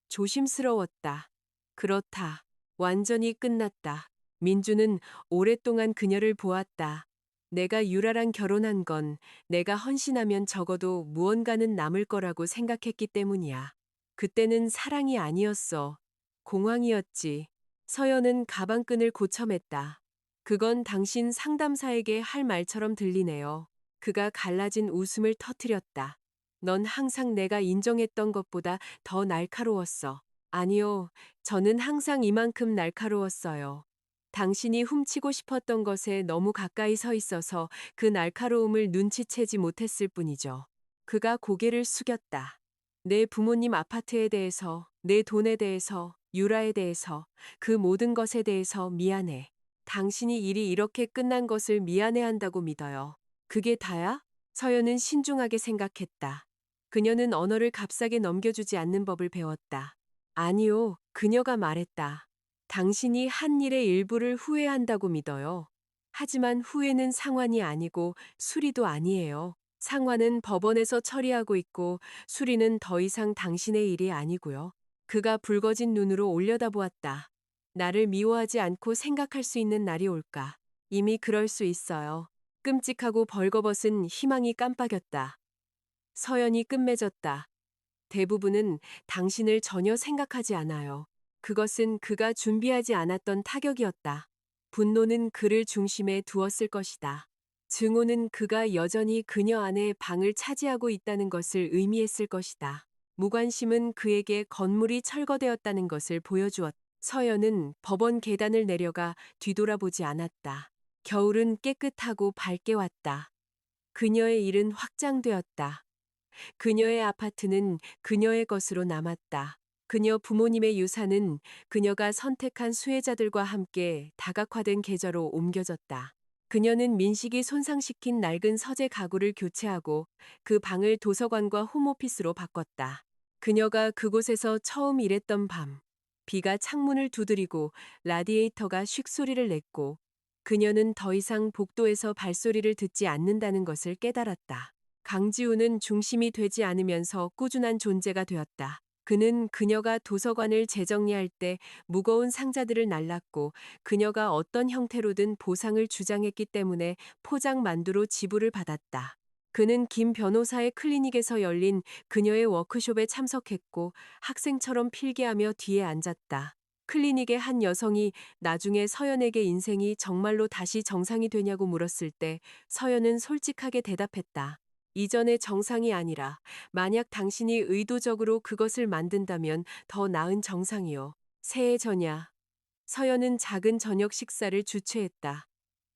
조심스러웠다. 그렇다. 완전히 끝났다. 민주는 오랫동안 그녀를 보았다. 내가 유라랑 결혼한 건 내가 헌신하면 적어도 무언가는 남을 거라고 생각했기 때문이야. 그때는 사랑이 아니었어. 공황이었지. 서연은 가방끈을 고쳐맸다. 그건 당신 상담사에게 할 말처럼 들리네요. 그가 갈라진 웃음을 터뜨렸다. 넌 항상 내가 인정했던 것보다 더 날카로웠어. 아니요, 저는 항상 이만큼 날카로웠어요. 당신이 훔치고 싶었던 것에 너무 가까이 서 있어서 그 날카로움을 눈치채지 못했을 뿐이죠. 그가 고개를 숙였다. 내 부모님 아파트에 대해서, 내 돈에 대해서, 유라에 대해서, 그 모든 것에 대해서 미안해. 당신이 일이 이렇게 끝난 것을 미안해한다고 믿어요. 그게 다야? 서연은 신중하게 생각했다. 그녀는 언어를 값싸게 넘겨주지 않는 법을 배웠다. 아니요, 그녀가 말했다. 당신이 한 일의 일부를 후회한다고 믿어요. 하지만 후회는 상환이 아니고 수리도 아니에요. 상환은 법원에서 처리하고 있고 수리는 더 이상 당신의 일이 아니고요. 그가 붉어진 눈으로 올려다보았다. 나를 미워하지 않고 생각할 수 있는 날이 올까? 이미 그럴 수 있어요. 끔찍하고 벌거벗은 희망이 깜빡였다. 서연이 끝맺었다. 대부분은 당신을 전혀 생각하지 않아요. 그것은 그가 준비하지 않았던 타격이었다. 분노는 그를 중심에 두었을 것이다. 증오는 그가 여전히 그녀 안에 방을 차지하고 있다는 것을 의미했을 것이다. 무관심은 그에게 건물이 철거되었다는 것을 보여주었다. 서연은 법원 계단을 내려가 뒤돌아보지 않았다. 겨울은 깨끗하고 밝게 왔다. 그녀의 일은 확장되었다. 그녀의 아파트는 그녀의 것으로 남았다. 그녀 부모님의 유산은 그녀가 선택한 수혜자들과 함께 다각화된 계좌로 옮겨졌다. 그녀는 민식이 손상시킨 낡은 서재 가구를 교체하고 그 방을 도서관과 홈오피스로 바꿨다. 그녀가 그곳에서 처음 일했던 밤, 비가 창문을 두드리고 라디에이터가 쉭소리를 냈고 그녀는 더 이상 복도에서 발소리를 듣지 않는다는 것을 깨달았다. 강지우는 중심이 되지 않으면서 꾸준한 존재가 되었다. 그는 그녀가 도서관을 재정리할 때 무거운 상자들을 날랐고 그녀가 어떤 형태로든 보상을 주장했기 때문에 포장 만두로 지불을 받았다. 그는 김 변호사의 클리닉에서 열린 그녀의 워크숍에 참석했고 학생처럼 필기하며 뒤에 앉았다. 클리닉의 한 여성이 나중에 서연에게 인생이 정말로 다시 정상이 되냐고 물었을 때 서연은 솔직하게 대답했다. 이전의 정상이 아니라 만약 당신이 의도적으로 그것을 만든다면 더 나은 정상이요. 새해 전야. 서연은 작은 저녁 식사를 주최했다.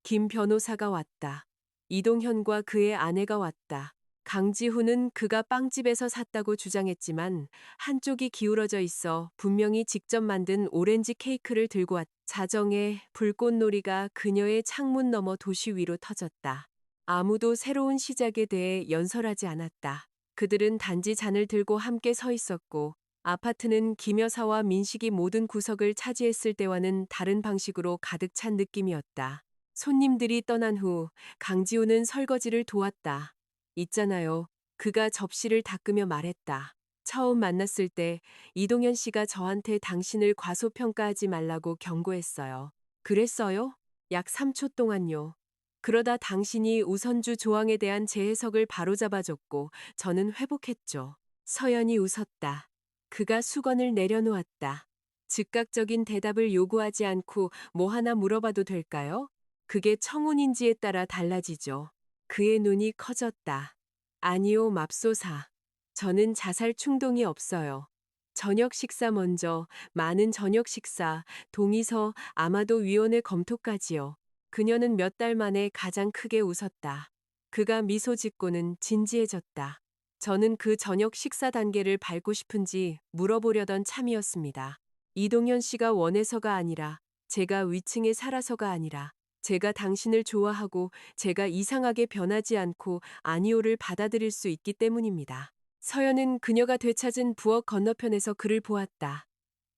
김 변호사가 왔다. 이동현과 그의 아내가 왔다. 강지훈은 그가 빵집에서 샀다고 주장했지만 한쪽이 기울어져 있어 분명히 직접 만든 오렌지 케이크를 들고 왔다. 자정에 불꽃놀이가 그녀의 창문 너머 도시 위로 터졌다. 아무도 새로운 시작에 대해 연설하지 않았다. 그들은 단지 잔을 들고 함께 서 있었고 아파트는 김 여사와 민식이 모든 구석을 차지했을 때와는 다른 방식으로 가득 찬 느낌이었다. 손님들이 떠난 후 강지우는 설거지를 도왔다. 있잖아요. 그가 접시를 닦으며 말했다. 처음 만났을 때 이동현 씨가 저한테 당신을 과소평가하지 말라고 경고했어요. 그랬어요? 약 3초 동안요. 그러다 당신이 우선주 조항에 대한 제 해석을 바로잡아줬고 저는 회복했죠. 서연이 웃었다. 그가 수건을 내려놓았다. 즉각적인 대답을 요구하지 않고 뭐 하나 물어봐도 될까요? 그게 청혼인지에 따라 달라지죠. 그의 눈이 커졌다. 아니요, 맙소사. 저는 자살 충동이 없어요. 저녁 식사 먼저, 많은 저녁 식사, 동의서, 아마도 위원회 검토까지요. 그녀는 몇 달 만에 가장 크게 웃었다. 그가 미소 짓고는 진지해졌다. 저는 그 저녁 식사 단계를 밟고 싶은지 물어보려던 참이었습니다. 이동현 씨가 원해서가 아니라 제가 위층에 살아서가 아니라 제가 당신을 좋아하고 제가 이상하게 변하지 않고 아니오를 받아들일 수 있기 때문입니다. 서연은 그녀가 되찾은 부엌 건너편에서 그를 보았다.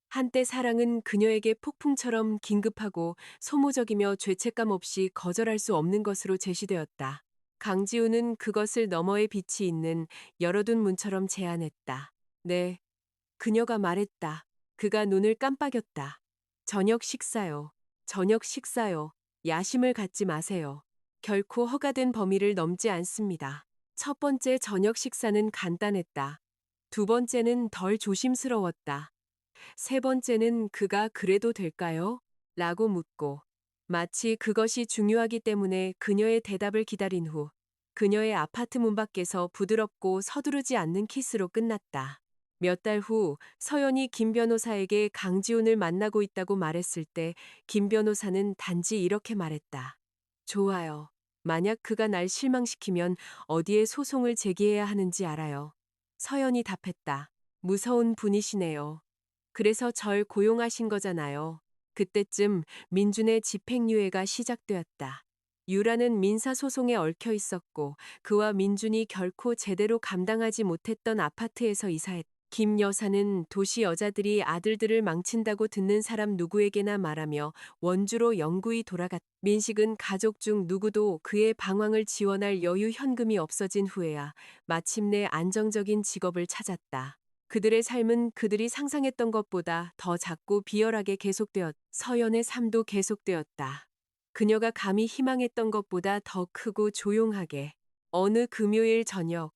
한때 사랑은 그녀에게 폭풍처럼 긴급하고 소모적이며 죄책감 없이 거절할 수 없는 것으로 제시되었다. 강지우는 그것을 너머에 빛이 있는 열어둔 문처럼 제안했다. 네, 그녀가 말했다. 그가 눈을 깜빡였다. 저녁 식사요. 저녁 식사요. 야심을 갖지 마세요. 결코 허가된 범위를 넘지 않습니다. 첫 번째 저녁 식사는 간단했다. 두 번째는 덜 조심스러웠다. 세 번째는 그가 그래도 될까요? 라고 묻고 마치 그것이 중요하기 때문에 그녀의 대답을 기다린 후 그녀의 아파트 문 밖에서 부드럽고 서두르지 않는 키스로 끝났다. 몇 달 후 서연이 김 변호사에게 강지훈을 만나고 있다고 말했을 때 김 변호사는 단지 이렇게 말했다. 좋아요. 만약 그가 날 실망시키면 어디에 소송을 제기해야 하는지 알아요. 서연이 답했다. 무서운 분이시네요. 그래서 절 고용하신 거잖아요. 그때쯤 민준의 집행유예가 시작되었다. 유라는 민사소송에 얽혀 있었고 그와 민준이 결코 제대로 감당하지 못했던 아파트에서 이사했다. 김 여사는 도시 여자들이 아들들을 망친다고 듣는 사람 누구에게나 말하며 원주로 영구히 돌아갔다. 민식은 가족 중 누구도 그의 방황을 지원할 여유 현금이 없어진 후에야 마침내 안정적인 직업을 찾았다. 그들의 삶은 그들이 상상했던 것보다 더 작고 비열하게 계속되었. 서연의 삶도 계속되었다. 그녀가 감히 희망했던 것보다 더 크고 조용하게. 어느 금요일 저녁,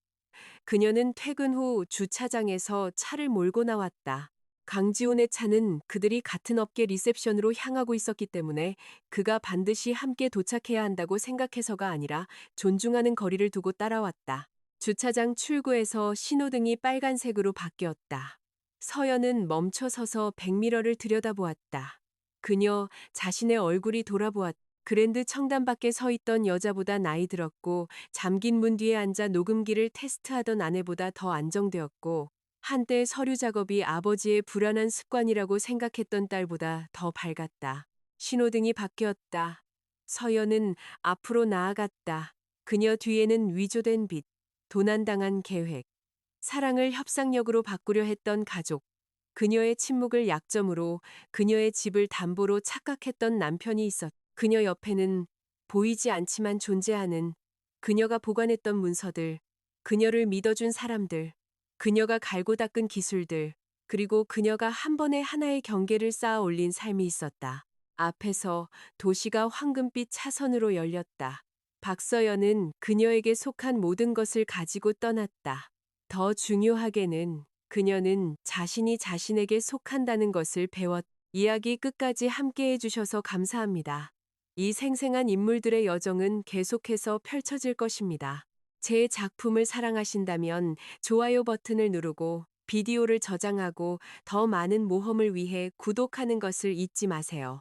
그녀는 퇴근 후 주차장에서 차를 몰고 나왔다. 강지훈의 차는 그들이 같은 업계 리셉션으로 향하고 있었기 때문에 그가 반드시 함께 도착해야 한다고 생각해서가 아니라 존중하는 거리를 두고 따라왔다. 주차장 출구에서 신호등이 빨간색으로 바뀌었다. 서연은 멈춰서서 백미러를 들여다보았다. 그녀 자신의 얼굴이 돌아보았다. 그랜드 청담 밖에 서 있던 여자보다 나이 들었고 잠긴 문 뒤에 앉아 녹음기를 테스트하던 아내보다 더 안정되었고 한때 서류 작업이 아버지의 불안한 습관이라고 생각했던 딸보다 더 밝았다. 신호등이 바뀌었다. 서연은 앞으로 나아갔다. 그녀 뒤에는 위조된 빚, 도난당한 계획, 사랑을 협상력으로 바꾸려 했던 가족, 그녀의 침묵을 약점으로 그녀의 집을 담보로 착각했던 남편이 있었다. 그녀 옆에는 보이지 않지만 존재하는 그녀가 보관했던 문서들, 그녀를 믿어준 사람들, 그녀가 갈고 닦은 기술들, 그리고 그녀가 한 번에 하나의 경계를 쌓아 올린 삶이 있었다. 앞에서 도시가 황금빛 차선으로 열렸다. 박서연은 그녀에게 속한 모든 것을 가지고 떠났다. 더 중요하게는 그녀는 자신이 자신에게 속한다는 것을 배웠다. 이야기 끝까지 함께 해주셔서 감사합니다. 이 생생한 인물들의 여정은 계속해서 펼쳐질 것입니다. 제 작품을 사랑하신다면 좋아요 버튼을 누르고 비디오를 저장하고 더 많은 모험을 위해 구독하는 것을 잊지 마세요.